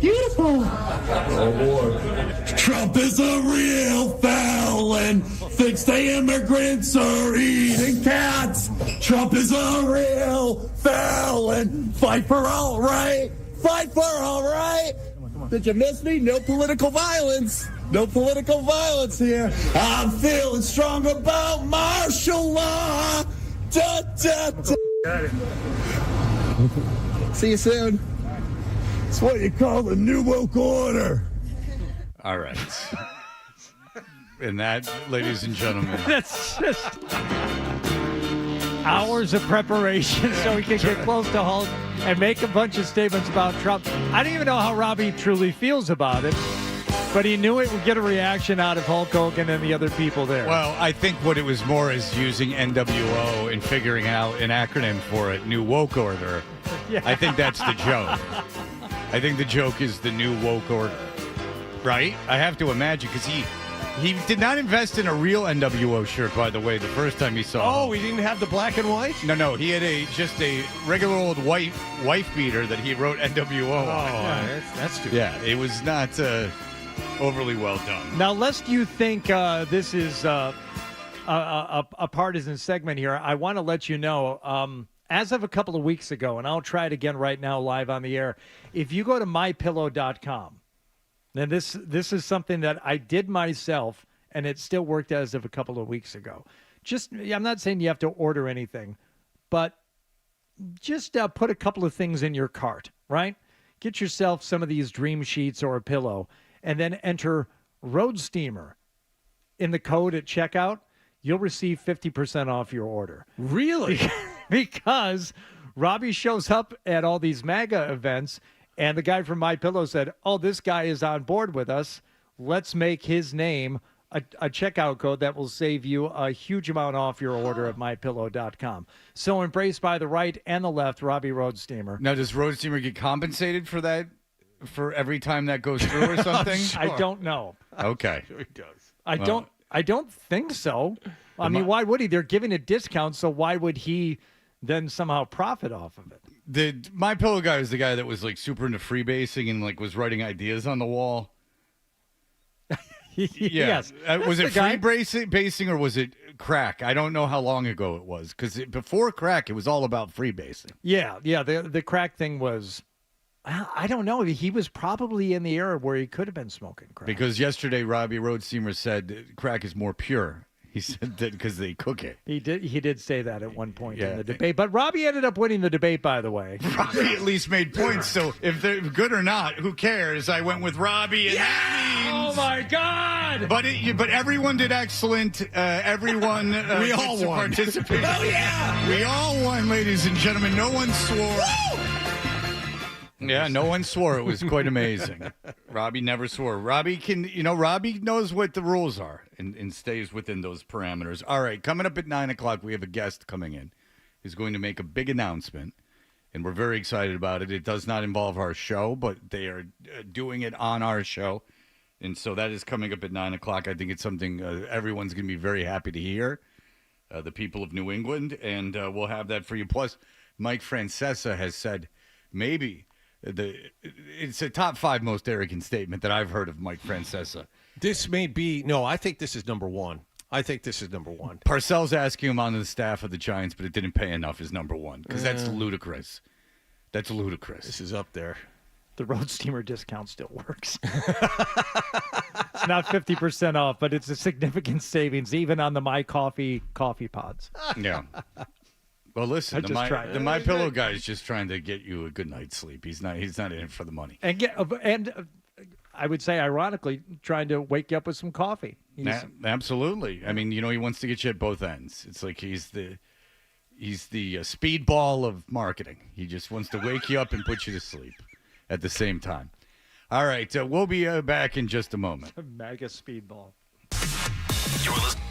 Beautiful. Oh boy. Trump is a real felon. Thinks the immigrants are eating cats. Trump is a real felon. Fight for all right. Fight for all right. Did you miss me? No political violence. No political violence here. I'm feeling strong about martial law. Da, da, da. Got it. See you soon. It's what you call the New Woke Order. All right. And that, ladies and gentlemen. That's just hours of preparation so he can get close to Hulk and make a bunch of statements about Trump. I don't even know how Robbie truly feels about it, but he knew it would get a reaction out of Hulk Hogan and the other people there. Well, I think what it was more is using NWO and figuring out an acronym for it, New Woke Order. Yeah. I think that's the joke. I think the joke is the New Woke Order. Right? I have to imagine, because he did not invest in a real NWO shirt, by the way, the first time he saw Oh, he didn't have the black and white? No, he had just a regular old wife beater that he wrote NWO on. That's too Yeah, it was not overly well done. Now, lest you think this is a partisan segment here, I want to let you know, as of a couple of weeks ago, and I'll try it again right now live on the air, if you go to mypillow.com, then this is something that I did myself, and it still worked as of a couple of weeks ago. I'm not saying you have to order anything, but just put a couple of things in your cart, right? Get yourself some of these dream sheets or a pillow, and then enter Roadsteamer in the code at checkout. You'll receive 50% off your order. Really? Because Robbie shows up at all these MAGA events, and the guy from MyPillow said, oh, this guy is on board with us. Let's make his name a checkout code that will save you a huge amount off your order at mypillow.com. So embraced by the right and the left, Robbie Roadsteamer. Now, does Roadsteamer get compensated for that, for every time that goes through or something? I don't know. Okay. He does. I don't think so. I mean, why would he? They're giving a discount, so why would he then somehow profit off of it? The MyPillow guy was the guy that was like super into freebasing and like was writing ideas on the wall. Yes. Was it the guy. freebasing or was it crack? I don't know how long ago it was, because before crack, it was all about freebasing. Yeah. The crack thing was, I don't know. He was probably in the era where he could have been smoking crack. Because yesterday, Robbie Roadsteamer said crack is more pure. He said that because they cook it. He did say that at one point in the debate. But Robbie ended up winning the debate, by the way. Robbie at least made points. So if they're good or not, who cares? I went with Robbie. And that means, oh, my God. But everyone did excellent. Everyone we all won. Participated. Oh, yeah. We all won, ladies and gentlemen. No one swore. Yeah, no one swore. It was quite amazing. Robbie never swore. Robbie knows what the rules are and stays within those parameters. All right, coming up at 9 o'clock, we have a guest coming in who's going to make a big announcement, and we're very excited about it. It does not involve our show, but they are doing it on our show, and so that is coming up at 9 o'clock. I think it's something everyone's going to be very happy to hear, the people of New England, and we'll have that for you. Plus, Mike Francesa has said maybe it's a top 5 most arrogant statement that I've heard of Mike Francesa. This may be I think this is number one. Parcells asking him on the staff of the Giants, but it didn't pay enough is number one, because that's ludicrous. That's ludicrous. This is up there. The Roadsteamer discount still works. It's not 50% off, but it's a significant savings, even on the My Coffee pods. Yeah. Well, listen, the MyPillow guy is just trying to get you a good night's sleep. He's not in it for the money. And I would say, ironically, trying to wake you up with some coffee. Absolutely. I mean, he wants to get you at both ends. It's like he's the speedball of marketing. He just wants to wake you up and put you to sleep at the same time. All right, we'll be back in just a moment. Mega speedball. You're listening.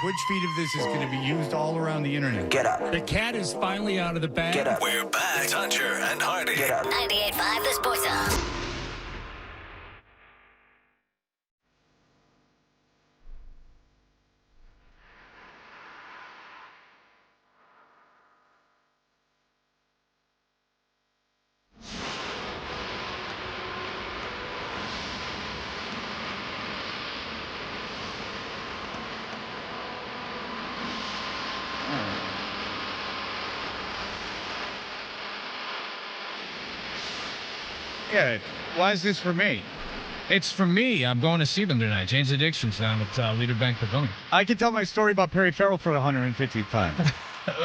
Twitch feed of this is going to be used all around the internet. Get up. The cat is finally out of the bag. Get up. We're back. Hunter and Hardy. Get up. 98.5 The Sports Hub. Yeah, why is this for me? It's for me. I'm going to see them tonight. Jane's Addictions down at Leader Bank Pavilion. I can tell my story about Perry Farrell for the 150th time.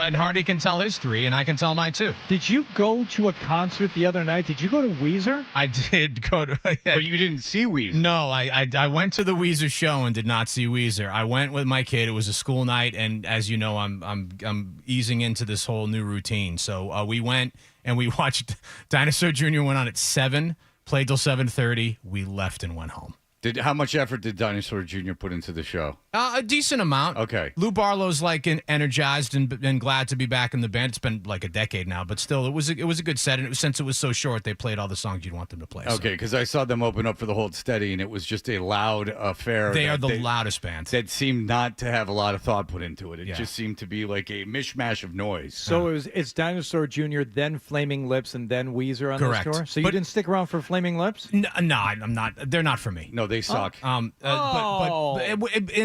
And Hardy can tell his 3, and I can tell mine 2. Did you go to a concert the other night? Did you go to Weezer? I did go to. But you didn't see Weezer. No, I went to the Weezer show and did not see Weezer. I went with my kid. It was a school night, and as you know, I'm easing into this whole new routine. So we went and we watched Dinosaur Jr. went on at 7, played till 7:30. We left and went home. How much effort did Dinosaur Jr. put into the show? A decent amount. Okay. Lou Barlow's energized and glad to be back in the band. It's been like a decade now, but still, it was a good set. And since it was so short, they played all the songs you'd want them to play. Okay, because I saw them open up for the Hold Steady, and it was just a loud affair. They are the loudest band. That seemed not to have a lot of thought put into it. It just seemed to be like a mishmash of noise. So it's Dinosaur Jr., then Flaming Lips, and then Weezer on Correct. this tour? So you didn't stick around for Flaming Lips? No, I'm not. They're not for me. No, they suck. And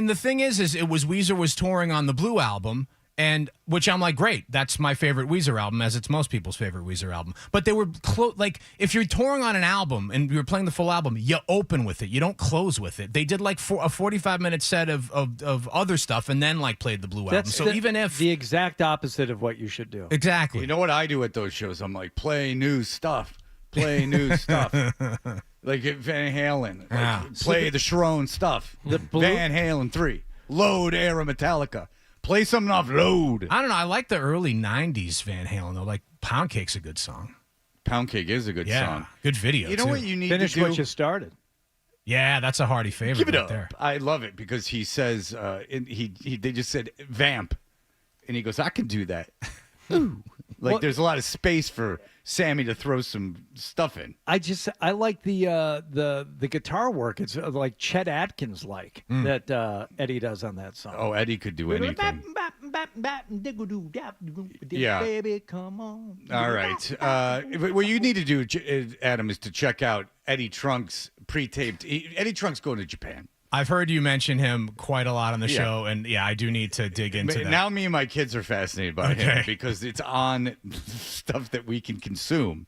the thing is it was Weezer was touring on the Blue album, and which I'm like, great, that's my favorite Weezer album, as it's most people's favorite Weezer album. But they were like, if you're touring on an album and you're playing the full album, you open with it, you don't close with it. They did like a 45-minute set of other stuff, and then like played the Blue album. So even if the exact opposite of what you should do. Exactly. You know what I do at those shows? I'm like, play new stuff. Play new stuff. Like Van Halen. Like, play the Sharon stuff. Van Halen 3. Load Era Metallica. Play something off Load. I don't know. I like the early 90s Van Halen, though. Like, Pound Cake's a good song. Pound Cake is a good song. Good video, You know too. what you need Finish to do? what you started. Yeah, that's a Hardy favorite. Give it right up. there. I love it because he says, they just said vamp. And he goes, I can do that. Like, there's a lot of space for Sammy to throw some stuff in. I like the guitar work. It's like Chet Atkins that Eddie does on that song. Oh, Eddie could do anything. Yeah. Baby, come on. All right. What you need to do, Adam, is to check out Eddie Trunk's pre-taped. Eddie Trunk's going to Japan. I've heard you mention him quite a lot on the show, and I do need to dig into that. Now me and my kids are fascinated by him because it's on stuff that we can consume.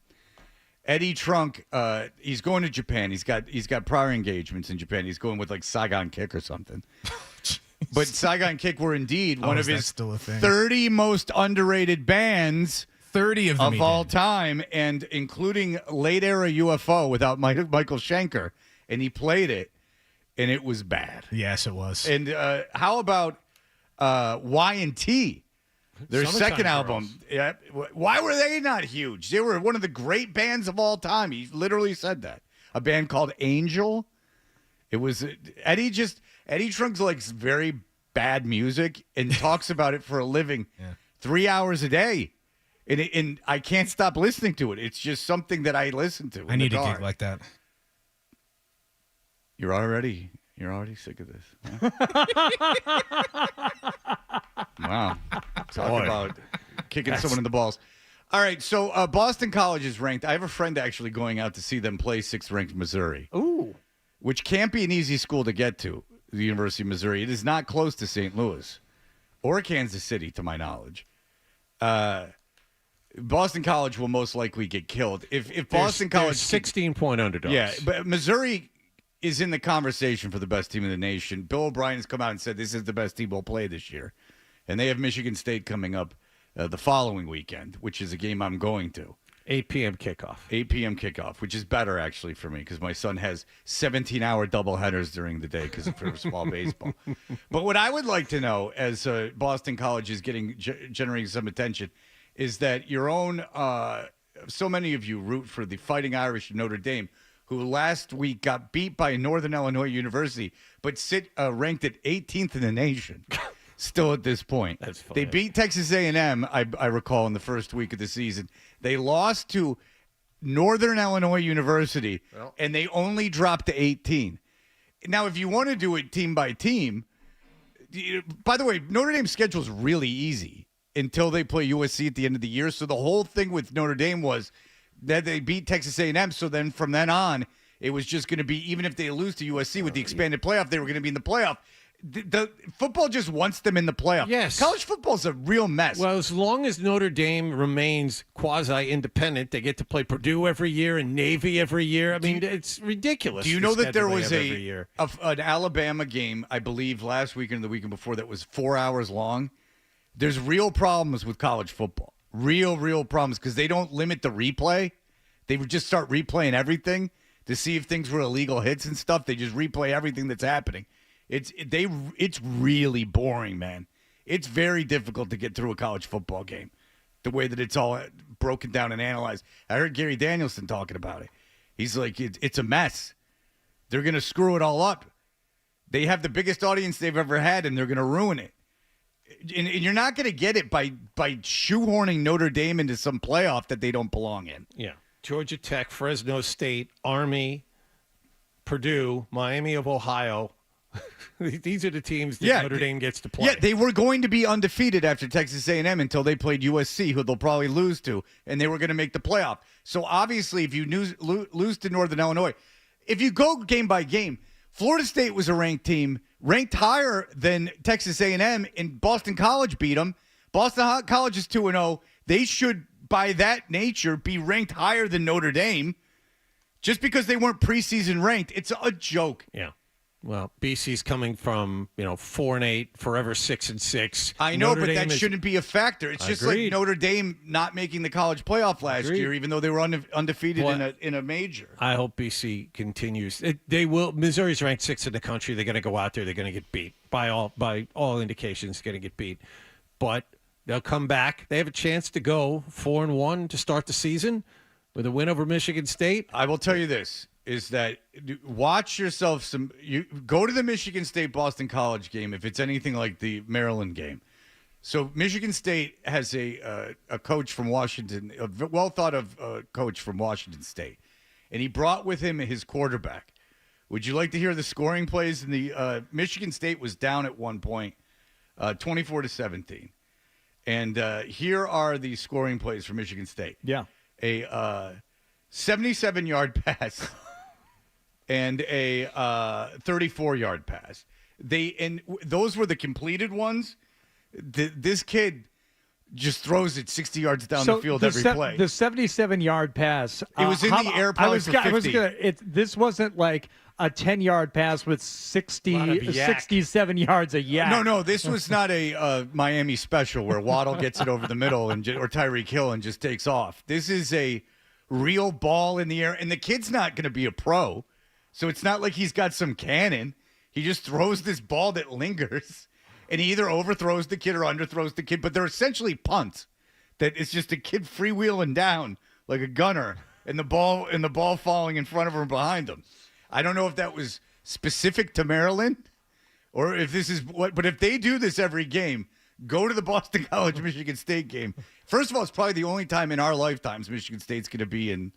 Eddie Trunk, he's going to Japan. He's got prior engagements in Japan. He's going with like Saigon Kick or something. But Saigon Kick were indeed one of his 30 most underrated bands. 30 of them of all time, and including late era UFO without Michael Schenker, and he played it. And it was bad. Yes, it was. And how about Y&T? Their second album. Yeah. Why were they not huge? They were one of the great bands of all time. He literally said that. A band called Angel. It was Eddie Trunk's like very bad music and talks about it for a living 3 hours a day. And I can't stop listening to it. It's just something that I listen to. I need a gig like that. You're already sick of this. Huh? Wow. Talk about kicking someone in the balls. All right, so Boston College is ranked. I have a friend actually going out to see them play 6th ranked Missouri. Ooh. Which can't be an easy school to get to, the University of Missouri. It is not close to St. Louis or Kansas City, to my knowledge. Boston College will most likely get killed. If Boston College... 16-point underdogs. Yeah, but Missouri is in the conversation for the best team in the nation. Bill O'Brien has come out and said this is the best team we'll play this year. And they have Michigan State coming up the following weekend, which is a game I'm going to. 8 p.m. kickoff. 8 p.m. kickoff, which is better actually for me because my son has 17-hour doubleheaders during the day because of small baseball. But what I would like to know, as Boston College is generating some attention, is that your own, so many of you root for the Fighting Irish of Notre Dame, who last week got beat by Northern Illinois University, but sit ranked at 18th in the nation. still at this point. That's funny. They beat Texas A&M, I recall, in the first week of the season. They lost to Northern Illinois University, and they only dropped to 18. Now, if you want to do it team by team, by the way, Notre Dame's schedule is really easy until they play USC at the end of the year. So the whole thing with Notre Dame was that they beat Texas A&M. So then from then on, it was just going to be, even if they lose to USC with the expanded playoff, they were going to be in the playoff. The football just wants them in the playoff. Yes. College football's a real mess. Well, as long as Notre Dame remains quasi-independent, they get to play Purdue every year and Navy every year. I mean, it's ridiculous. Do you know that there schedule they was have every year. an Alabama game, I believe, last weekend or the weekend before that was 4 hours long? There's real problems with college football. Real problems because they don't limit the replay. They would just start replaying everything to see if things were illegal hits and stuff. They just replay everything that's happening. It's really boring, man. It's very difficult to get through a college football game, the way that it's all broken down and analyzed. I heard Gary Danielson talking about it. He's like, it's a mess. They're going to screw it all up. They have the biggest audience they've ever had, and they're going to ruin it. And you're not going to get it by shoehorning Notre Dame into some playoff that they don't belong in. Yeah. Georgia Tech, Fresno State, Army, Purdue, Miami of Ohio. These are the teams that Notre Dame gets to play. Yeah, they were going to be undefeated after Texas A&M until they played USC, who they'll probably lose to, and they were going to make the playoff. So obviously, if you lose to Northern Illinois, if you go game by game, Florida State was a ranked team, ranked higher than Texas A&M, and Boston College beat them. Boston College is 2-0. They should, by that nature, be ranked higher than Notre Dame. Just because they weren't preseason ranked, it's a joke. Yeah. Well, BC's coming from 4-8, forever 6-6. I know, Notre but Dame that shouldn't be a factor. It's just like Notre Dame not making the college playoff last year, even though they were undefeated in a major. I hope BC continues. They will. Missouri's ranked 6th in the country. They're going to go out there. They're going to get beat by all indications. Going to get beat, but they'll come back. They have a chance to go 4-1 to start the season with a win over Michigan State. I will tell you this. Is that watch yourself you go to the Michigan State Boston College game if it's anything like the Maryland game. So Michigan State has a coach from Washington, a well thought of coach from Washington State, and he brought with him his quarterback. Would you like to hear the scoring plays? In the Michigan State was down at one point, 24-17, and here are the scoring plays for Michigan State. Yeah, a 77-yard pass. And a 34-yard pass. Those were the completed ones. This kid just throws it 60 yards down the field every play. The 77-yard pass. It was in the air probably for 50. This wasn't like a 10-yard pass with 67 yards of yak. No, this was not a Miami special where Waddle gets it over the middle or Tyreek Hill and just takes off. This is a real ball in the air, and the kid's not going to be a pro. So it's not like he's got some cannon. He just throws this ball that lingers, and he either overthrows the kid or underthrows the kid. But they're essentially punts. That it's just a kid freewheeling down like a gunner, and the ball falling in front of him or behind him. I don't know if that was specific to Maryland, or if this is what. But if they do this every game, go to the Boston College Michigan State game. First of all, it's probably the only time in our lifetimes Michigan State's going to be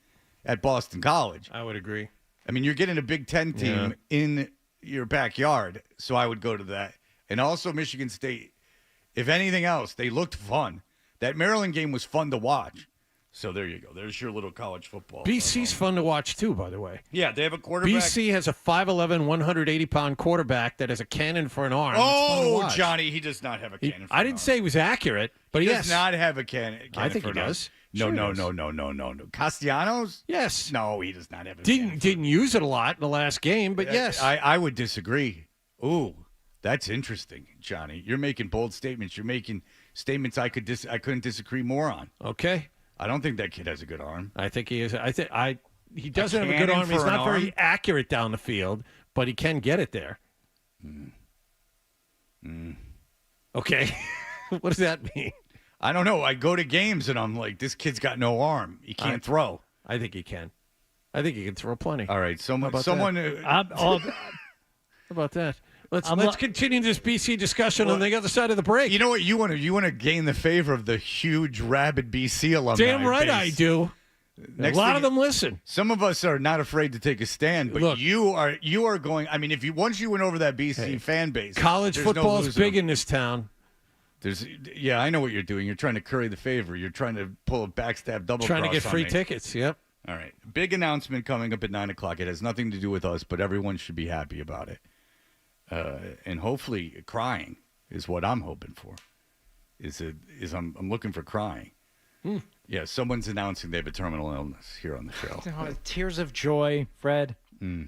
at Boston College. I would agree. I mean, you're getting a Big Ten team in your backyard, so I would go to that. And also Michigan State, if anything else, they looked fun. That Maryland game was fun to watch. So there you go. There's your little college football. BC's fun to watch, too, by the way. Yeah, they have a quarterback. BC has a 5'11", 180-pound quarterback that has a cannon for an arm. Oh, Johnny, he does not have a cannon for I didn't say he was accurate, but he yes. does not have a cannon I think for he does. No. Sure Castellanos? Yes. No, he does not have a Didn't use it a lot in the last game, but yes. I would disagree. Ooh, that's interesting, Johnny. You're making bold statements. You're making statements I couldn't disagree more on. Okay. I don't think that kid has a good arm. I think he is. He doesn't have a good arm. He's not very accurate down the field, but he can get it there. Okay. What does that mean? I don't know. I go to games and I'm like, this kid's got no arm. He can't throw. I think he can. I think he can throw plenty. All right. How about that? Let's continue this BC discussion on the other side of the break. You know what you want to gain the favor of the huge rabid BC alumni. Damn right base. I do. A lot of them listen. Some of us are not afraid to take a stand, but Look, you are going. I mean, once you went over that BC fan base, college football is big in this town. I know what you're doing. You're trying to curry the favor. You're trying to pull a backstab double. Trying to get free tickets. Yep. All right. Big announcement coming up at 9:00. It has nothing to do with us, but everyone should be happy about it. And hopefully, crying is what I'm hoping for. I'm looking for crying. Yeah, someone's announcing they have a terminal illness here on the show. Tears of joy, Fred.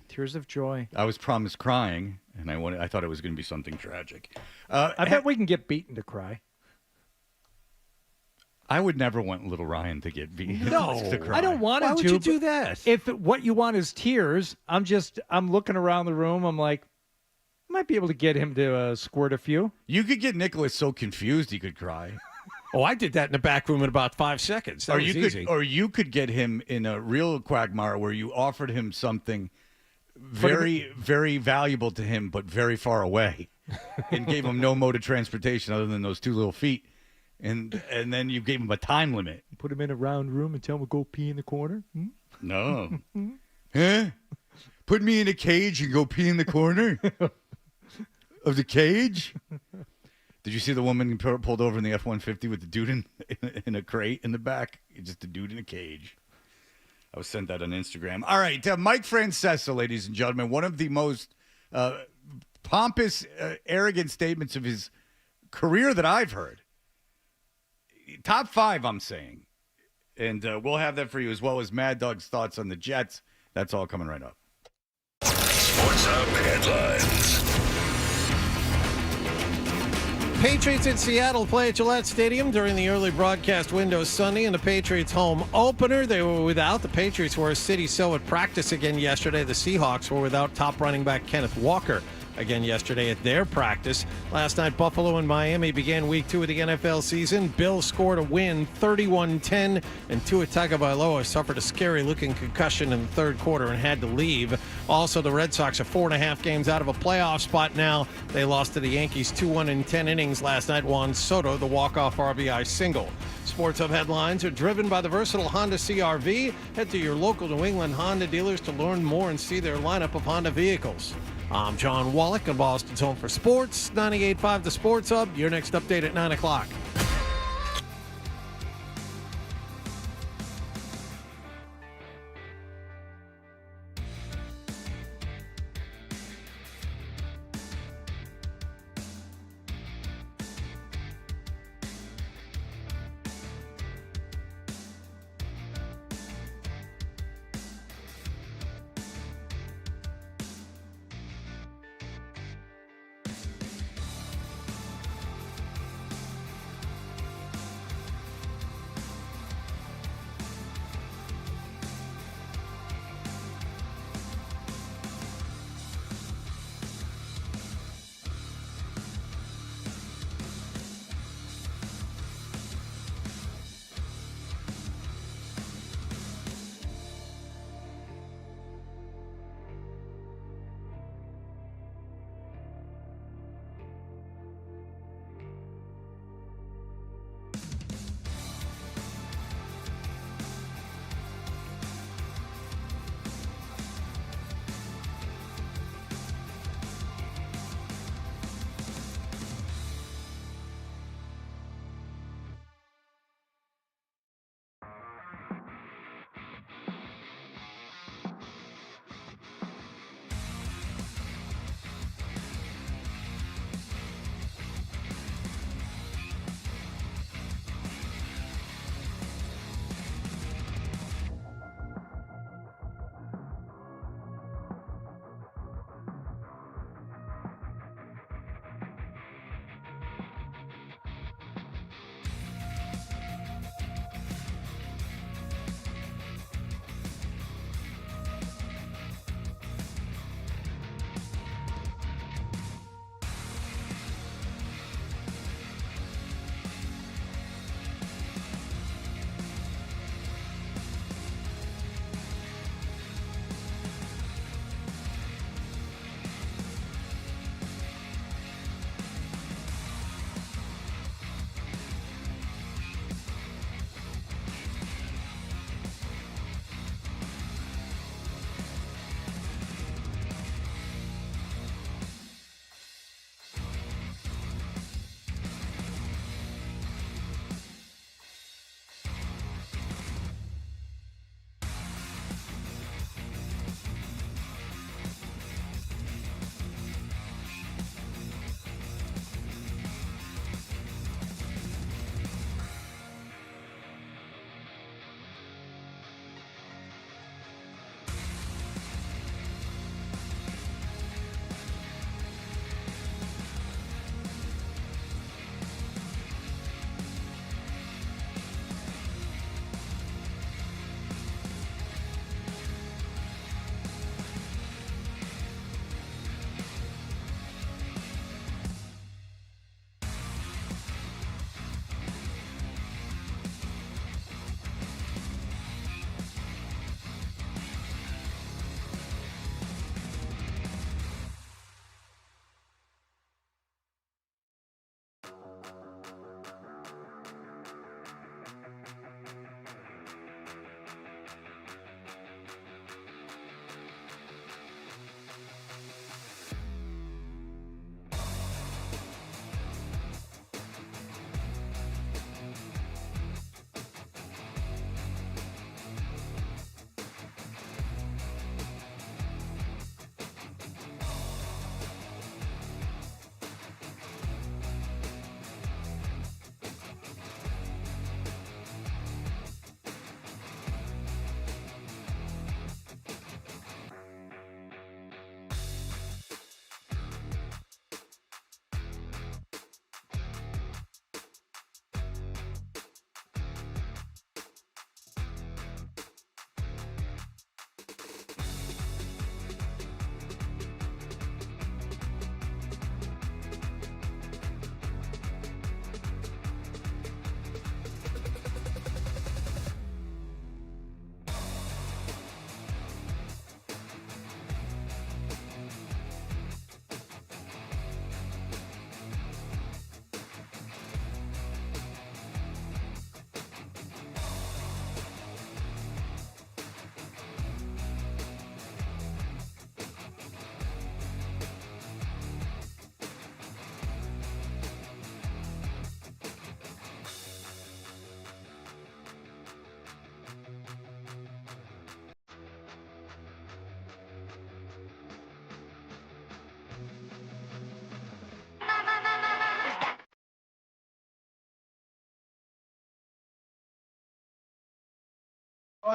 Tears of joy. I was promised crying, and I thought it was going to be something tragic. I bet we can get beaten to cry. I would never want little Ryan to get beaten. No, to cry. I don't want him to. Why would you do that? If what you want is tears, I'm looking around the room. I'm like, I might be able to get him to squirt a few. You could get Nicholas so confused he could cry. Oh, I did that in the back room in about 5 seconds. That was easy. Or you could get him in a real quagmire where you offered him something very, very valuable to him, but very far away, and gave him no mode of transportation other than those 2 little feet, and then you gave him a time limit. Put him in a round room and tell him to go pee in the corner. No, huh? Put me in a cage and go pee in the corner of the cage. Did you see the woman pulled over in the F-150 with the dude in a crate in the back? Just a dude in a cage. I was sent that on Instagram. All right, Mike Francesa, ladies and gentlemen, one of the most pompous, arrogant statements of his career that I've heard. Top 5, I'm saying. And we'll have that for you, as well as Mad Dog's thoughts on the Jets. That's all coming right up. Sports Hub headlines. Patriots in Seattle play at Gillette Stadium during the early broadcast window Sunday in the Patriots home opener. They were without. The Patriots were a city so at practice again yesterday. The Seahawks were without top running back Kenneth Walker again yesterday at their practice. Last night, Buffalo and Miami began week 2 of the NFL season. Bills scored a win 31-10, and Tua Tagovailoa suffered a scary-looking concussion in the third quarter and had to leave. Also, the Red Sox are 4.5 games out of a playoff spot now. They lost to the Yankees 2-1 in 10 innings last night. Juan Soto, the walk-off RBI single. Sports Hub headlines are driven by the versatile Honda CR-V. Head to your local New England Honda dealers to learn more and see their lineup of Honda vehicles. I'm John Wallach in Boston's Home for Sports, 98.5 The Sports Hub. Your next update at 9 o'clock.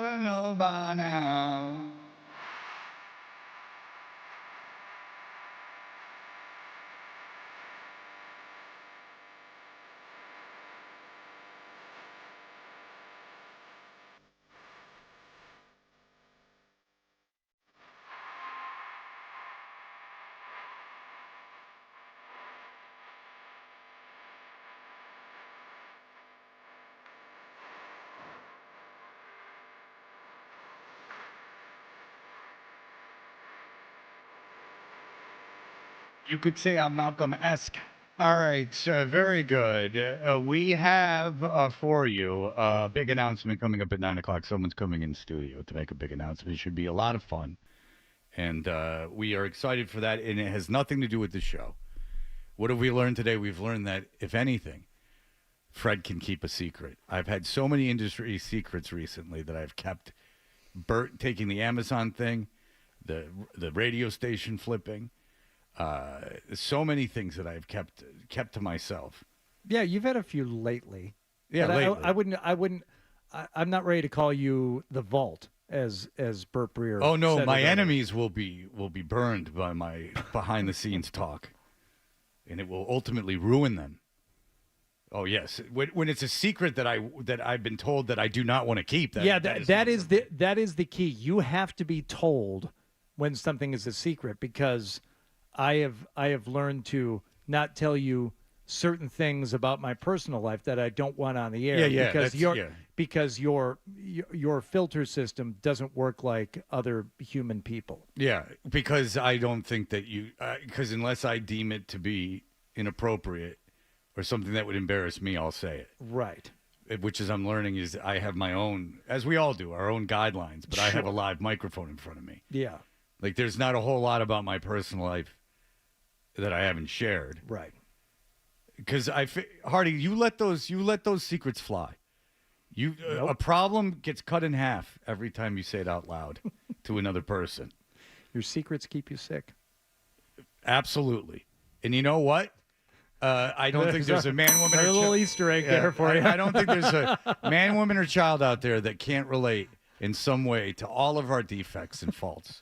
wanna know by now. You could say I'm Malcolm-esque. All right, very good. We have for you a big announcement coming up at 9 o'clock. Someone's coming in studio to make a big announcement. It should be a lot of fun. And we are excited for that, and it has nothing to do with the show. What have we learned today? We've learned that, if anything, Fred can keep a secret. I've had so many industry secrets recently that I've kept. Bert taking the Amazon thing, the radio station flipping. So many things that I've kept to myself. Yeah, you've had a few lately. Yeah, but lately. I wouldn't. I'm not ready to call you the Vault as Bert Breer. Oh no, said my it earlier. enemies will be burned by my behind the scenes talk, and it will ultimately ruin them. Oh yes, when it's a secret that I've been told that I do not want to keep. That is the key. You have to be told when something is a secret, because I have learned to not tell you certain things about my personal life that I don't want on the air. Because your filter system doesn't work like other human people. Yeah, because I don't think that because unless I deem it to be inappropriate or something that would embarrass me, I'll say it. Right. Which is I'm learning is I have my own, as we all do, our own guidelines, but I have a Sure. live microphone in front of me. Yeah. Like there's not a whole lot about my personal life that I haven't shared. Right. Because Hardy, you let those secrets fly. A problem gets cut in half every time you say it out loud to another person. Your secrets keep you sick. Absolutely. And you know what? I don't think there's a man, woman, a little Easter egg there for you. I don't think there's a man, woman, or child out there that can't relate in some way to all of our defects and faults.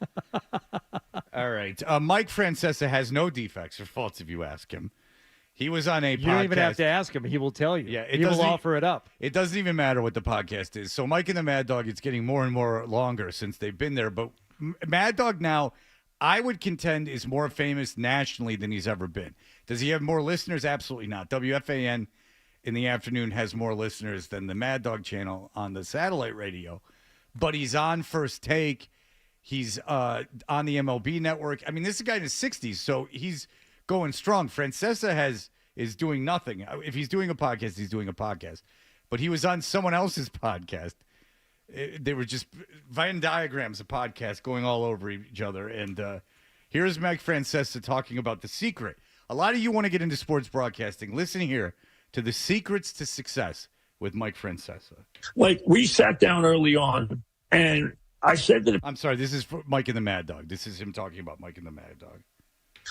All right. Mike Francesa has no defects or faults if you ask him. He was on a podcast. You don't even have to ask him. He will tell you. Yeah, he will offer it up. It doesn't even matter what the podcast is. So Mike and the Mad Dog, it's getting more and more longer since they've been there. But Mad Dog now, I would contend, is more famous nationally than he's ever been. Does he have more listeners? Absolutely not. WFAN in the afternoon has more listeners than the Mad Dog channel on the satellite radio. But he's on First Take. He's on the MLB network. I mean, this is a guy in his 60s, so he's going strong. Francesa is doing nothing. If he's doing a podcast, he's doing a podcast. But he was on someone else's podcast. They were just Venn diagrams of podcasts going all over each other. And here's Mike Francesa talking about The Secret. A lot of you want to get into sports broadcasting. Listen here to The Secrets to Success with Mike Francesa. Like, we sat down early on, and I said that... I'm sorry, this is for Mike and the Mad Dog. This is him talking about Mike and the Mad Dog.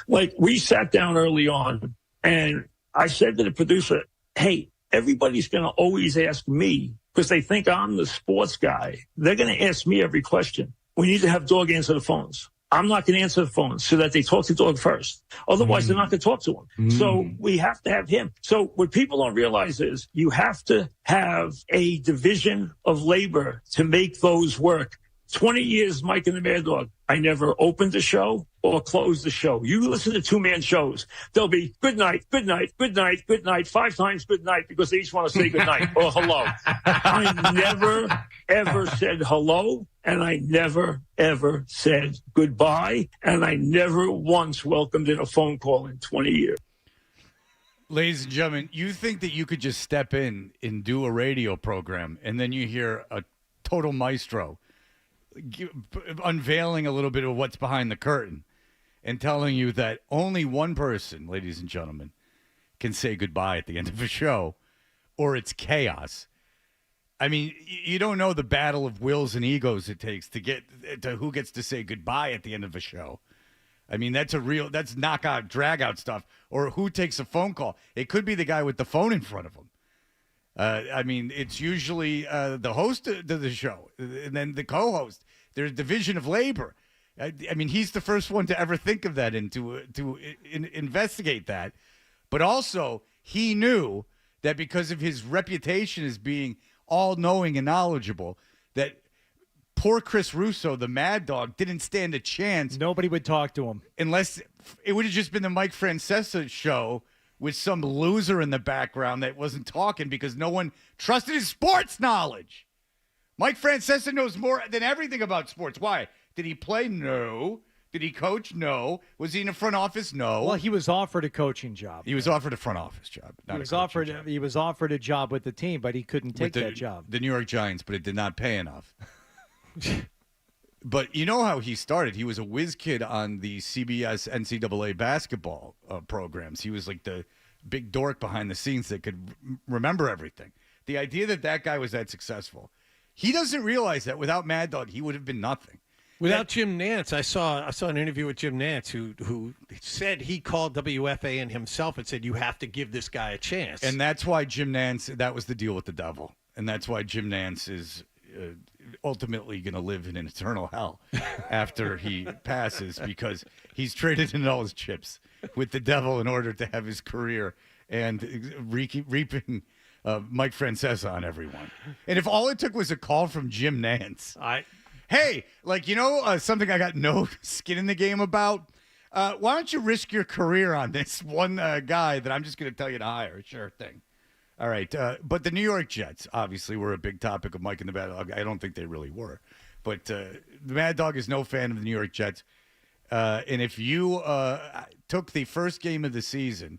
Like, we sat down early on, and I said to the producer, hey, everybody's going to always ask me, because they think I'm the sports guy. They're going to ask me every question. We need to have Dog answer the phones. I'm not going to answer the phone so that they talk to Dog first. Otherwise, they're not going to talk to him. So we have to have him. So what people don't realize is you have to have a division of labor to make those work. 20 years, Mike and the Mad Dog. I never opened the show or closed the show. You listen to two-man shows. They'll be good night, good night, good night, good night, 5 times good night because they each want to say good night or hello. I never, ever said hello, and I never, ever said goodbye, and I never once welcomed in a phone call in 20 years. Ladies and gentlemen, you think that you could just step in and do a radio program, and then you hear a total maestro unveiling a little bit of what's behind the curtain and telling you that only one person, ladies and gentlemen, can say goodbye at the end of a show, or it's chaos. I mean, you don't know the battle of wills and egos it takes to get to who gets to say goodbye at the end of a show. I mean, that's knockout, drag out stuff, or who takes a phone call. It could be the guy with the phone in front of him. I mean, it's usually the host of the show and then the co-host. There's division of labor. I mean, he's the first one to ever think of that and to investigate that. But also, he knew that because of his reputation as being all-knowing and knowledgeable, that poor Chris Russo, the Mad Dog, didn't stand a chance. Nobody would talk to him. Unless it would have just been the Mike Francesa show with some loser in the background that wasn't talking because no one trusted his sports knowledge. Mike Francesa knows more than everything about sports. Why? Did he play? No. Did he coach? No. Was he in the front office? No. Well, he was offered a coaching job. He was offered a front office job. He was offered a job with the team, but he couldn't take that job. The New York Giants, but it did not pay enough. But you know how he started. He was a whiz kid on the CBS NCAA basketball programs. He was like the big dork behind the scenes that could remember everything. The idea that that guy was that successful, he doesn't realize that without Mad Dog, he would have been nothing. Without Jim Nantz, I saw an interview with Jim Nantz who said he called WFA and himself and said, you have to give this guy a chance. And that's why Jim Nantz, that was the deal with the devil. And that's why Jim Nantz is ultimately going to live in an eternal hell after he passes, because he's traded in all his chips with the devil in order to have his career and reaping Mike Francesa on everyone. And if all it took was a call from Jim Nantz, hey, like, something I got no skin in the game about, why don't you risk your career on this one guy that I'm just going to tell you to hire? Sure thing. All right, but the New York Jets obviously were a big topic of Mike and the Mad Dog. I don't think they really were, but the Mad Dog is no fan of the New York Jets. And if you took the first game of the season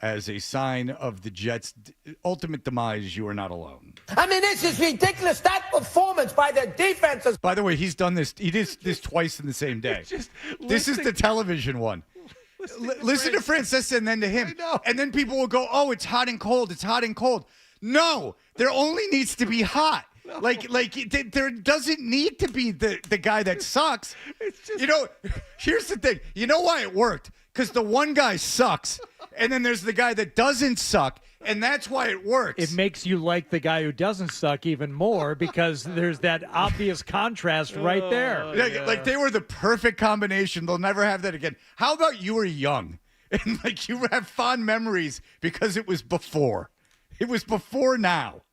as a sign of the Jets' ultimate demise, you are not alone. I mean, this is ridiculous. That performance by the defenses. By the way, he's done this. He did this twice in the same day. This is the television one. Listen to Francesa and then to him. And then people will go, oh, it's hot and cold. It's hot and cold. No, there only needs to be hot. No. Like there doesn't need to be the guy that sucks. Here's the thing. You know why it worked? Because the one guy sucks, and then there's the guy that doesn't suck, and that's why it works. It makes you like the guy who doesn't suck even more because there's that obvious contrast right there. Like they were the perfect combination. They'll never have that again. How about you were young and like you have fond memories because it was before. It was before now.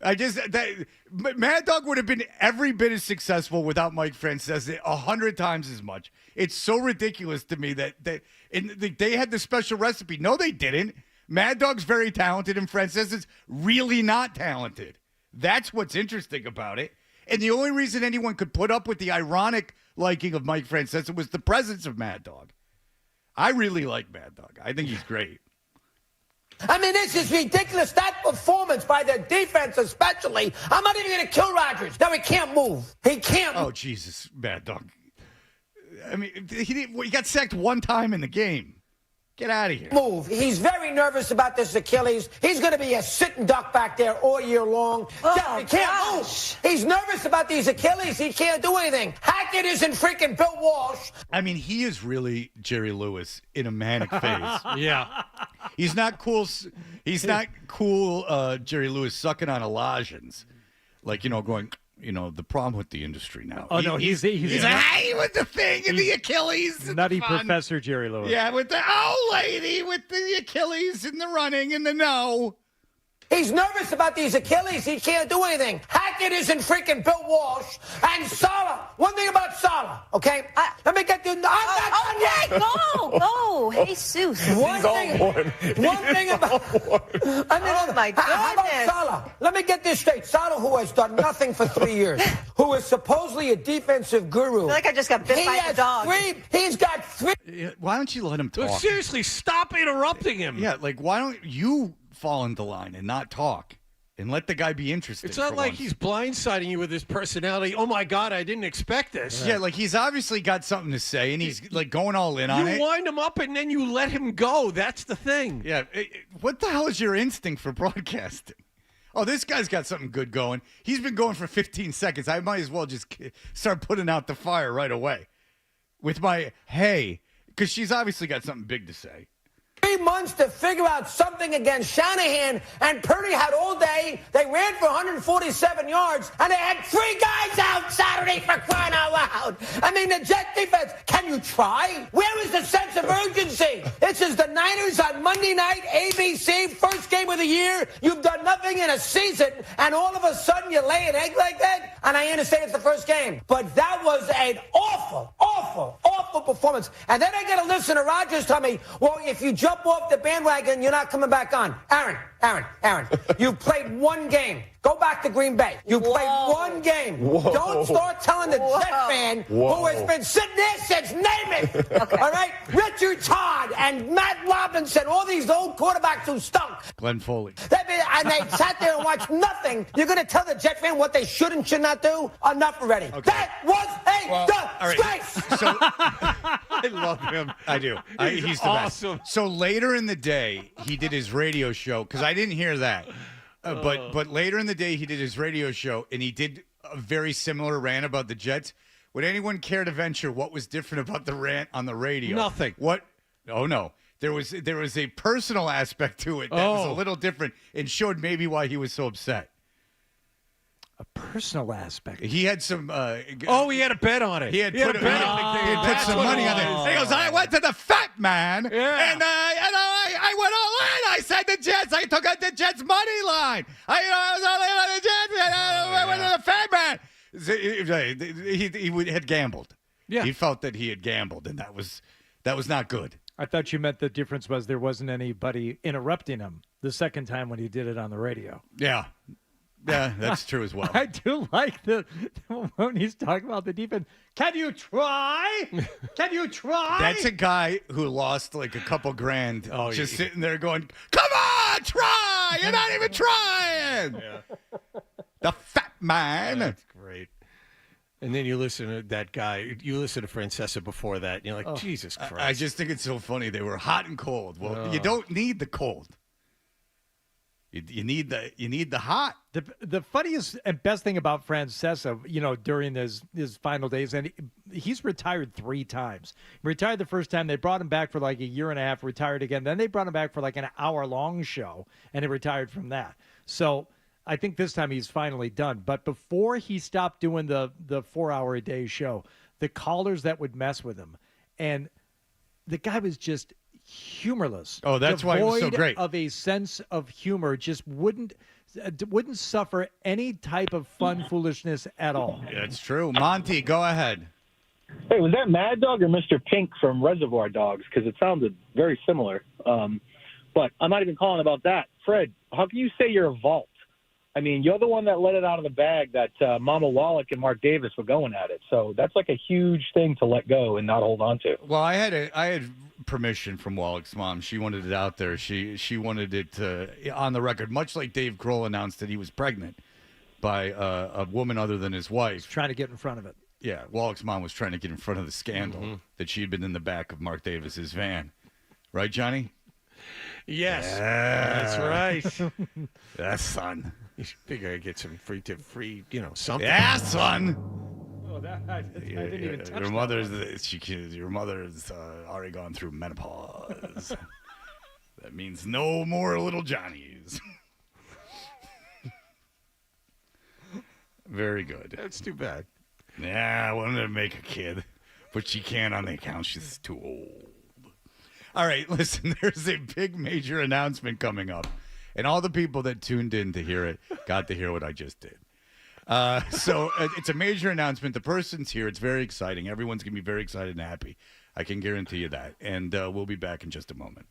Mad Dog would have been every bit as successful without Mike Francesa, 100 times as much. It's so ridiculous to me that they had the special recipe. No, they didn't. Mad Dog's very talented, and Francesa's really not talented. That's what's interesting about it. And the only reason anyone could put up with the ironic liking of Mike Francesa was the presence of Mad Dog. I really like Mad Dog. I think he's great. I mean, this is ridiculous. That performance by the defense especially. I'm not even going to kill Rodgers. Now he can't move. He can't move. Oh, Jesus, Mad Dog. I mean, he got sacked one time in the game. Get out of here. Move. He's very nervous about this Achilles. He's going to be a sitting duck back there all year long. He can't move. He's nervous about these Achilles. He can't do anything. Hackett isn't freaking Bill Walsh. I mean, he is really Jerry Lewis in a manic phase. Yeah. He's not cool. He's not cool Jerry Lewis sucking on Elijahs. Like, going... the problem with the industry now. Oh, no, he's hey with the thing and the Achilles. Nutty Professor Jerry Lewis. Yeah, with the old lady with the Achilles and the running and the no. He's nervous about these Achilles. He can't do anything. Hackett isn't freaking Bill Walsh. And Salah. One thing about Salah, okay? Let me get the... Go. Jesus. One thing about... Oh, my goodness. How about Salah? Let me get this straight. Salah, who has done nothing for 3 years, who is supposedly a defensive guru. I feel like I just got bit by the dog. He's got three... Why don't you let him talk? Well, seriously, stop interrupting him. Yeah, like, why don't you fall into line and not talk and let the guy be interested? It's not like he's blindsiding you with his personality. Oh, my God, I didn't expect this. Yeah, like he's obviously got something to say, and he's like going all in on it. You wind him up, and then you let him go. That's the thing. Yeah. What the hell is your instinct for broadcasting? Oh, this guy's got something good going. He's been going for 15 seconds. I might as well just start putting out the fire right away with my hey, because she's obviously got something big to say. months to figure out something against Shanahan, and Purdy had all day. They ran for 147 yards, and they had 3 guys out Saturday for crying out loud. I mean, the Jet defense, can you try? Where is the sense of urgency? This is the Niners on Monday night, ABC, first game of the year. You've done nothing in a season, and all of a sudden you lay an egg like that? And I understand it's the first game, but that was an awful, awful, awful performance. And then I get to listen to Rodgers tell me, well, if you jump off the bandwagon, you're not coming back on. Aaron, you've played 1 game. Go back to Green Bay. You played 1 game. Whoa. Don't start telling the Jet fan who has been sitting there since Namath. Okay. All right? Richard Todd and Matt Robinson, all these old quarterbacks who stunk. Glenn Foley. And they sat there and watched nothing. You're going to tell the Jet fan what they should and should not do? Enough already. Okay. That was a disgrace. So I love him. I do. He's the awesome. best. So later in the day, he did his radio show because I didn't hear that. But later in the day, he did his radio show, and he did a very similar rant about the Jets. Would anyone care to venture what was different about the rant on the radio? Nothing. What? Oh, no. There was a personal aspect to it that was a little different and showed maybe why he was so upset. A personal aspect. He had some. He had a bet on it. He had put some money on it. He goes, I went to the fat man, and I went all in. I said the Jets. I took out the Jets money line. I was all in on the Jets, and I went to the fat man. He had gambled. Yeah. He felt that he had gambled, and that was not good. I thought you meant the difference was there wasn't anybody interrupting him the second time when he did it on the radio. Yeah. Yeah, that's true as well. I do like the when he's talking about the defense. Can you try? Can you try? That's a guy who lost like a couple grand just sitting there going, come on, try. You're not even trying. Yeah. The fat man. That's great. And then you listen to that guy. You listen to Francesa before that, and you're like, Jesus Christ. I just think it's so funny. They were hot and cold. Well, you don't need the cold. You need the hot. The funniest and best thing about Francesa, during his final days, and he's retired 3 times. He retired the first time. They brought him back for like a year and a half, retired again. Then they brought him back for like an hour-long show, and he retired from that. So I think this time he's finally done. But before he stopped doing the 4-hour-a-day show, the callers that would mess with him, and the guy was just humorless. Oh, that's why it was so great. Of a sense of humor, just wouldn't suffer any type of fun foolishness at all. Yeah, it's true. Monty, go ahead. Hey, was that Mad Dog or Mr. Pink from Reservoir Dogs? Because it sounded very similar. But I'm not even calling about that. Fred, how can you say you're a vault? I mean, you're the one that let it out of the bag that Mama Wallach and Mark Davis were going at it. So that's like a huge thing to let go and not hold on to. Well, I had permission from Wallach's mom. She wanted it out there. She wanted it on the record, much like Dave Grohl announced that he was pregnant by a woman other than his wife. He's trying to get in front of it. Yeah, Wallach's mom was trying to get in front of the scandal that she had been in the back of Mark Davis's van. Right, Johnny? Yes. Yeah. That's right. That's son. You figure I get some free, something. Yeah, son. Oh, I didn't even touch your mother's already gone through menopause. That means no more little Johnnies. Very good. That's too bad. Yeah, I wanted to make a kid, but she can't on the account. She's too old. All right, listen, there's a big major announcement coming up, and all the people that tuned in to hear it got to hear what I just did. So it's a major announcement. The person's here. It's very exciting. Everyone's going to be very excited and happy. I can guarantee you that. And we'll be back in just a moment.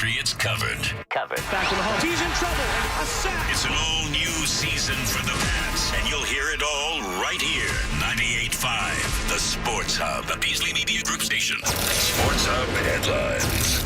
Patriots covered. Back to the home. He's in trouble. A sack. It's an all-new season for the Pats, and you'll hear it all right here. 98.5, the Sports Hub, the Beasley Media Group station. Sports Hub headlines.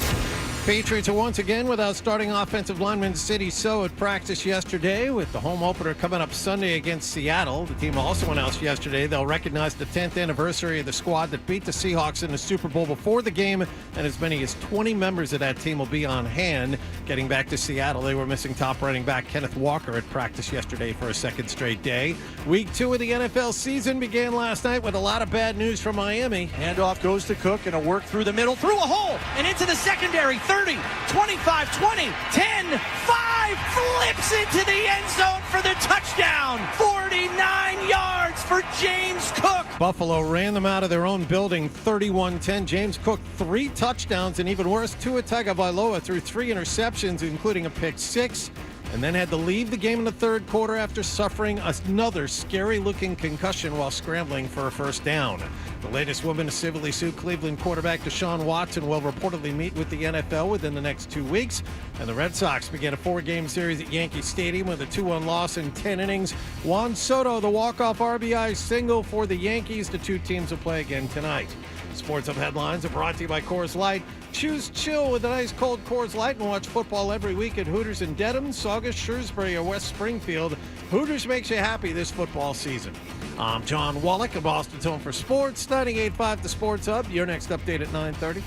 Patriots are once again without starting offensive lineman City So at practice yesterday, with the home opener coming up Sunday against Seattle. The team also announced yesterday they'll recognize the 10th anniversary of the squad that beat the Seahawks in the Super Bowl before the game, and as many as 20 members of that team will be on hand. Getting back to Seattle, they were missing top running back Kenneth Walker at practice yesterday for a second straight day. Week 2 of the NFL season began last night with a lot of bad news from Miami. Handoff goes to Cook, and a work through the middle, through a hole, and into the secondary. 30, 25, 20, 10, 5, flips into the end zone for the touchdown. 49 yards for James Cook. Buffalo ran them out of their own building 31-10. James Cook 3 touchdowns, and even worse, Tua Tagovailoa threw 3 interceptions, including a pick 6, and then had to leave the game in the third quarter after suffering another scary-looking concussion while scrambling for a first down. The latest woman to civilly sue Cleveland quarterback Deshaun Watson will reportedly meet with the NFL within the next 2 weeks. And the Red Sox began a 4-game series at Yankee Stadium with a 2-1 loss in 10 innings. Juan Soto, the walk-off RBI single for the Yankees. The two teams will play again tonight. Sports Hub headlines are brought to you by Coors Light. Choose chill with a nice cold Coors Light and watch football every week at Hooters in Dedham, Saugus, Shrewsbury, or West Springfield. Hooters makes you happy this football season. I'm John Wallach of Boston's Home for Sports, 98.5 The Sports Hub. Your next update at 9:30.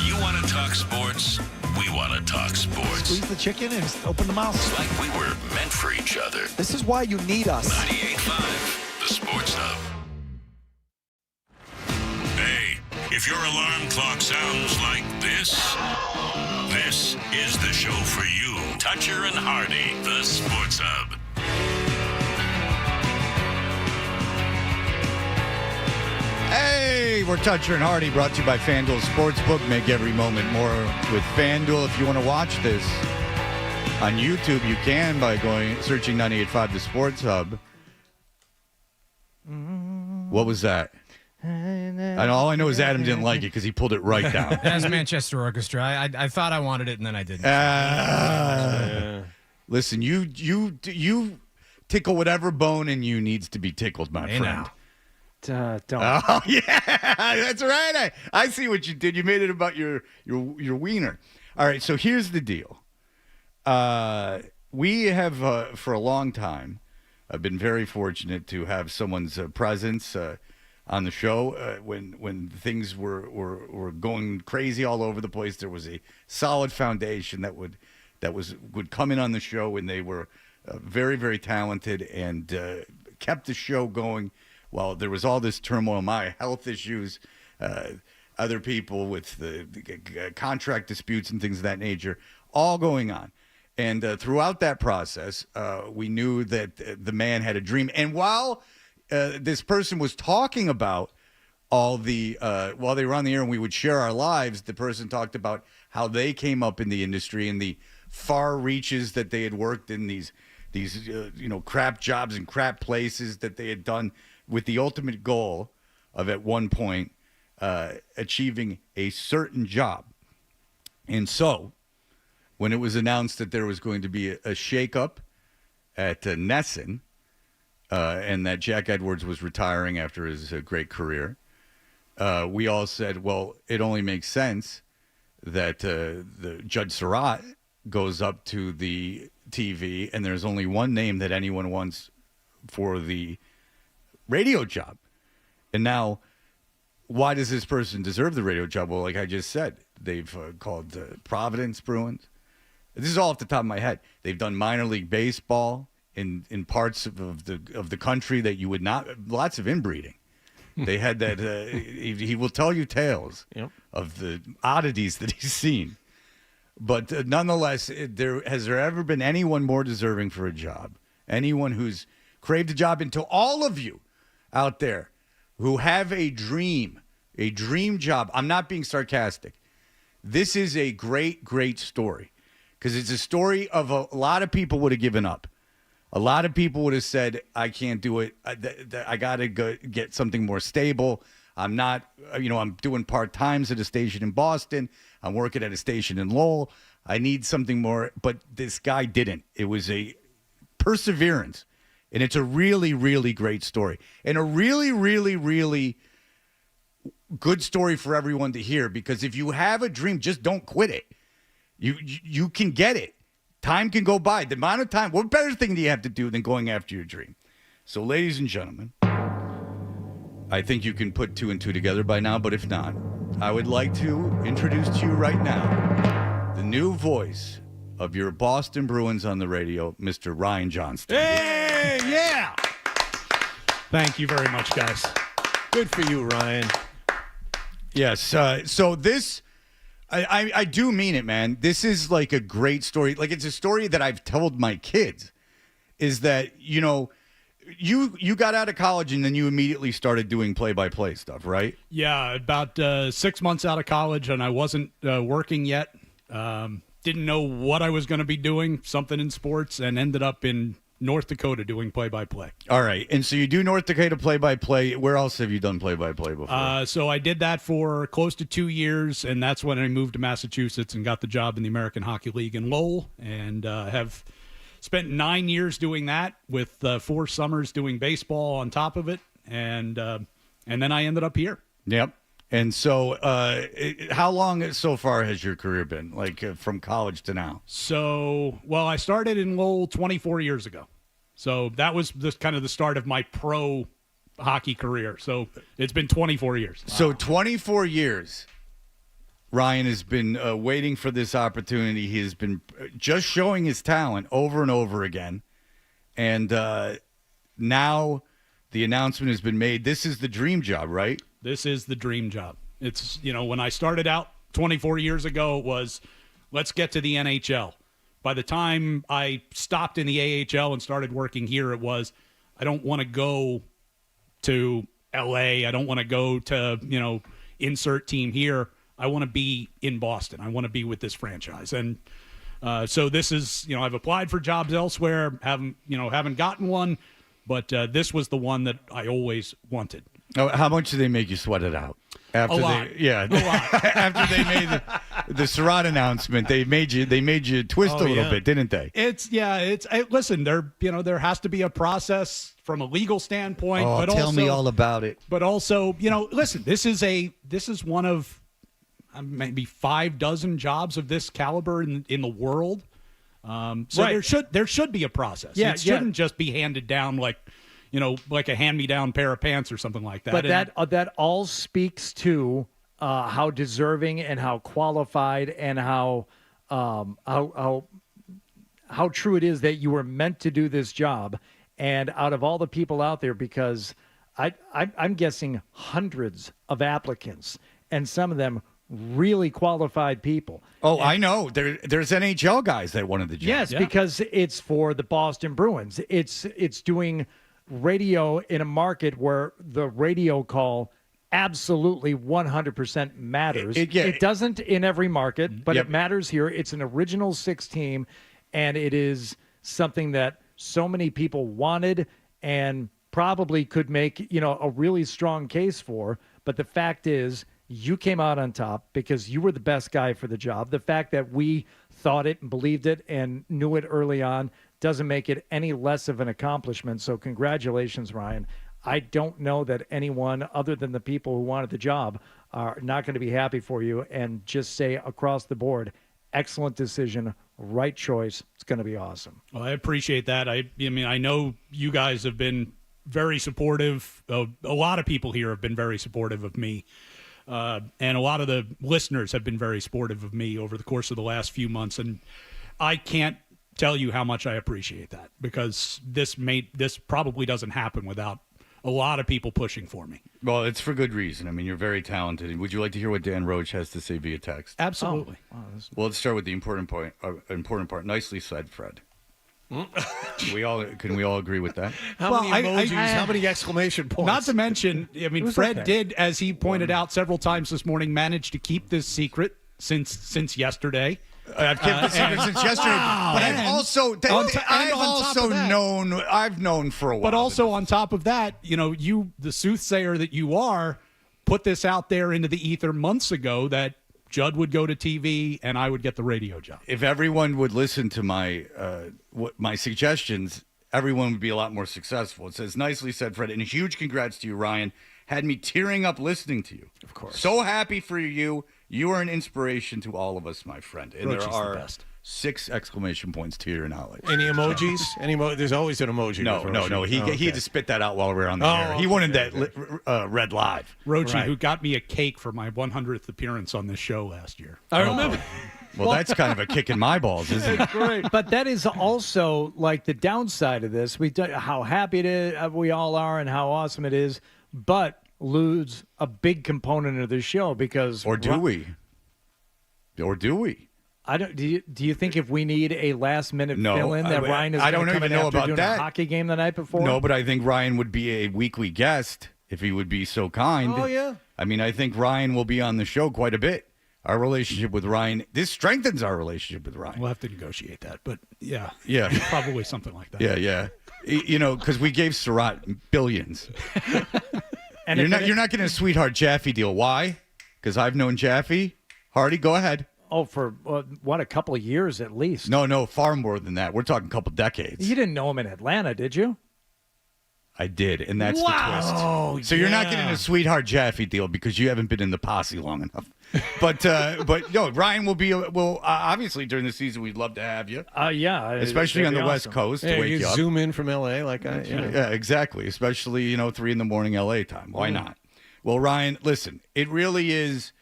You want to talk sports? We want to talk sports. Squeeze the chicken and open the mouth. It's like we were meant for each other. This is why you need us. 98.5 The Sports Hub. Hey, if your alarm clock sounds like this is the show for you. Toucher and Hardy, The Sports Hub. Hey, we're Toucher and Hardy, brought to you by FanDuel Sportsbook. Make every moment more with FanDuel. If you want to watch this on YouTube, you can by searching 98.5 The Sports Hub. What was that? And all I know is Adam didn't like it because he pulled it right down. That's Manchester Orchestra. I thought I wanted it, and then I didn't. Listen, you tickle whatever bone in you needs to be tickled, my friend. Now. Don't. Oh yeah, that's right. I see what you did. You made it about your wiener. All right, so here's the deal. We have for a long time been very fortunate to have someone's presence on the show when things were going crazy all over the place. There was a solid foundation that would come in on the show, and they were very, very talented and kept the show going. While there was all this turmoil, my health issues, other people with the contract disputes and things of that nature, all going on. And throughout that process, we knew that the man had a dream. And while this person was talking about all the, while they were on the air and we would share our lives, the person talked about how they came up in the industry and the far reaches that they had worked in these crap jobs and crap places that they had done, with the ultimate goal of at one point achieving a certain job. And so when it was announced that there was going to be a shakeup at Nesson and that Jack Edwards was retiring after his great career, we all said, well, it only makes sense that the Judge Surratt goes up to the TV and there's only one name that anyone wants for the radio job. And now, why does this person deserve the radio job? Well, like I just said, they've called Providence Bruins. This is all off the top of my head. They've done minor league baseball in parts of the country that you would not. Lots of inbreeding. They had that. He will tell you tales of the oddities that he's seen. But nonetheless, has there ever been anyone more deserving for a job? Anyone who's craved a job? And to all of you out there who have a dream job, I'm not being sarcastic. This is a great, great story because it's a story of a lot of people would have given up. A lot of people would have said, I can't do it. I got to get something more stable. I'm not, I'm doing part-times at a station in Boston. I'm working at a station in Lowell. I need something more. But this guy didn't. It was a perseverance. And it's a really, really great story. And a really, really, really good story for everyone to hear. Because if you have a dream, just don't quit it. You can get it. Time can go by. The amount of time, what better thing do you have to do than going after your dream? So, ladies and gentlemen, I think you can put 2 and 2 together by now, but if not, I would like to introduce to you right now the new voice of your Boston Bruins on the radio, Mr. Ryan Johnston. Hey, yeah. Thank you very much, guys. Good for you, Ryan. Yes. So this, I do mean it, man. This is like a great story. Like, it's a story that I've told my kids, is that, you got out of college and then you immediately started doing play-by-play stuff, right? Yeah, about 6 months out of college, and I wasn't working yet. Didn't know what I was going to be doing, something in sports, and ended up in North Dakota doing play-by-play. All right. And so you do North Dakota play-by-play. Where else have you done play-by-play before? So I did that for close to 2 years, and that's when I moved to Massachusetts and got the job in the American Hockey League in Lowell, and have spent 9 years doing that with 4 summers doing baseball on top of it, and then I ended up here. Yep. And so how long so far has your career been, like from college to now? So, well, I started in Lowell 24 years ago. So that was kind of the start of my pro hockey career. So it's been 24 years. So 24 years, Ryan has been waiting for this opportunity. He has been just showing his talent over and over again. And now the announcement has been made. This is the dream job, right? This is the dream job. It's, when I started out 24 years ago, it was, let's get to the NHL. By the time I stopped in the AHL and started working here, it was, I don't want to go to LA. I don't want to go to, insert team here. I want to be in Boston. I want to be with this franchise. And so this is, I've applied for jobs elsewhere, haven't gotten one, but this was the one that I always wanted. Oh, how much do they make you sweat it out? A lot. A lot. After they made the Surratt announcement, they made you twist a little bit, didn't they? Listen, there has to be a process from a legal standpoint. But tell also, me all about it. But also, listen, this is one of maybe 5 dozen jobs of this caliber in the world. So right. there should be a process. Yeah, it shouldn't just be handed down like a hand-me-down pair of pants or something like that. But that all speaks to how deserving and how qualified and how true it is that you were meant to do this job. And out of all the people out there, because I'm guessing hundreds of applicants, and some of them really qualified people. Oh, I know. There's NHL guys that wanted the job. Yes, because it's for the Boston Bruins. It's doing radio in a market where the radio call absolutely 100% matters. It doesn't in every market, but it matters here. It's an original 6 team, and it is something that so many people wanted and probably could make, a really strong case for. But the fact is, you came out on top because you were the best guy for the job. The fact that we thought it and believed it and knew it early on doesn't make it any less of an accomplishment. So congratulations, Ryan. I don't know that anyone other than the people who wanted the job are not going to be happy for you, and just say across the board, excellent decision, right choice. It's going to be awesome. Well, I appreciate that. I know you guys have been very supportive. A lot of people here have been very supportive of me. And a lot of the listeners have been very supportive of me over the course of the last few months. And I can't tell you how much I appreciate that, because this probably doesn't happen without a lot of people pushing for me. Well, it's for good reason. I mean, you're very talented. Would you like to hear what Dan Roach has to say via text? Absolutely. Oh. Well, let's start with the important part. Nicely said, Fred. Can we all agree with that? How many emojis? How many exclamation points? Not to mention, Fred did, as he pointed out several times this morning, manage to keep this secret since yesterday. I've kept the secret since yesterday, but I've known for a while. But also on top of that, you, the soothsayer that you are, put this out there into the ether months ago that Judd would go to TV and I would get the radio job. If everyone would listen to my suggestions, everyone would be a lot more successful. It says, nicely said, Fred, and a huge congrats to you, Ryan. Had me tearing up listening to you. Of course. So happy for you. You are an inspiration to all of us, my friend. And Roachie's there are the best. 6 exclamation points to your knowledge. Any emojis? There's always an emoji. No. He had to spit that out while we were on the air. okay, He wanted that read live. Roachie, who got me a cake for my 100th appearance on this show last year. I remember. Well, that's kind of a kick in my balls, isn't it? Great. But that is also like the downside of this. How happy we all are and how awesome it is, but lose a big component of the show because do we? I don't. Do you think if we need a last minute No, fill in that Ryan is? I don't even know about doing that. A hockey game the night before. No, but I think Ryan would be a weekly guest if he would be so kind. Oh yeah. I mean, I think Ryan will be on the show quite a bit. Our relationship with Ryan, this strengthens our relationship with Ryan. We'll have to negotiate that, but yeah, probably something like that. Yeah. Because we gave Surratt billions. And you're not getting a sweetheart Jaffe deal. Why? Because I've known Jaffe. Hardy, go ahead. Oh, for a couple of years at least. No, far more than that. We're talking a couple decades. You didn't know him in Atlanta, did you? I did, and that's the twist. Oh, so you're not getting a sweetheart Jaffe deal because you haven't been in the posse long enough. But no, Ryan will obviously during the season we'd love to have you. Yeah, especially on the West Coast. Yeah, to wake you you up. zoom in from L.A. Yeah, exactly. Especially 3 a.m. L.A. time. Why not? Well, Ryan, listen, it really is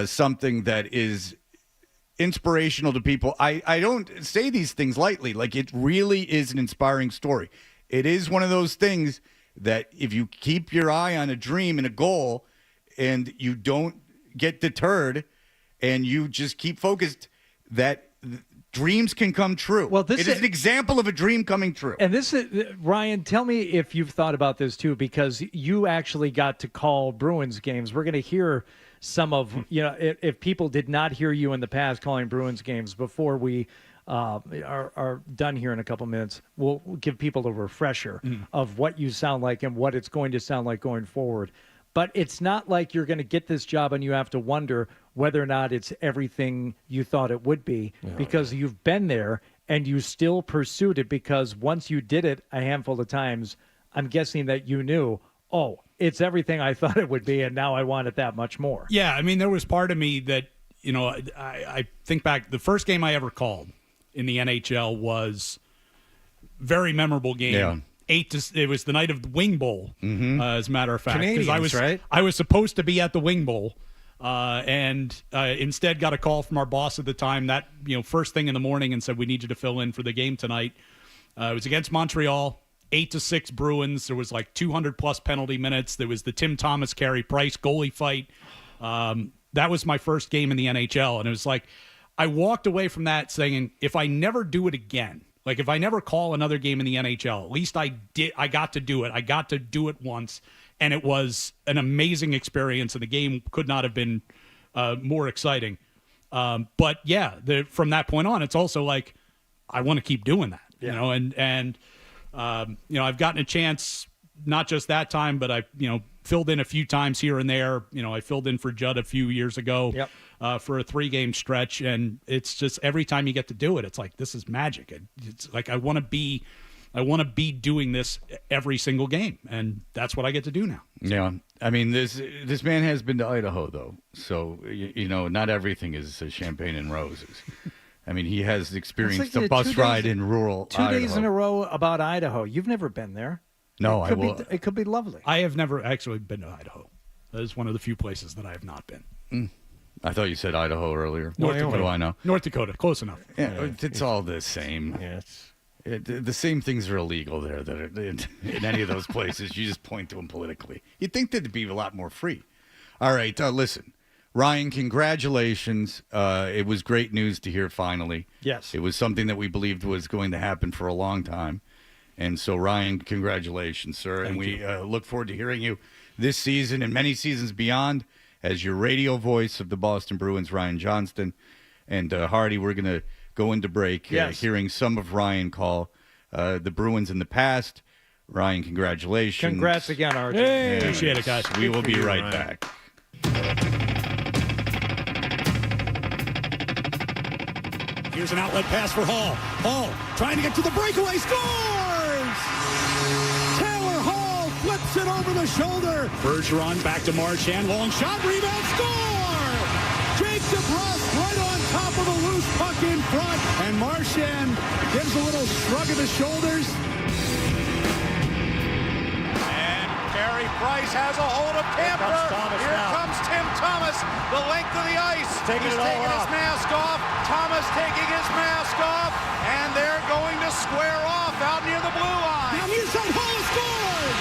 something that is inspirational to people. I don't say these things lightly. Like, it really is an inspiring story. It is one of those things that if you keep your eye on a dream and a goal and you don't get deterred and you just keep focused, that dreams can come true. Well, it is an example of a dream coming true. And this is, Ryan, tell me if you've thought about this too, because you actually got to call Bruins games. We're going to hear some of, if people did not hear you in the past calling Bruins games before we are done here in a couple minutes, we'll give people a refresher of what you sound like and what it's going to sound like going forward. But it's not like you're going to get this job and you have to wonder whether or not it's everything you thought it would be, because you've been there and you still pursued it, because once you did it a handful of times, I'm guessing that you knew, it's everything I thought it would be, and now I want it that much more. Yeah, I mean, there was part of me that, I think back, the first game I ever called in the NHL was very memorable game. Yeah. It was the night of the Wing Bowl, as a matter of fact. Canadians, right? I was supposed to be at the Wing Bowl, and instead got a call from our boss at the time that first thing in the morning and said, we need you to fill in for the game tonight. It was against Montreal, 8-6 Bruins. There was like 200 plus penalty minutes. There was the Tim Thomas, Carey Price goalie fight. That was my first game in the NHL, and it was like I walked away from that saying, if I never do it again, like if I never call another game in the NHL, at least I got to do it. I got to do it once, and it was an amazing experience, and the game could not have been more exciting. But yeah, from that point on, it's also like I want to keep doing that, and I've gotten a chance, not just that time, but I filled in a few times here and there. I filled in for Judd a few years ago. Yep. For a 3-game stretch, and it's just every time you get to do it, it's like this is magic. It's like I want to be doing this every single game, and that's what I get to do now. Yeah, I mean this man has been to Idaho though, so not everything is champagne and roses. I mean, he has experienced a bus ride in rural Idaho. 2 days in a row about Idaho. You've never been there. No, I will. It could be lovely. I have never actually been to Idaho. That is one of the few places that I have not been. I thought you said Idaho earlier. North Dakota. What do I know? North Dakota, close enough. Yeah, it's all the same. Yeah, the same things are illegal there that are in any of those places. You just point to them politically. You'd think they'd be a lot more free. All right, listen. Ryan, congratulations. It was great news to hear finally. Yes. It was something that we believed was going to happen for a long time. And so, Ryan, congratulations, sir. Thank you. We look forward to hearing you this season and many seasons beyond as your radio voice of the Boston Bruins, Ryan Johnston. And Hardy, we're going to go into break hearing some of Ryan call the Bruins in the past, Ryan, congratulations. Congrats again, RJ. Hey, appreciate it, guys. We will be you, right Ryan. back. Here's an outlet pass for Hall. Hall trying to get to the breakaway. Scores! Taylor Hall flips it over the shoulder. Bergeron back to Marchand. Long shot. Rebound. Score! Jake DeBrusk right on top of the loose puck in front. And Marchand gives a little shrug of the shoulders. Carey Price has a hold of Camper. Here comes Tim Thomas, the length of the ice. He's taking his mask off. Thomas taking his mask off, and they're going to square off out near the blue line. Now near side, Hall scored!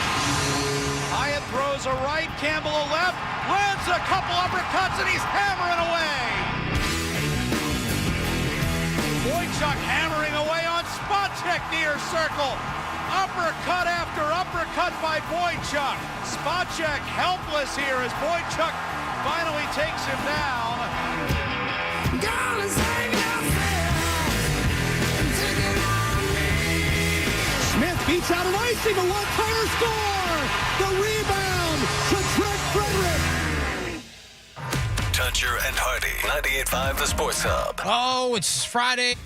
Hyatt throws a right, Campbell a left, lands a couple uppercuts, and he's hammering away. Boychuk hammering away on spot check near circle. Uppercut after uppercut by Boychuk. Spacek helpless here as Boychuk finally takes him down. Smith beats out an icing, a one-tire score! The rebound to Trent Frederick! Toucher and Hardy, 98.5 The Sports Hub. Oh, it's Friday.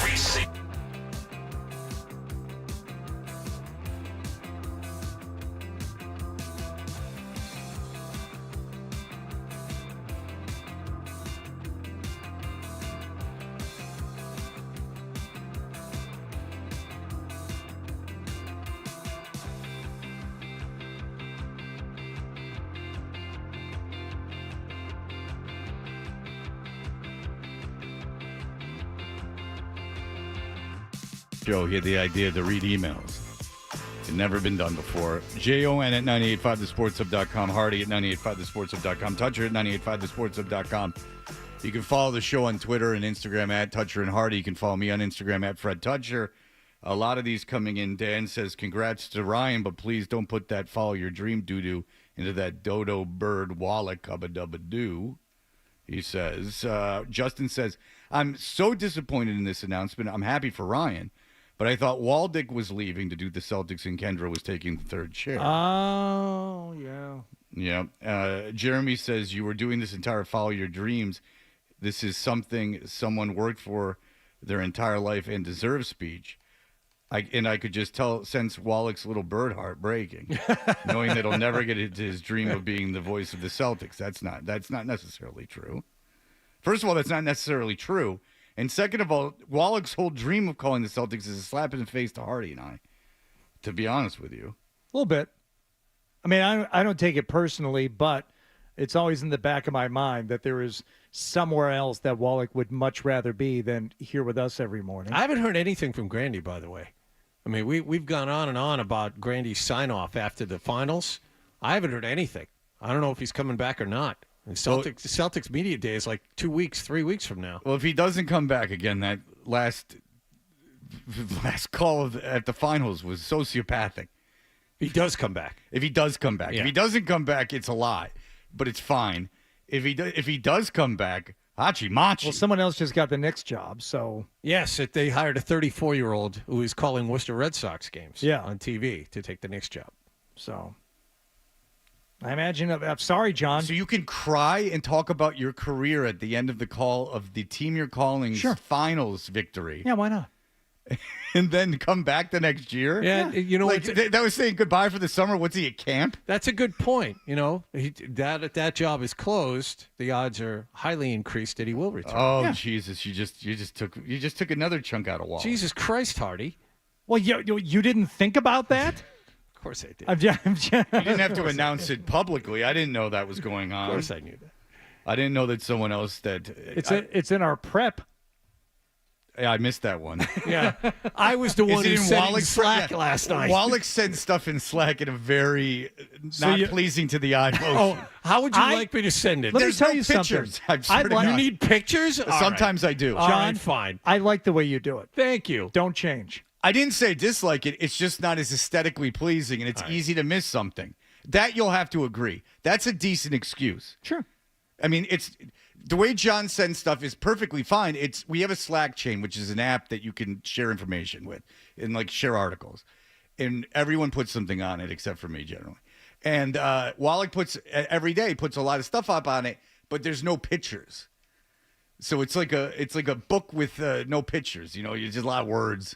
Every single. Joe, he had the idea to read emails. It's never been done before. JON at 985thesportshub.com. Hardy at 985thesportshub.com. Toucher at 985thesportshub.com. You can follow the show on Twitter and Instagram at Toucher and Hardy. You can follow me on Instagram at Fred Toucher. A lot of these coming in. Dan says, congrats to Ryan, but please don't put that follow your dream doo-doo into that dodo bird wallach cubba-dubba-doo. He says, Justin says, I'm so disappointed in this announcement. I'm happy for Ryan, but I thought Waldick was leaving to do the Celtics and Kendra was taking the third chair. Oh, yeah. Yeah. Jeremy says, you were doing this entire follow your dreams. This is something someone worked for their entire life and deserves speech. I could just sense Wallach's little bird heart breaking, knowing that he'll never get into his dream of being the voice of the Celtics. That's not necessarily true. First of all, that's not necessarily true. And second of all, Wallach's whole dream of calling the Celtics is a slap in the face to Hardy and I, to be honest with you. A little bit. I mean, I don't take it personally, but it's always in the back of my mind that there is somewhere else that Wallach would much rather be than here with us every morning. I haven't heard anything from Grandy, by the way. I mean, we've gone on and on about Grandy's sign-off after the finals. I haven't heard anything. I don't know if he's coming back or not. And Celtics media day is like 2 weeks, 3 weeks from now. Well, if he doesn't come back again, that last call at the finals was sociopathic. He does come back. If he does come back. Yeah. If he doesn't come back, it's a lie, but it's fine. If he does come back, hachi machi. Well, someone else just got the Knicks job, so. Yes, they hired a 34-year-old who is calling Worcester Red Sox games on TV to take the Knicks job. So, I imagine, I'm sorry, John. So you can cry and talk about your career at the end of the call of the team you're calling's finals victory. Yeah, why not? And then come back the next year? Yeah, you know, like, that was saying goodbye for the summer. What's he, at camp? That's a good point. You know, that job is closed. The odds are highly increased that he will return. Oh, Jesus! You just took another chunk out of Wall. Jesus Christ, Hardy. Well, you didn't think about that? Of course I did. You didn't have to announce it publicly. I didn't know that was going on. Of course I knew that. I didn't know that someone else that it's in our prep. Yeah, I missed that one. Yeah, I was the one who sent in Slack last night. Wallach sent stuff in Slack in a very not pleasing to the eye motion. Oh, how would you like me to send it? Let me tell you pictures. something. You need pictures? Sometimes I do. John, fine. I like the way you do it. Thank you. Don't change. I didn't say dislike it. It's just not as aesthetically pleasing, and it's easy to miss something. That you'll have to agree. That's a decent excuse. Sure. I mean, it's the way John sends stuff is perfectly fine. We have a Slack chain, which is an app that you can share information with and like share articles, and everyone puts something on it except for me generally. And Wallach every day puts a lot of stuff up on it, but there's no pictures. So it's like a book with no pictures. You know, you just a lot of words.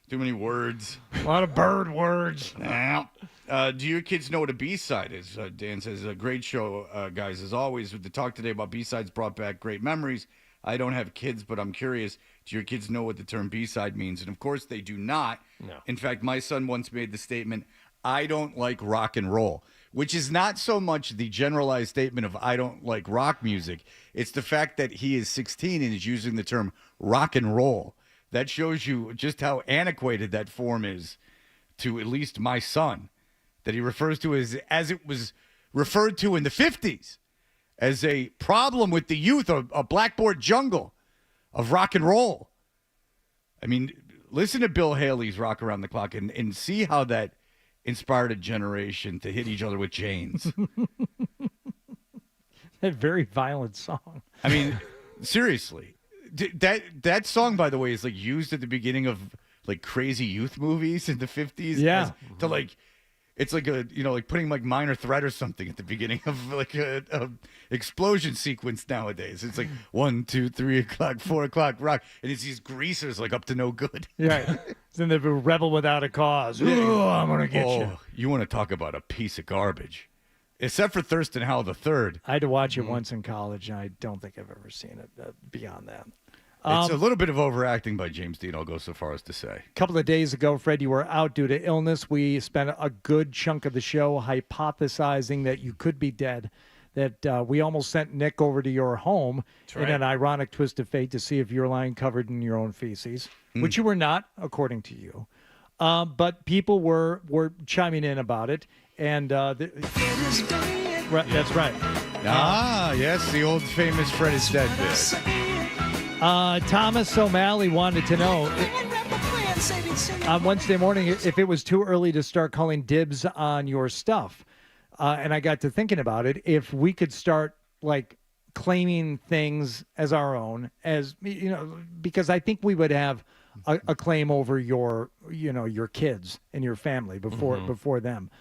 Too many words. A lot of bird words. Do your kids know what a B-side is? Dan says, a great show, guys. As always, with the talk today about B-sides brought back great memories. I don't have kids, but I'm curious, do your kids know what the term B-side means? And, of course, they do not. No. In fact, my son once made the statement, I don't like rock and roll, which is not so much the generalized statement of I don't like rock music. It's the fact that he is 16 and is using the term rock and roll. That shows you just how antiquated that form is to at least my son, that he refers to as it was referred to in the 50s as a problem with the youth, a blackboard jungle of rock and roll. I mean, listen to Bill Haley's Rock Around the Clock and see how that inspired a generation to hit each other with chains. A very violent song. I mean, seriously. That song, by the way, is like used at the beginning of like crazy youth movies in the 50s. Yeah. It's like like putting like minor threat or something at the beginning of like a explosion sequence nowadays. It's like 1, 2, 3 o'clock, 4 o'clock, rock, and it's these greasers like up to no good. Yeah, then the rebel without a cause. Oh, I'm gonna get you. You want to talk about a piece of garbage? Except for Thurston Howell III. I had to watch it once in college, and I don't think I've ever seen it beyond that. It's a little bit of overacting by James Dean, I'll go so far as to say. A couple of days ago, Fred, you were out due to illness. We spent a good chunk of the show hypothesizing that you could be dead, that we almost sent Nick over to your home in an ironic twist of fate to see if you're lying covered in your own feces, which you were not, according to you. But people were chiming in about it, and that's right. Yes, the old famous Fred is dead bit. Thomas O'Malley wanted to know on Wednesday morning if it was too early to start calling dibs on your stuff. And I got to thinking about it. If we could start like claiming things as our own, as because I think we would have a claim over your kids and your family before them.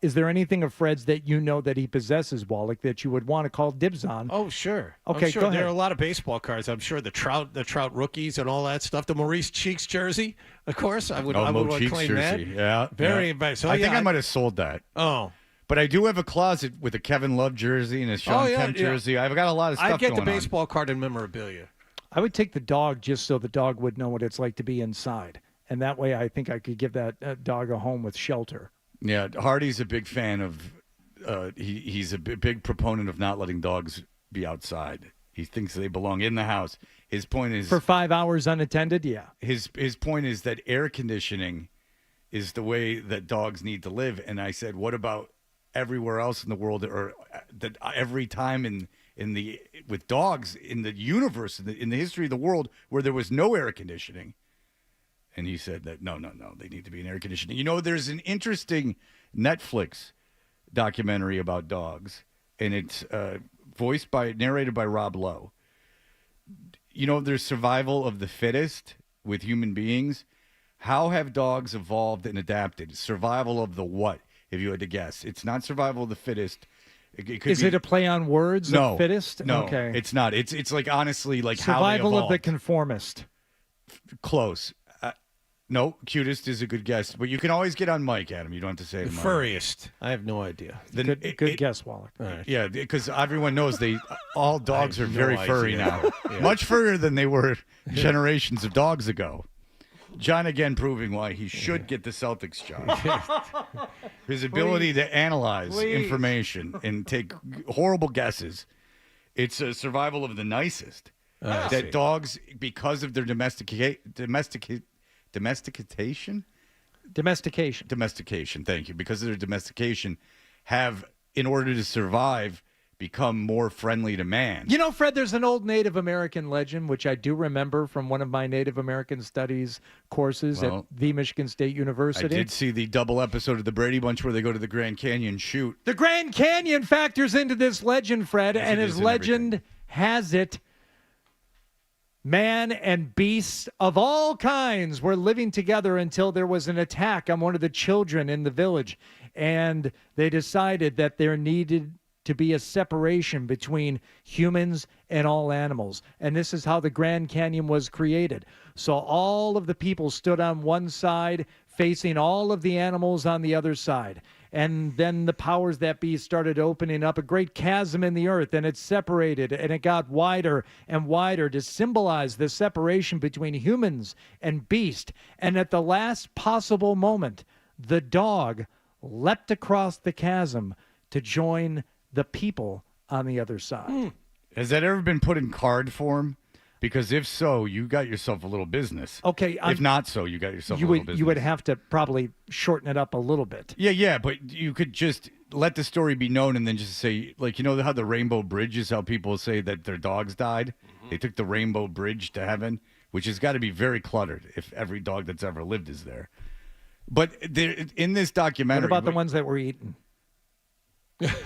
Is there anything of Fred's that that he possesses, Wallach, that you would want to call dibs on? Oh, sure. Okay, I'm sure go ahead. there are a lot of baseball cards. I'm sure the Trout rookies and all that stuff. The Maurice Cheeks jersey, of course. I would want to claim jersey. that. Yeah, very. Yeah. So I think I might have sold that. Oh. But I do have a closet with a Kevin Love jersey and a Sean Kemp jersey. I've got a lot of stuff going on. I'd get the baseball card and memorabilia. I would take the dog just so the dog would know what it's like to be inside. And that way I think I could give that dog a home with shelter. Yeah, Hardy's a big fan of he's a big proponent of not letting dogs be outside. He thinks they belong in the house. His point is... For 5 hours unattended, yeah. His point is that air conditioning is the way that dogs need to live. And I said, what about everywhere else in the world, or that every time with dogs in the universe, in the history of the world, where there was no air conditioning? And he said that, no, they need to be in air conditioning. There's an interesting Netflix documentary about dogs, and it's narrated by Rob Lowe. There's survival of the fittest with human beings. How have dogs evolved and adapted? Survival of the what, if you had to guess? It's not survival of the fittest. Is it a play on words? No, of fittest? No, okay. It's not. It's like honestly like survival how they evolved. Of the conformist. Close. No, cutest is a good guess, but you can always get on Mike, Adam. You don't have to say it. The furriest. I have no idea. Good guess, Wallach. Right. Yeah, because everyone knows all dogs are very furry now. Yeah. Much furrier than they were generations of dogs ago. John again proving why he should get the Celtics job. His ability to analyze information and take horrible guesses. It's a survival of the nicest. That dogs, because of their domestication, thank you. Because of their domestication, have, in order to survive, become more friendly to man. Fred, there's an old Native American legend, which I do remember from one of my Native American studies courses at the Michigan State University. I did see the double episode of the Brady Bunch where they go to the Grand Canyon shoot. The Grand Canyon factors into this legend, Fred, and his legend has it. Man and beasts of all kinds were living together until there was an attack on one of the children in the village. And they decided that there needed to be a separation between humans and all animals. And this is how the Grand Canyon was created. So all of the people stood on one side, facing all of the animals on the other side. And then the powers that be started opening up a great chasm in the earth, and it separated, and it got wider and wider to symbolize the separation between humans and beast. And at the last possible moment, the dog leapt across the chasm to join the people on the other side. Has that ever been put in card form? Because if so, you got yourself a little business. Okay. If not so, you got yourself a little business. You would have to probably shorten it up a little bit. Yeah, but you could just let the story be known and then just say, like, how the Rainbow Bridge is how people say that their dogs died? Mm-hmm. They took the Rainbow Bridge to heaven, which has got to be very cluttered if every dog that's ever lived is there. But in this documentary... What about the ones that were eaten?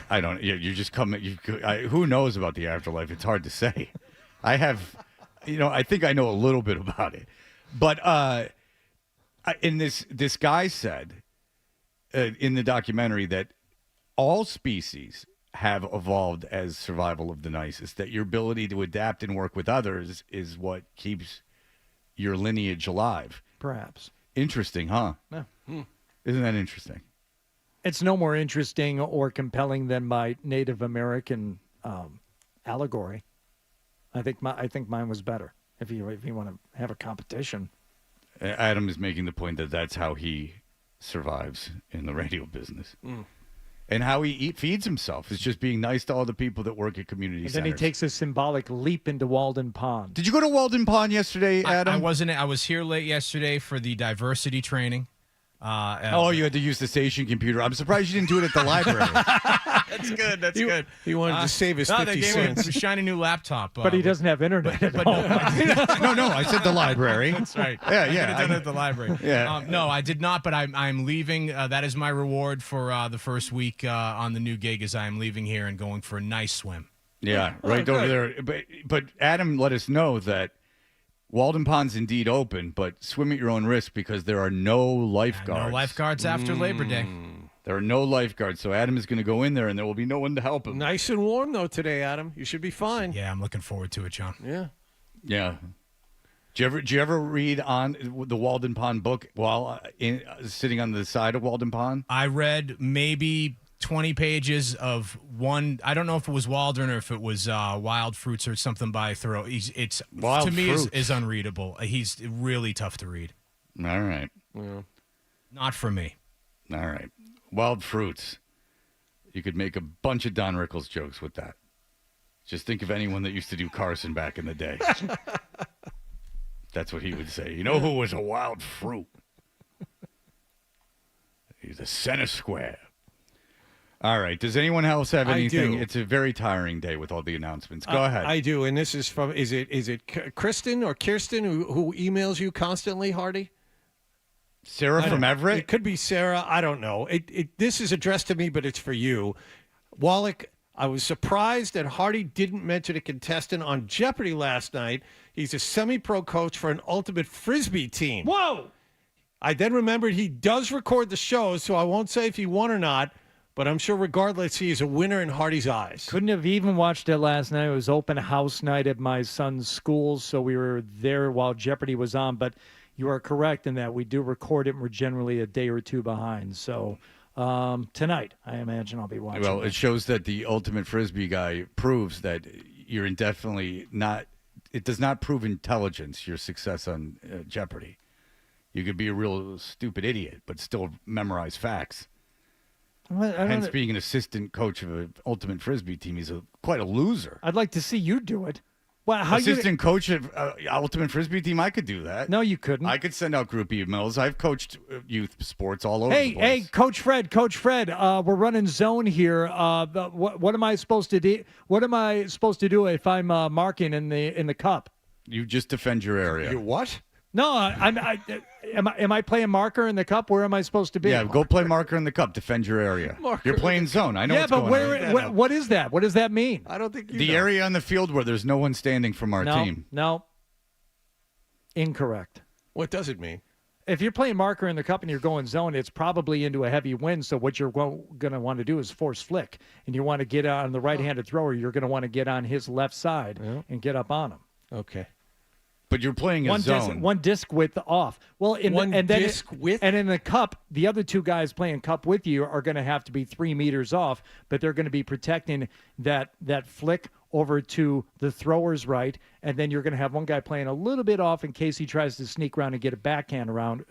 I don't... You're just coming... who knows about the afterlife? It's hard to say. I have... I think I know a little bit about it. But in this guy said, in the documentary that all species have evolved as survival of the nicest, that your ability to adapt and work with others is what keeps your lineage alive. Perhaps. Interesting, huh? Yeah. Isn't that interesting? It's no more interesting or compelling than my Native American allegory. I think mine was better. If you want to have a competition. Adam is making the point that that's how he survives in the radio business. And how he feeds himself is just being nice to all the people that work at community And centers. then he takes a symbolic leap into Walden Pond. Did you go to Walden Pond yesterday, Adam? I wasn't. I was here late yesterday for the diversity training. You had to use the station computer. I'm surprised you didn't do it at the library. That's good. That's good. He wanted to save his 50 they gave cents. me a shiny new laptop. But he doesn't have internet at home. No, I said the library. That's right. Yeah. I could have done it at the library. Yeah. No, I did not, but I'm leaving. That is my reward for the first week on the new gig, is I am leaving here and going for a nice swim. Yeah, right over there. But Adam let us know that Walden Pond's indeed open, but swim at your own risk because there are no lifeguards. No lifeguards after Labor Day. There are no lifeguards, so Adam is going to go in there, and there will be no one to help him. Nice and warm, though, today, Adam. You should be fine. Yeah, I'm looking forward to it, John. Yeah. Yeah. Did you ever read on the Walden Pond book while sitting on the side of Walden Pond? I read maybe 20 pages of one. I don't know if it was Waldron or if it was Wild Fruits or something by Thoreau. It's Wild to me Fruits. is unreadable. He's really tough to read. All right. Yeah. Not for me. All right. Wild Fruits. You could make a bunch of Don Rickles jokes with that. Just think of anyone that used to do Carson back in the day. That's what he would say. You know who was a wild fruit? He's a center square. All right. Does anyone else have anything? do. It's a very tiring day with all the announcements. Go ahead. I do, and this is from. Is it Kristen or Kirsten who emails you constantly, Hardy? Sarah from Everett? It could be Sarah. I don't know. This is addressed to me, but it's for you. Wallach, I was surprised that Hardy didn't mention a contestant on Jeopardy last night. He's a semi-pro coach for an ultimate Frisbee team. Whoa! I then remembered he does record the shows, so I won't say if he won or not, but I'm sure regardless, he is a winner in Hardy's eyes. Couldn't have even watched it last night. It was open house night at my son's school, so we were there while Jeopardy was on. But you are correct in that we do record it, and we're generally a day or two behind. So tonight, I imagine I'll be watching. Well, it shows that the ultimate Frisbee guy proves that you're indefinitely not. It does not prove intelligence, your success on Jeopardy. You could be a real stupid idiot, but still memorize facts. Hence, being an assistant coach of an ultimate Frisbee team, he's quite a loser. I'd like to see you do it. Well, Assistant coach of ultimate Frisbee team, I could do that. No, you couldn't. I could send out group emails. I've coached youth sports all over the place. Hey, Coach Fred, we're running zone here. What am I supposed to do? What am I supposed to do if I'm marking in the cup? You just defend your area. You what? No, am I playing marker in the cup? Where am I supposed to be? Yeah, go play marker in the cup. Defend your area. You're playing zone. I know. Yeah, what's but going on. what is that? What does that mean? I don't think The area on the field where there's no one standing from our team. No. Incorrect. What does it mean? If you're playing marker in the cup and you're going zone, it's probably into a heavy wind. So what you're going to want to do is force flick, and you want to get on the right-handed thrower. You're going to want to get on his left side and get up on him. Okay. But you're playing a zone. One disc width off. Well, in the cup, the other two guys playing cup with you are going to have to be 3 meters off, but they're going to be protecting that flick over to the thrower's right, and then you're going to have one guy playing a little bit off in case he tries to sneak around and get a backhand around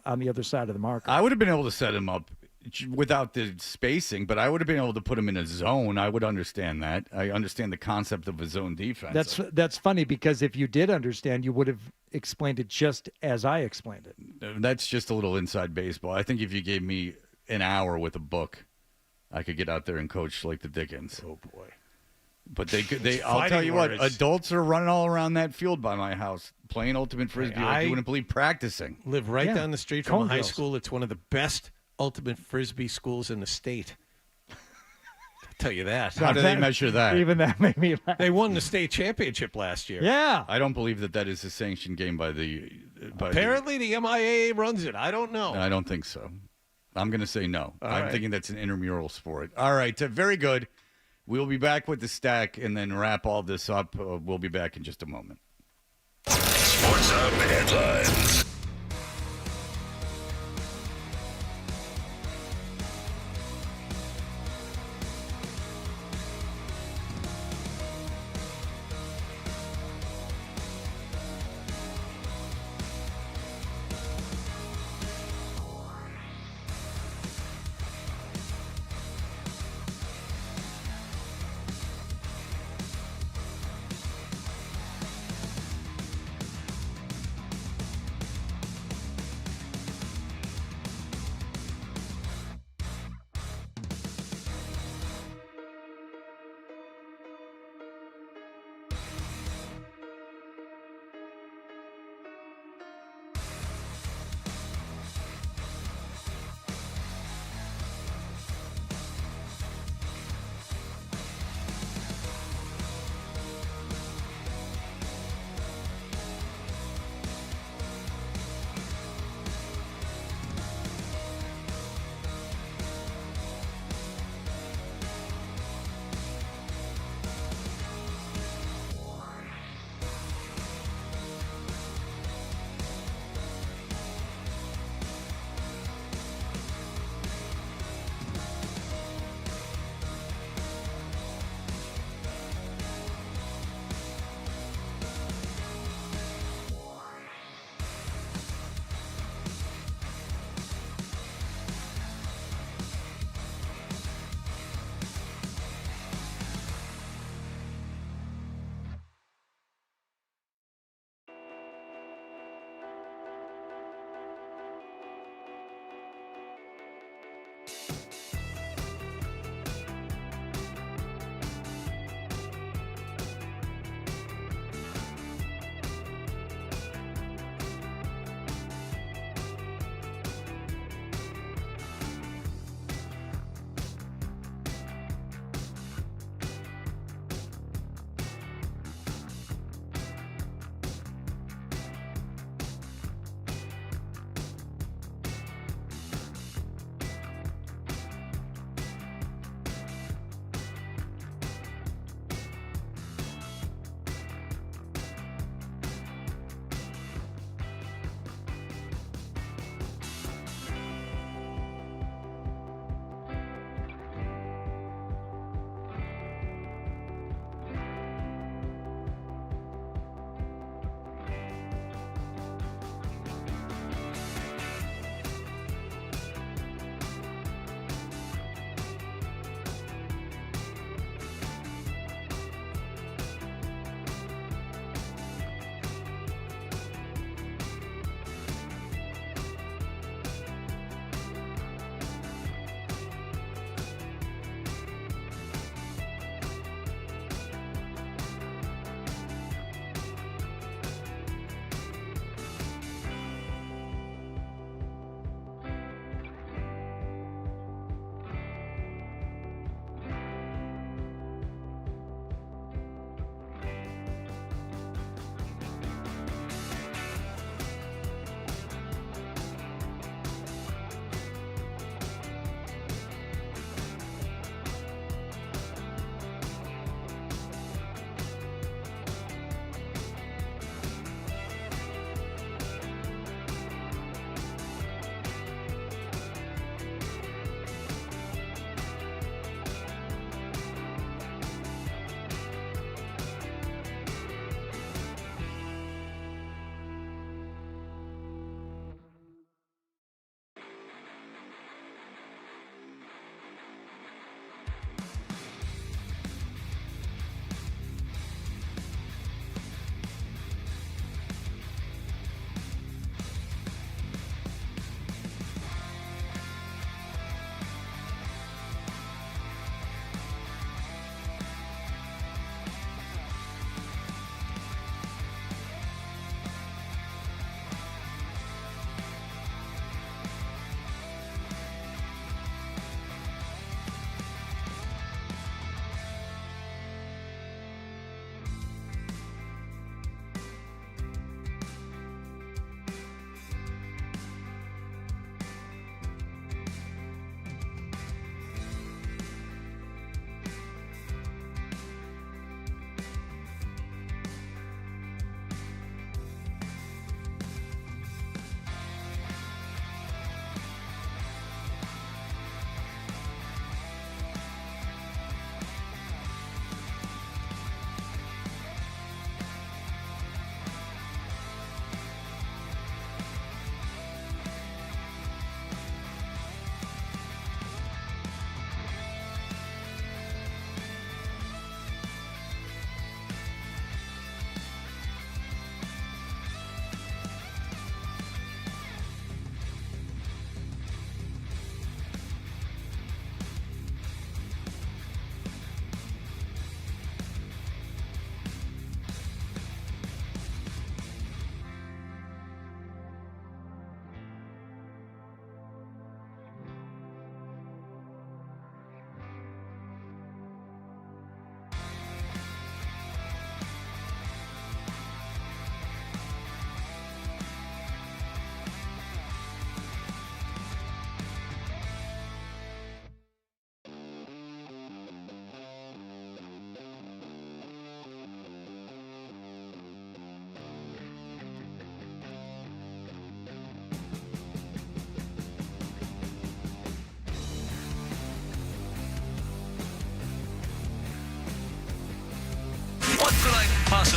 on the other side of the marker. I would have been able to set him up without the spacing, but I would have been able to put him in a zone. I would understand that. I understand the concept of a zone defense. That's funny, because if you did understand, you would have explained it just as I explained it. That's just a little inside baseball. I think if you gave me an hour with a book, I could get out there and coach like the Dickens. Oh boy! But I'll tell you what, adults are running all around that field by my house playing ultimate Frisbee like you wouldn't believe, practicing. Live right down the street from a high school. It's one of the best ultimate Frisbee schools in the state. I'll tell you that. How do they measure that? Even that made me laugh. They won the state championship last year. Yeah. I don't believe that is a sanctioned game by the... Apparently the MIAA runs it. I don't know. I don't think so. I'm going to say no. I'm right. thinking that's an intramural sport. All right, very good. We'll be back with the stack and then wrap all this up. We'll be back in just a moment. Sports Hub headlines.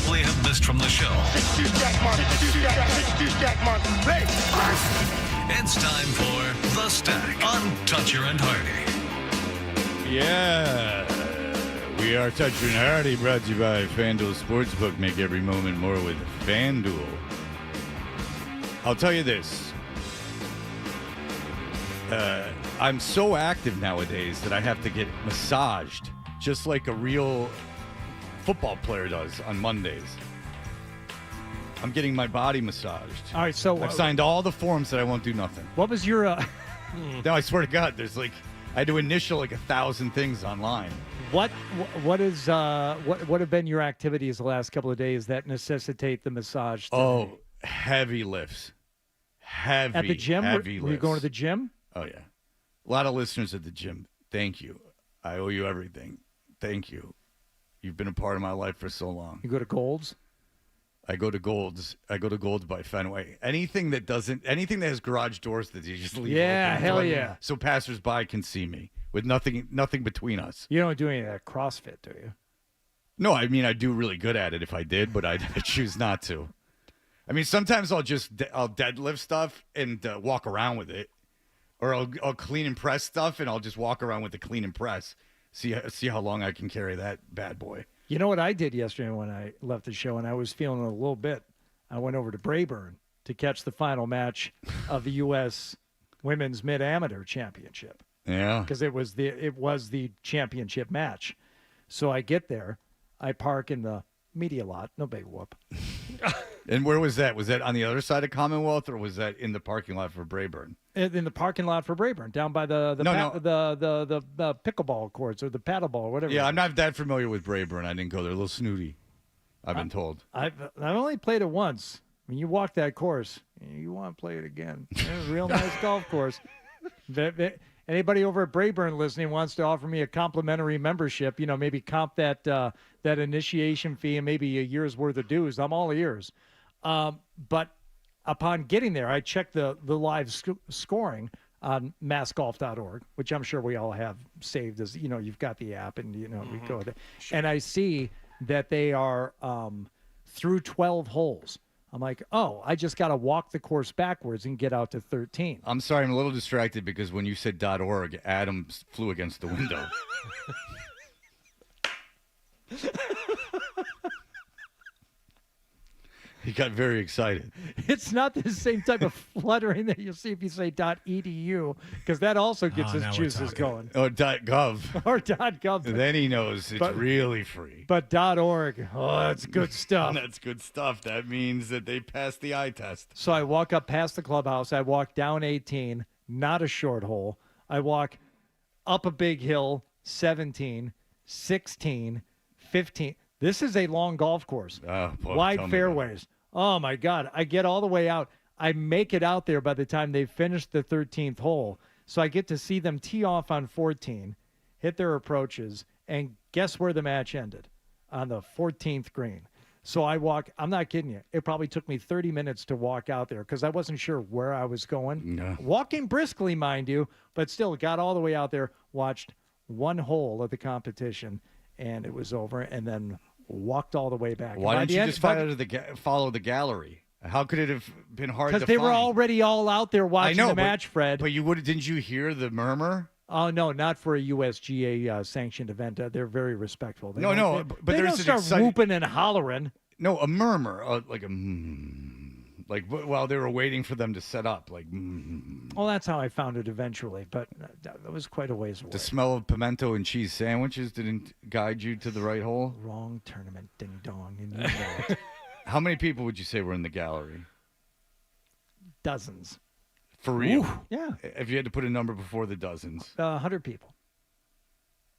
simply have missed from the show. It's time for The Stack on Toucher and Hardy. Yeah. We are Toucher and Hardy, brought to you by FanDuel Sportsbook. Make every moment more with FanDuel. I'll tell you this. I'm so active nowadays that I have to get massaged, just like a real football player does on Mondays. I'm getting my body massaged. All right, so I've signed all the forms that I won't do nothing. What was your? No, I swear to God, there's like I had to initial like 1,000 things online. What have been your activities the last couple of days that necessitate the massage? Oh, heavy lifts. Heavy at the gym? Heavy were you going to the gym? Oh yeah, a lot of listeners at the gym. Thank you. I owe you everything. Thank you. You've been a part of my life for so long. You go to Gold's? I go to Gold's. I go to Gold's by Fenway. Anything that has garage doors that you just leave Yeah, open, hell yeah. So passersby can see me with nothing between us. You don't do any of that CrossFit, do you? No, I mean I do really good at it if I did, but I choose not to. I mean sometimes I'll deadlift stuff and walk around with it, or I'll clean and press stuff and I'll just walk around with the clean and press. See how long I can carry that bad boy. You know what I did yesterday when I left the show and I was feeling a little bit. I went over to Brayburn to catch the final match of the U.S. Women's Mid-Amateur Championship. Yeah. Because it was the championship match. So I get there. I park in the media lot. No big whoop. And where was that? Was that on the other side of Commonwealth, or was that in the parking lot for Brayburn? In the parking lot for Brayburn, down by the pickleball courts or the paddleball or whatever. Yeah, I'm not that familiar with Brayburn. I didn't go there. A little snooty, I've been told. I've only played it once. When you walk that course, you want to play it again. It's a real nice golf course. Anybody over at Brayburn listening wants to offer me a complimentary membership, maybe comp that initiation fee and maybe a year's worth of dues, I'm all ears. But upon getting there, I checked the live scoring on massgolf.org, which I'm sure we all have saved as, you've got the app and, we go there. Sure. And I see that they are through 12 holes. I'm like, oh, I just got to walk the course backwards and get out to 13. I'm sorry, I'm a little distracted because when you said .org, Adam flew against the window. He got very excited. It's not the same type of fluttering that you'll see if you say .edu, because that also gets his juices going. Oh, .gov. Or .gov. Then he knows it's really free. But .org, oh, that's good stuff. That's good stuff. That means that they passed the eye test. So I walk up past the clubhouse. I walk down 18, not a short hole. I walk up a big hill, 17, 16, 15. This is a long golf course. Oh, boy, wide fairways. Oh, my God. I get all the way out. I make it out there by the time they finish the 13th hole. So I get to see them tee off on 14, hit their approaches, and guess where the match ended? On the 14th green. So I walk. I'm not kidding you. It probably took me 30 minutes to walk out there because I wasn't sure where I was going. No. Walking briskly, mind you, but still got all the way out there, watched one hole of the competition, and it was over, and then walked all the way back. Why didn't you just follow the gallery? How could it have been hard to find? Because they were already all out there watching the match, Fred. But didn't you hear the murmur? Oh, no, not for a USGA sanctioned event. They're very respectful. They but they there's don't start whooping and hollering. No, a murmur, like while they were waiting for them to set up, like. Well, that's how I found it eventually, but that was quite a ways away. The smell of pimento and cheese sandwiches didn't guide you to the right hole? Wrong tournament, ding dong. And you know it. How many people would you say were in the gallery? Dozens. For real? Ooh, yeah. If you had to put a number before the dozens. 100 people.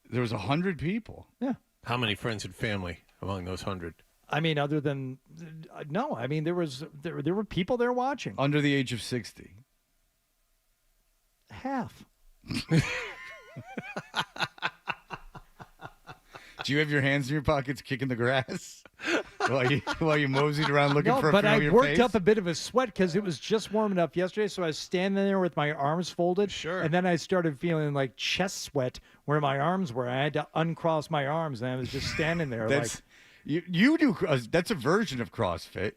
There was 100 people? Yeah. How many friends and family among those 100? I mean, other than no, I mean there were people there watching. Under the age of 60. Half. Do you have your hands in your pockets kicking the grass while you moseyed around looking for a familiar face? But I worked up a bit of a sweat because it was just warming up yesterday, so I was standing there with my arms folded. Sure. And then I started feeling like chest sweat where my arms were. I had to uncross my arms, and I was just standing there You do. That's a version of CrossFit.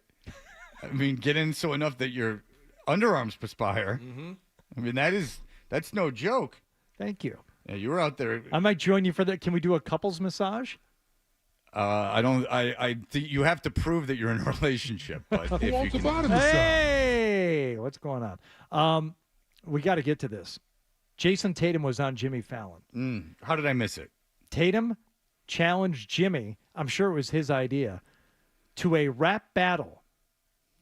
I mean, get in so enough that your underarms perspire. Mm-hmm. I mean, that's no joke. Thank you. Yeah, you were out there. I might join you for that. Can we do a couples massage? I don't. I think you have to prove that you're in a relationship. But if you can, Hey, what's going on? We got to get to this. Jason Tatum was on Jimmy Fallon. How did I miss it? Tatum challenged Jimmy, I'm sure it was his idea, to a rap battle.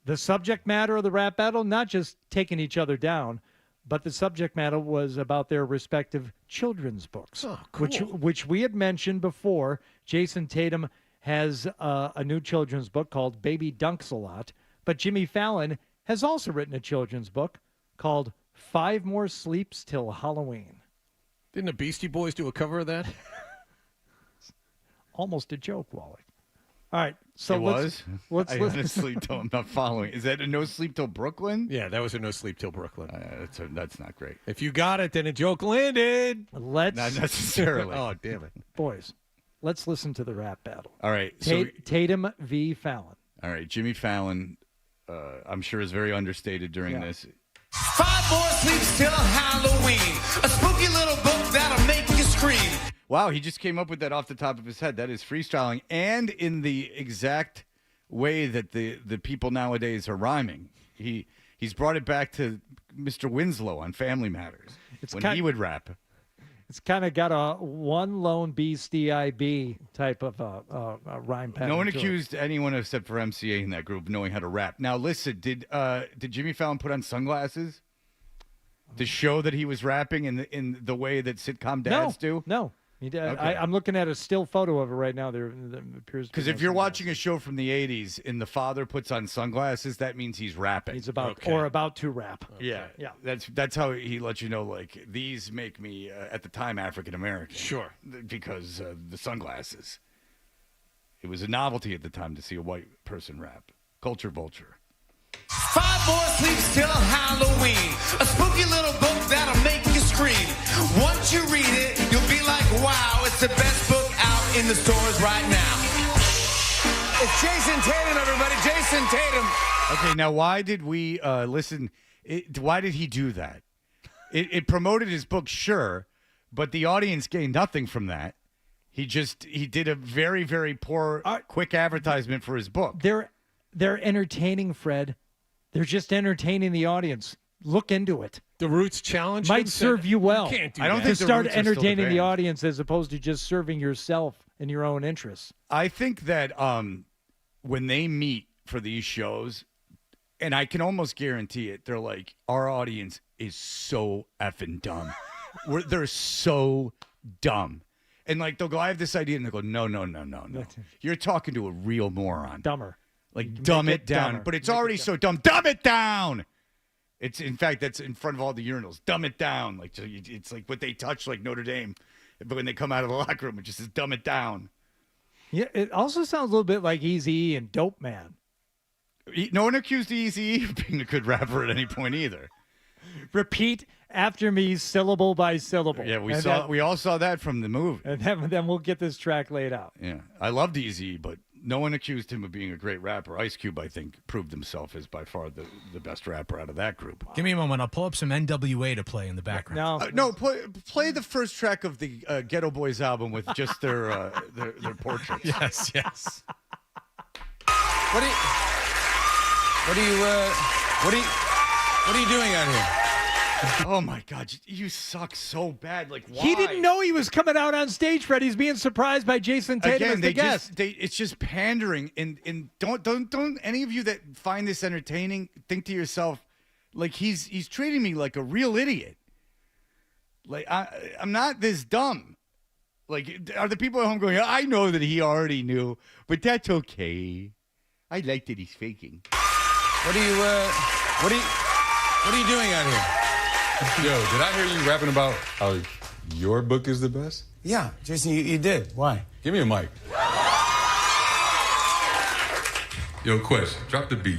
The subject matter of the rap battle, not just taking each other down, but the subject matter was about their respective children's books, which we had mentioned before. Jason Tatum has a new children's book called Baby Dunks a Lot, but Jimmy Fallon has also written a children's book called 5 More Sleeps Till Halloween. Didn't the Beastie Boys do a cover of that? Almost a joke, Wally. All right, so let's I honestly don't. I'm not following. Is that a No Sleep Till Brooklyn? Yeah, that was a No Sleep Till Brooklyn. That's not great. If you got it, then a joke landed. Not necessarily. Oh, damn it. Boys, let's listen to the rap battle. All right. Tatum v. Fallon. All right. Jimmy Fallon, I'm sure, is very understated during this. 5 more sleeps till Halloween. A spooky little book that'll make you scream. Wow, he just came up with that off the top of his head. That is freestyling, and in the exact way that the people nowadays are rhyming. He's brought it back to Mr. Winslow on Family Matters he would rap. It's kind of got a one lone B-S-T-I-B type of rhyme pattern. No one to accused anyone except for MCA in that group of knowing how to rap. Now, listen, did Jimmy Fallon put on sunglasses to show that he was rapping in the way that sitcom dads do? No. Okay. I'm looking at a still photo of it right now. There appears because if you're watching a show from the '80s and the father puts on sunglasses, that means he's rapping. He's about to rap. Yeah. That's how he lets you know. Like, these make me at the time African American. Sure, because the sunglasses. It was a novelty at the time to see a white person rap. Culture vulture. 5 more sleeps till Halloween. A spooky little book that'll make you scream. Once you read it, you'll be like, wow, it's the best book out in the stores right now. It's Jason Tatum, everybody. Jason Tatum. Okay, now why did we listen? Why did he do that? It promoted his book, sure, but the audience gained nothing from that. He did a very, very poor, quick advertisement for his book. They're entertaining, Fred. They're just entertaining the audience. Look into it. The Roots challenge might serve you well. You can't do I don't that. think to the start Roots are still entertaining the band. audience as opposed to just serving yourself and your own interests. I think that when they meet for these shows, and I can almost guarantee it, they're like, our audience is so effing dumb. They're so dumb. And like they'll go, I have this idea, and they go, no. You're talking to a real moron. Dumber. Like, dumb it down. dumber. But it's already so dumb. Dumb it down! It's, in fact, that's in front of all the urinals. Dumb it down. Like, it's like what they touch, like Notre Dame. But when they come out of the locker room, it just says, dumb it down. Yeah, it also sounds a little bit like Eazy-E and Dope Man. No one accused Eazy-E of being a good rapper at any point either. Repeat after me, syllable by syllable. Yeah, we all saw that from the movie. And then we'll get this track laid out. Yeah, I loved Eazy-E, but no one accused him of being a great rapper. Ice Cube, I think, proved himself as by far the best rapper out of that group. Give me a moment. I'll pull up some NWA to play in the background. No, play the first track of the Ghetto Boys album with just their portraits. Yes. What are you doing out here? Oh my God, you suck so bad. Like, why? He didn't know he was coming out on stage, Fred. He's being surprised by Jason Tatum as the guest. It's just pandering. And don't any of you that find this entertaining think to yourself, like, he's treating me like a real idiot. Like, I'm not this dumb. Like, are the people at home going, I know that he already knew, but that's okay. I like that he's faking. What are you doing out here? Yo, did I hear you rapping about how your book is the best? Yeah, Jason, you did. Why? Give me a mic. Yo, Quest, drop the beat.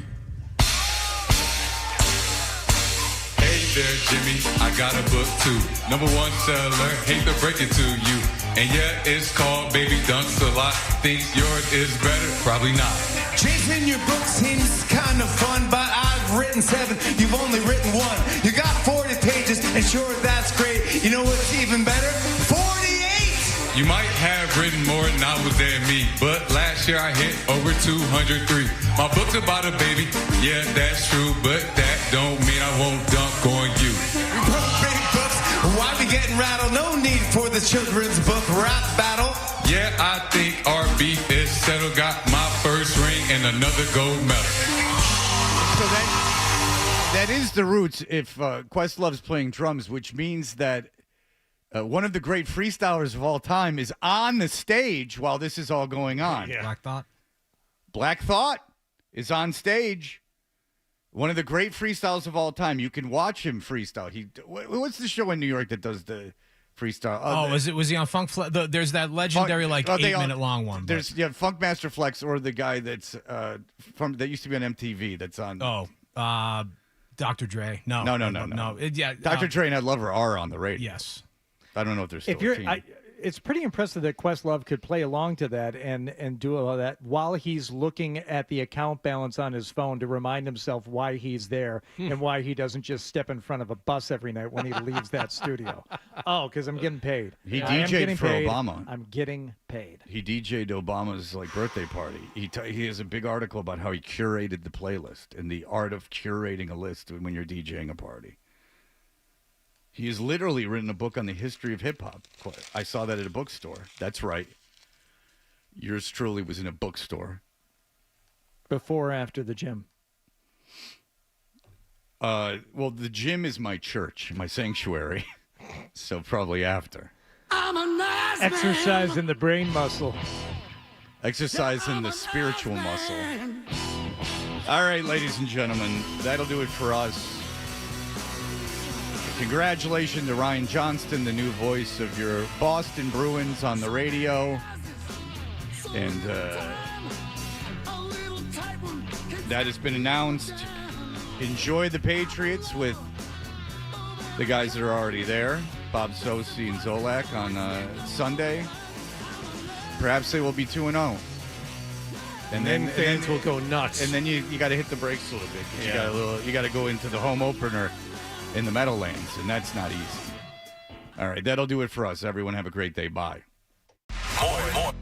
Hey there, Jimmy, I got a book too. #1 seller, hate to break it to you. And yeah, it's called Baby Dunks a lot. Think yours is better? Probably not. Chasing your book seems kind of fun, but I've written 7, you've only written 1. You got 40 pages, and sure, that's great. You know what's even better? 48! You might have written more novels than me, but last year I hit over 203. My book's about a baby, yeah, that's true, but that don't mean I won't dunk on you. We wrote big books, why be getting rattled? No need for the children's book rap battle. Yeah, I think our beef is settled. Got my first ring and another gold medal. So that is the roots if Questlove's playing drums, which means that one of the great freestylers of all time is on the stage while this is all going on. Yeah. Black Thought. Black Thought is on stage. One of the great freestyles of all time. You can watch him freestyle. What's the show in New York that does the freestyle? Was he on Funk Flex? There's that legendary 8-minute long one. There's Funk Master Flex or the guy that's that used to be on MTV. That's on. Dr. Dre. No. Dr. Dre and Ed Lover are on the radio. Yes. I don't know if they're still a team. It's pretty impressive that Questlove could play along to that and do all of that while he's looking at the account balance on his phone to remind himself why he's there and why he doesn't just step in front of a bus every night when he leaves that studio. Oh, because I'm getting paid. He DJ'd for Obama. I'm getting paid. He DJ'd Obama's birthday party. He has a big article about how he curated the playlist and the art of curating a list when you're DJing a party. He has literally written a book on the history of hip-hop. I saw that at a bookstore. That's right. Yours truly was in a bookstore. Before or after the gym? Well, the gym is my church, my sanctuary. So probably after. I'm a nice Exercise in the brain muscle. Exercise in the spiritual muscle. All right, ladies and gentlemen, that'll do it for us. Congratulations to Ryan Johnston, the new voice of your Boston Bruins on the radio. And that has been announced. Enjoy the Patriots with the guys that are already there, Bob Sosi and Zolak on Sunday. Perhaps they will be 2-0. And then fans will go nuts. And then you got to hit the brakes a little bit. You got to go into the home opener in the Meadowlands, and that's not easy. All right, that'll do it for us. Everyone have a great day. Bye. More